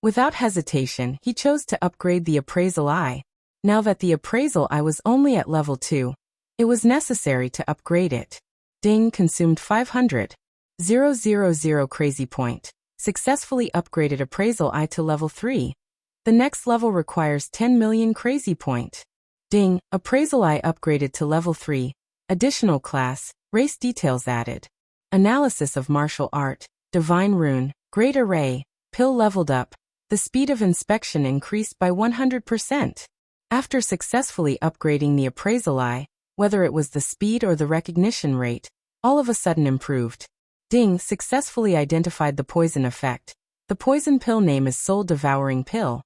Without hesitation, he chose to upgrade the appraisal eye. Now that the appraisal eye was only at level 2, it was necessary to upgrade it. Ding, consumed 500,000 crazy point. Successfully upgraded appraisal eye to level 3. The next level requires 10 million crazy point. Ding, appraisal eye upgraded to level 3. Additional class, race details added. Analysis of martial art, divine rune, great array, pill leveled up. The speed of inspection increased by 100%. After successfully upgrading the appraisal eye, whether it was the speed or the recognition rate, all of a sudden improved. Ding, successfully identified the poison effect. The poison pill name is Soul Devouring Pill.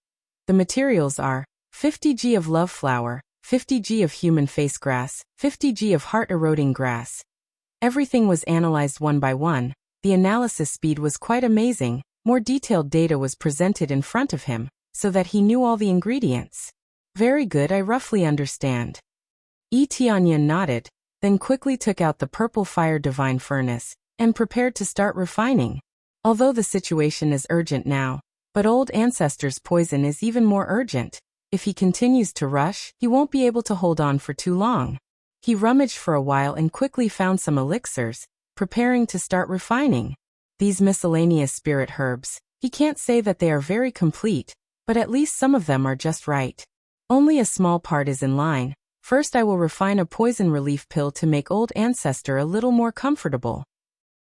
The materials are 50g of love flower, 50g of human face grass, 50g of heart eroding grass. Everything was analyzed one by one. The analysis speed was quite amazing. More detailed data was presented in front of him. so that he knew all the ingredients. Very good, I roughly understand. Yi Tianyan nodded, then quickly took out the purple fire divine furnace, and prepared to start refining. Although the situation is urgent now, but old ancestor's poison is even more urgent. If he continues to rush, he won't be able to hold on for too long. He rummaged for a while and quickly found some elixirs, preparing to start refining. These miscellaneous spirit herbs, he can't say that they are very complete, but at least some of them are just right. Only a small part is in line. First I will refine a poison relief pill to make old ancestor a little more comfortable.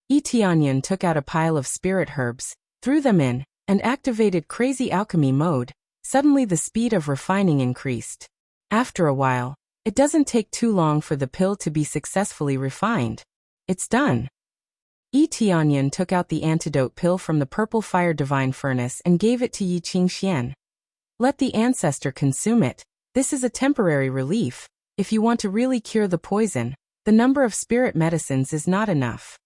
Yi Tianyan took out a pile of spirit herbs, threw them in, and activated crazy alchemy mode. Suddenly the speed of refining increased. After a while, it doesn't take too long for the pill to be successfully refined. It's done. Yi Tianyan took out the antidote pill from the purple fire divine furnace and gave it to Yi Qingxian. Let the ancestor consume it. This is a temporary relief. If you want to really cure the poison, the number of spirit medicines is not enough.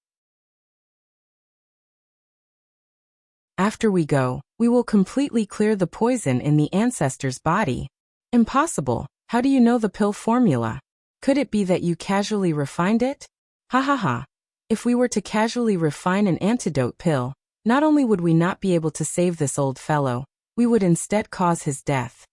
After we go, we will completely clear the poison in the ancestor's body. Impossible. How do you know the pill formula? Could it be that you casually refined it? Ha ha ha. If we were to casually refine an antidote pill, not only would we not be able to save this old fellow, we would instead cause his death.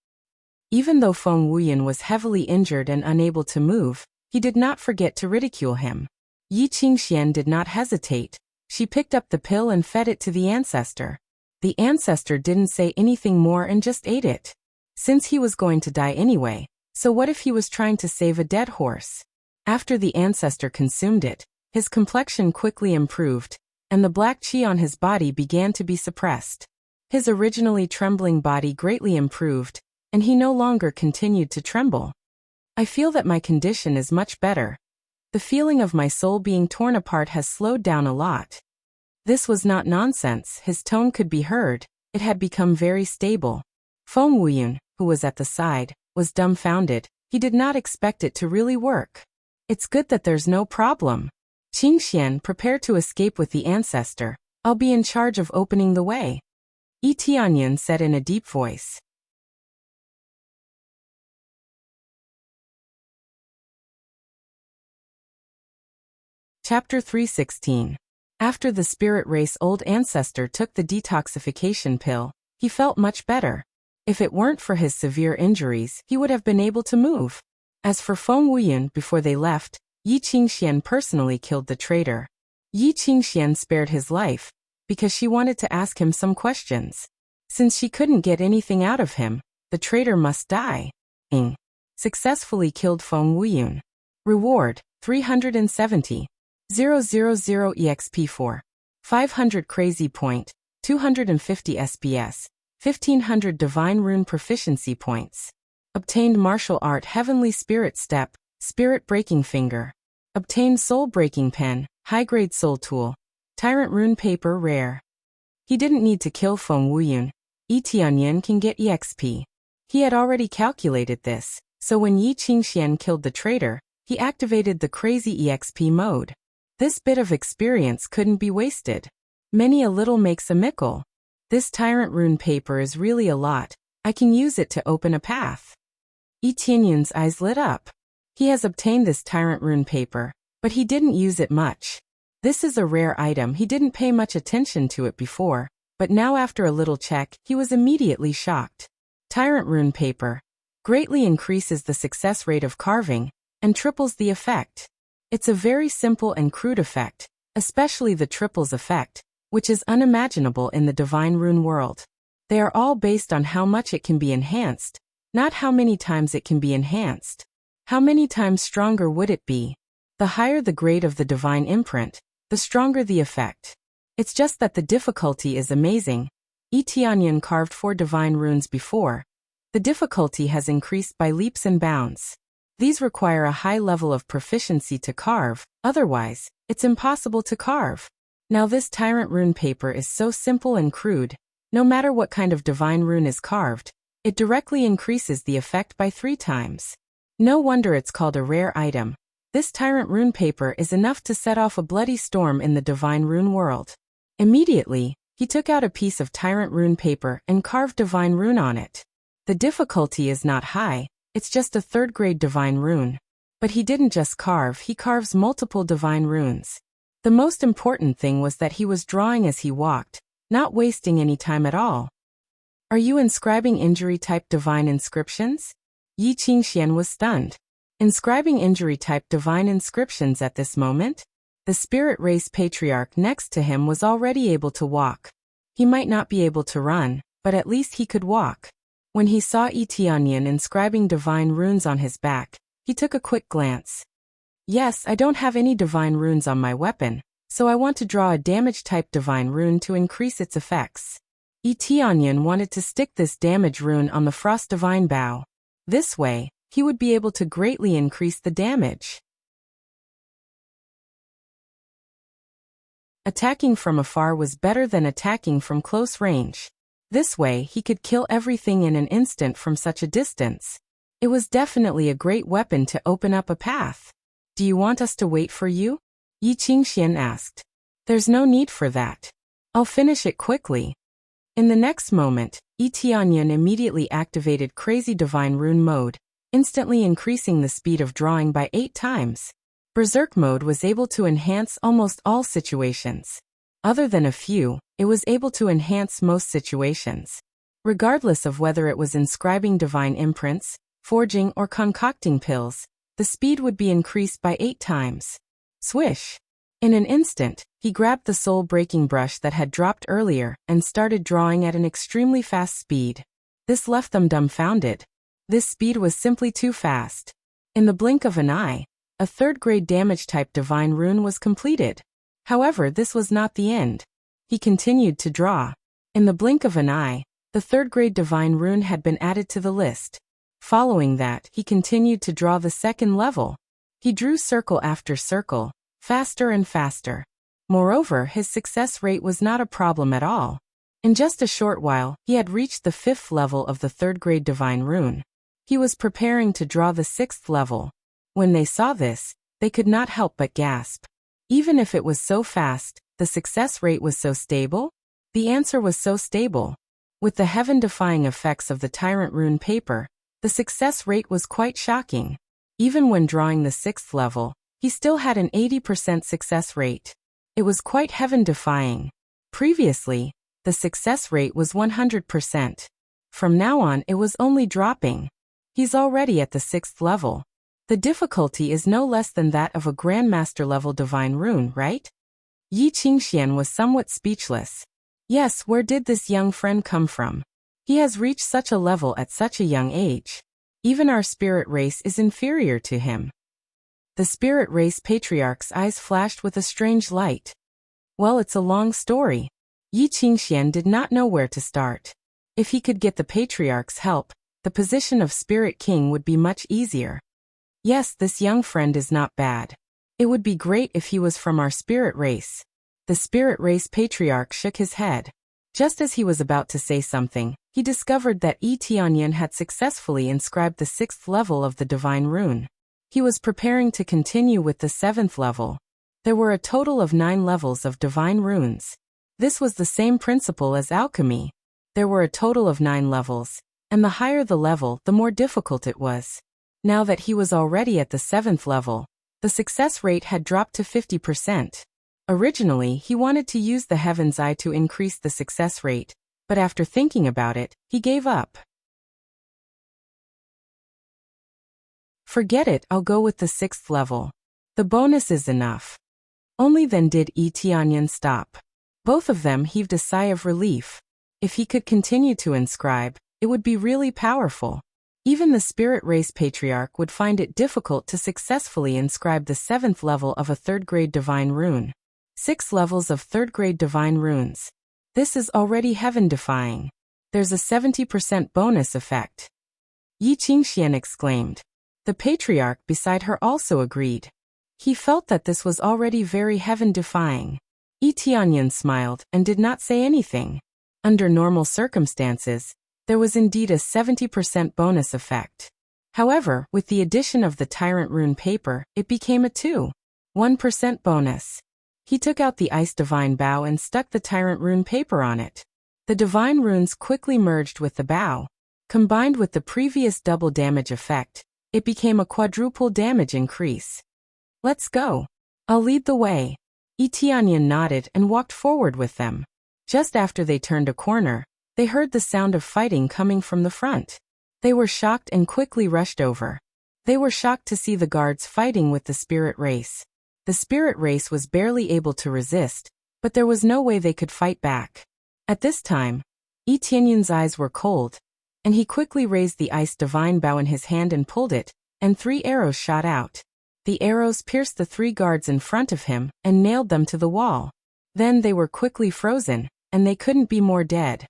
Even though Feng Wuyan was heavily injured and unable to move, he did not forget to ridicule him. Yi Qingxian did not hesitate. She picked up the pill and fed it to the ancestor. The ancestor didn't say anything more and just ate it. Since he was going to die anyway, so what if he was trying to save a dead horse? After the ancestor consumed it, his complexion quickly improved, and the black qi on his body began to be suppressed. His originally trembling body greatly improved, and he no longer continued to tremble. I feel that my condition is much better. The feeling of my soul being torn apart has slowed down a lot. This was not nonsense, his tone could be heard, it had become very stable. Feng Wuyan, who was at the side, was dumbfounded. He did not expect it to really work. It's good that there's no problem. Qingxian, prepare to escape with the ancestor. I'll be in charge of opening the way. Yi Tianyan said in a deep voice. Chapter 316. After the spirit race old ancestor took the detoxification pill, he felt much better. If it weren't for his severe injuries, he would have been able to move. As for Feng Wuyan, before they left, Yi Qingxian personally killed the traitor. Yi Qingxian spared his life, because she wanted to ask him some questions. Since she couldn't get anything out of him, the traitor must die. Successfully killed Feng Wuyan. Reward, 370. 000 EXP4. 500 Crazy Point, 250 SPS, 1500 Divine Rune Proficiency Points. Obtained Martial Art Heavenly Spirit Step, Spirit Breaking Finger. Obtained Soul Breaking Pen, High-Grade Soul Tool. Tyrant Rune Paper Rare. He didn't need to kill Feng Wuyan. Yi Tianyan can get EXP. He had already calculated this, so when Yi Qingxian killed the traitor, he activated the crazy EXP mode. This bit of experience couldn't be wasted. Many a little makes a mickle. This tyrant rune paper is really a lot. I can use it to open a path. Yi Tianyan's eyes lit up. He has obtained this tyrant rune paper, but he didn't use it much. This is a rare item. He didn't pay much attention to it before, but now after a little check, he was immediately shocked. Tyrant rune paper greatly increases the success rate of carving and triples the effect. It's a very simple and crude effect, especially the triples effect, which is unimaginable in the divine rune world. They are all based on how much it can be enhanced, not how many times it can be enhanced. How many times stronger would it be? The higher the grade of the divine imprint, the stronger the effect. It's just that the difficulty is amazing. Yi Tianyan carved 4 divine runes before. The difficulty has increased by leaps and bounds. These require a high level of proficiency to carve, otherwise, it's impossible to carve. Now this tyrant rune paper is so simple and crude, no matter what kind of divine rune is carved, it directly increases the effect by 3 times. No wonder it's called a rare item. This tyrant rune paper is enough to set off a bloody storm in the divine rune world. Immediately, He took out a piece of tyrant rune paper and carved divine rune on it. The difficulty is not high, it's just a third-grade divine rune. But he didn't just carve, he carves multiple divine runes. The most important thing was that he was drawing as he walked, not wasting any time at all. Are you inscribing injury-type divine inscriptions? Yi Qingxian was stunned. Inscribing injury-type divine inscriptions at this moment? The spirit race patriarch next to him was already able to walk. He might not be able to run, but at least he could walk. When he saw Yi Tianyan inscribing divine runes on his back, he took a quick glance. Yes, I don't have any divine runes on my weapon, so I want to draw a damage-type divine rune to increase its effects. Yi Tianyan wanted to stick this damage rune on the frost divine bow. This way, he would be able to greatly increase the damage. Attacking from afar was better than attacking from close range. This way, he could kill everything in an instant from such a distance. It was definitely a great weapon to open up a path. Do you want us to wait for you? Yi Qingxian asked. There's no need for that. I'll finish it quickly. In the next moment, Yi Tianyan immediately activated Crazy Divine Rune mode, instantly increasing the speed of drawing by 8 times. Berserk mode was able to enhance almost all situations. Other than a few, it was able to enhance most situations. Regardless of whether it was inscribing divine imprints, forging or concocting pills, the speed would be increased by 8 times. Swish! In an instant, he grabbed the soul-breaking brush that had dropped earlier and started drawing at an extremely fast speed. This left them dumbfounded. This speed was simply too fast. In the blink of an eye, a third-grade damage-type divine rune was completed. However, this was not the end. He continued to draw. In the blink of an eye, the third-grade divine rune had been added to the list. Following that, he continued to draw the second level. He drew circle after circle, faster and faster. Moreover, his success rate was not a problem at all. In just a short while, he had reached the 5th level of the third-grade divine rune. He was preparing to draw the 6th level. When they saw this, they could not help but gasp. Even if it was so fast, the success rate was so stable? The answer was so stable. With the heaven-defying effects of the tyrant rune paper, the success rate was quite shocking. Even when drawing the 6th level, he still had an 80% success rate. It was quite heaven-defying. Previously, the success rate was 100%. From now on, it was only dropping. He's already at the 6th level. The difficulty is no less than that of a Grandmaster-level divine rune, right? Yi Qingxian was somewhat speechless. Yes, where did this young friend come from? He has reached such a level at such a young age. Even our spirit race is inferior to him. The spirit race patriarch's eyes flashed with a strange light. Well, it's a long story. Yi Qingxian did not know where to start. If he could get the patriarch's help, the position of spirit king would be much easier. Yes, this young friend is not bad. It would be great if he was from our spirit race. The spirit race patriarch shook his head. Just as he was about to say something, he discovered that Yi Tianyan had successfully inscribed the 6th level of the divine rune. He was preparing to continue with the 7th level. There were a total of 9 levels of divine runes. This was the same principle as alchemy. There were a total of 9 levels, and the higher the level, the more difficult it was. Now that he was already at the 7th level, the success rate had dropped to 50%. Originally, he wanted to use the Heaven's Eye to increase the success rate, but after thinking about it, he gave up. Forget it, I'll go with the 6th level. The bonus is enough. Only then did Yi Tianyan stop. Both of them heaved a sigh of relief. If he could continue to inscribe, it would be really powerful. Even the spirit race patriarch would find it difficult to successfully inscribe the 7th level of a 3rd-grade divine rune. 6 levels of 3rd-grade divine runes. This is already heaven-defying. There's a 70% bonus effect. Yi Qingxian exclaimed. The patriarch beside her also agreed. He felt that this was already very heaven-defying. Yi Tianyan smiled and did not say anything. Under normal circumstances, there was indeed a 70% bonus effect. However, with the addition of the tyrant rune paper, it became a 1% bonus. He took out the ice divine bow and stuck the tyrant rune paper on it. The divine runes quickly merged with the bow. Combined with the previous double damage effect, it became a quadruple damage increase. Let's go. I'll lead the way. Tianyan nodded and walked forward with them. Just after they turned a corner, they heard the sound of fighting coming from the front. They were shocked and quickly rushed over. They were shocked to see the guards fighting with the spirit race. The spirit race was barely able to resist, but there was no way they could fight back. At this time, Tianyan's eyes were cold, and he quickly raised the ice divine bow in his hand and pulled it, and 3 arrows shot out. The arrows pierced the 3 guards in front of him and nailed them to the wall. Then they were quickly frozen, and they couldn't be more dead.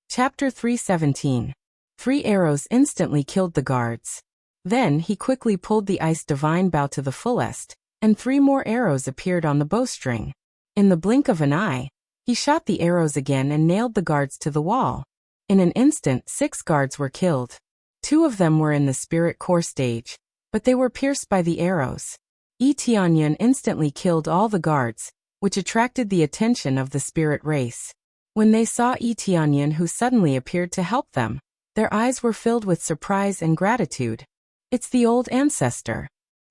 Chapter 317. 3 arrows instantly killed the guards. Then he quickly pulled the ice divine bow to the fullest, and 3 more arrows appeared on the bowstring. In the blink of an eye, he shot the arrows again and nailed the guards to the wall. In an instant 6 guards were killed. 2 of them were in the spirit core stage, but they were pierced by the arrows. Tianyan instantly killed all the guards, which attracted the attention of the spirit race. When they saw Tianyan, who suddenly appeared to help them, their eyes were filled with surprise and gratitude. It's the old ancestor.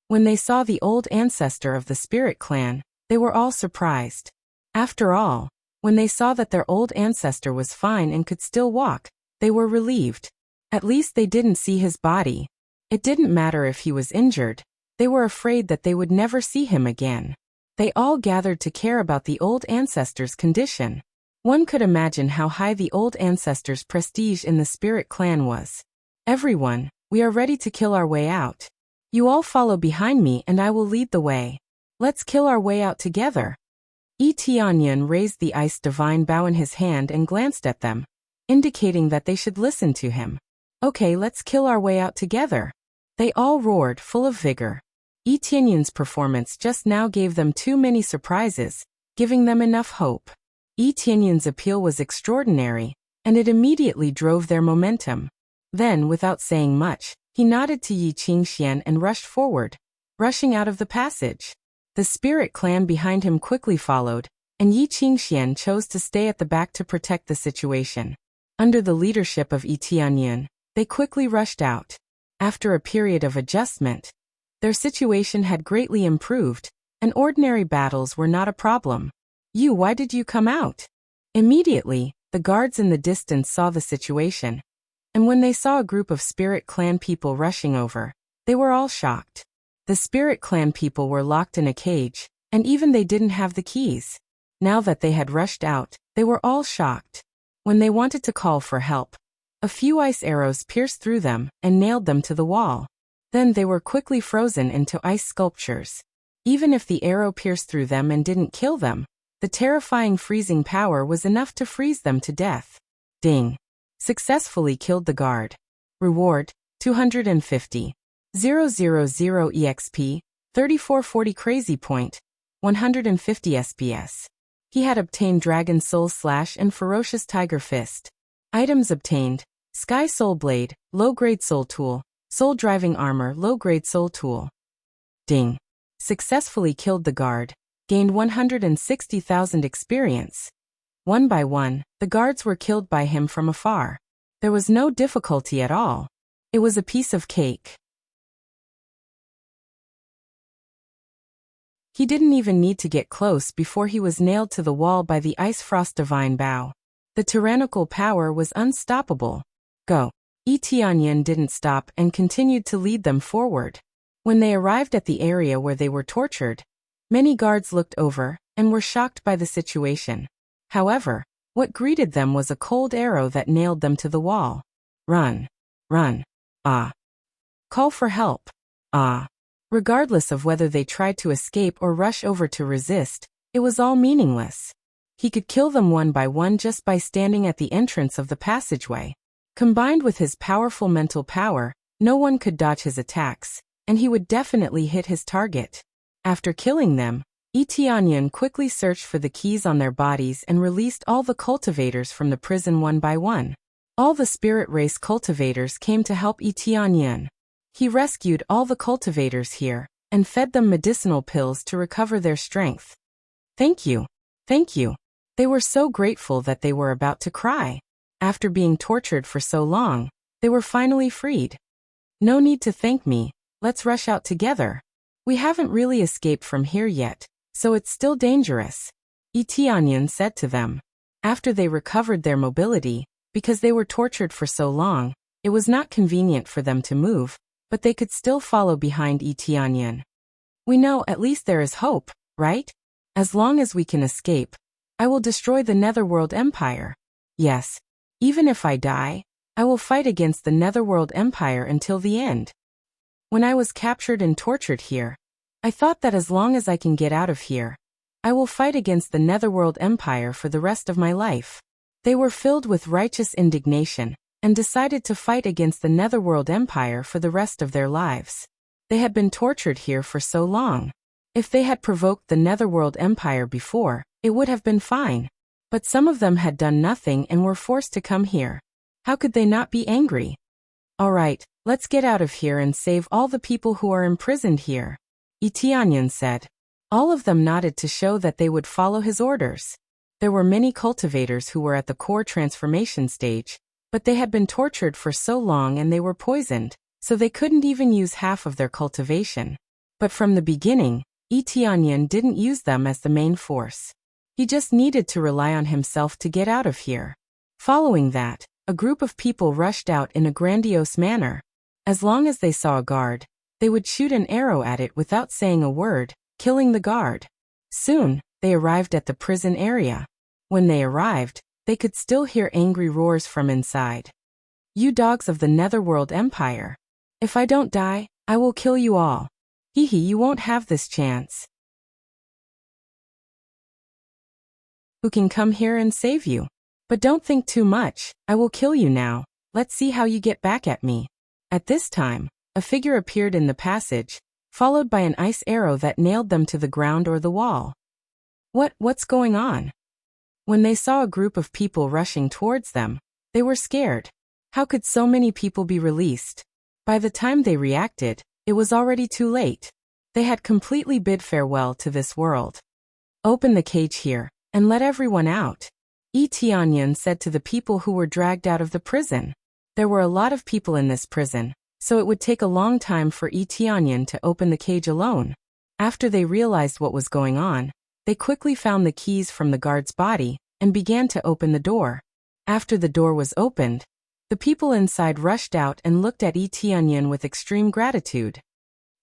When they saw the old ancestor of the spirit clan, they were all surprised. After all, when they saw that their old ancestor was fine and could still walk, they were relieved. At least they didn't see his body. It didn't matter if he was injured. They were afraid that they would never see him again. They all gathered to care about the old ancestor's condition. One could imagine how high the old ancestor's prestige in the spirit clan was. Everyone, we are ready to kill our way out. You all follow behind me and I will lead the way. Let's kill our way out together. Tianyan raised the ice divine bow in his hand and glanced at them, indicating that they should listen to him. Okay, let's kill our way out together. They all roared, full of vigor. Tianyan's performance just now gave them too many surprises, giving them enough hope. Tianyan's appeal was extraordinary, and it immediately drove their momentum. Then, without saying much, he nodded to Yi Qingxian and rushed forward, rushing out of the passage. The spirit clan behind him quickly followed, and Yi Qingxian chose to stay at the back to protect the situation. Under the leadership of Tianyan, they quickly rushed out. After a period of adjustment, their situation had greatly improved, and ordinary battles were not a problem. Why did you come out? Immediately, the guards in the distance saw the situation, and when they saw a group of spirit clan people rushing over, they were all shocked. The spirit clan people were locked in a cage, and even they didn't have the keys. Now that they had rushed out, they were all shocked. When they wanted to call for help, a few ice arrows pierced through them and nailed them to the wall. Then they were quickly frozen into ice sculptures. Even if the arrow pierced through them and didn't kill them, the terrifying freezing power was enough to freeze them to death. Ding. Successfully killed the guard. Reward, 250. 000 EXP, 3440 Crazy Point, 150 SPS. He had obtained Dragon Soul Slash and Ferocious Tiger Fist. Items obtained: Sky Soul Blade, Low-Grade Soul Tool, Soul Driving Armor, Low-Grade Soul Tool. Ding. Successfully killed the guard. Gained 160,000 experience. One by one, the guards were killed by him from afar. There was no difficulty at all. It was a piece of cake. He didn't even need to get close before he was nailed to the wall by the Ice Frost Divine Bow. The tyrannical power was unstoppable. Go. Tianyan didn't stop and continued to lead them forward. When they arrived at the area where they were tortured, many guards looked over and were shocked by the situation. However, what greeted them was a cold arrow that nailed them to the wall. Run. Run. Ah. Call for help. Ah. Regardless of whether they tried to escape or rush over to resist, it was all meaningless. He could kill them one by one just by standing at the entrance of the passageway. Combined with his powerful mental power, no one could dodge his attacks, and he would definitely hit his target. After killing them, Tianyan quickly searched for the keys on their bodies and released all the cultivators from the prison one by one. All the spirit race cultivators came to help Tianyan. He rescued all the cultivators here and fed them medicinal pills to recover their strength. Thank you. Thank you. They were so grateful that they were about to cry. After being tortured for so long, they were finally freed. No need to thank me, let's rush out together. We haven't really escaped from here yet, so it's still dangerous, Tianyan said to them. After they recovered their mobility, because they were tortured for so long, it was not convenient for them to move, but they could still follow behind Tianyan. We know at least there is hope, right? As long as we can escape, I will destroy the Netherworld Empire. Yes. Even if I die, I will fight against the Netherworld Empire until the end. When I was captured and tortured here, I thought that as long as I can get out of here, I will fight against the Netherworld Empire for the rest of my life. They were filled with righteous indignation and decided to fight against the Netherworld Empire for the rest of their lives. They had been tortured here for so long. If they had provoked the Netherworld Empire before, it would have been fine. But some of them had done nothing and were forced to come here. How could they not be angry? All right, let's get out of here and save all the people who are imprisoned here, Tianyan said. All of them nodded to show that they would follow his orders. There were many cultivators who were at the core transformation stage, but they had been tortured for so long and they were poisoned, so they couldn't even use half of their cultivation. But from the beginning, Tianyan didn't use them as the main force. He just needed to rely on himself to get out of here. Following that, a group of people rushed out in a grandiose manner. As long as they saw a guard, they would shoot an arrow at it without saying a word, killing the guard. Soon, they arrived at the prison area. When they arrived, they could still hear angry roars from inside. You dogs of the Netherworld Empire. If I don't die, I will kill you all. Hee hee, you won't have this chance. Who can come here and save you? But don't think too much, I will kill you now. Let's see how you get back at me. At this time, a figure appeared in the passage, followed by an ice arrow that nailed them to the ground or the wall. What's going on? When they saw a group of people rushing towards them, they were scared. How could so many people be released? By the time they reacted, it was already too late. They had completely bid farewell to this world. Open the cage here, and let everyone out, Tianyan said to the people who were dragged out of the prison. There were a lot of people in this prison, so it would take a long time for Tianyan to open the cage alone. After they realized what was going on, they quickly found the keys from the guard's body and began to open the door. After the door was opened, the people inside rushed out and looked at Tianyan with extreme gratitude.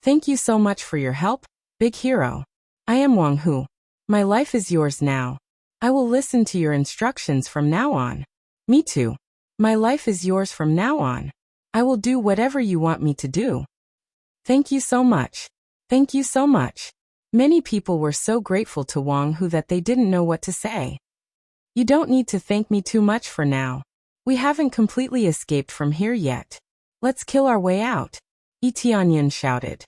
Thank you so much for your help, big hero. I am Wang Hu. My life is yours now. I will listen to your instructions from now on. Me too. My life is yours from now on. I will do whatever you want me to do. Thank you so much. Thank you so much. Many people were so grateful to Wang Hu that they didn't know what to say. You don't need to thank me too much for now. We haven't completely escaped from here yet. Let's kill our way out, Tianyan shouted.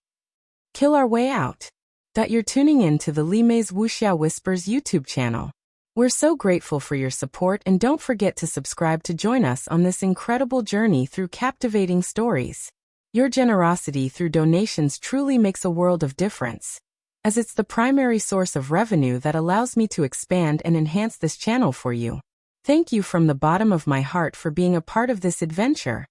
Kill our way out. You're tuning in to the Li Mei's Wuxia Whispers YouTube channel. We're so grateful for your support and don't forget to subscribe to join us on this incredible journey through captivating stories. Your generosity through donations truly makes a world of difference, as it's the primary source of revenue that allows me to expand and enhance this channel for you. Thank you from the bottom of my heart for being a part of this adventure.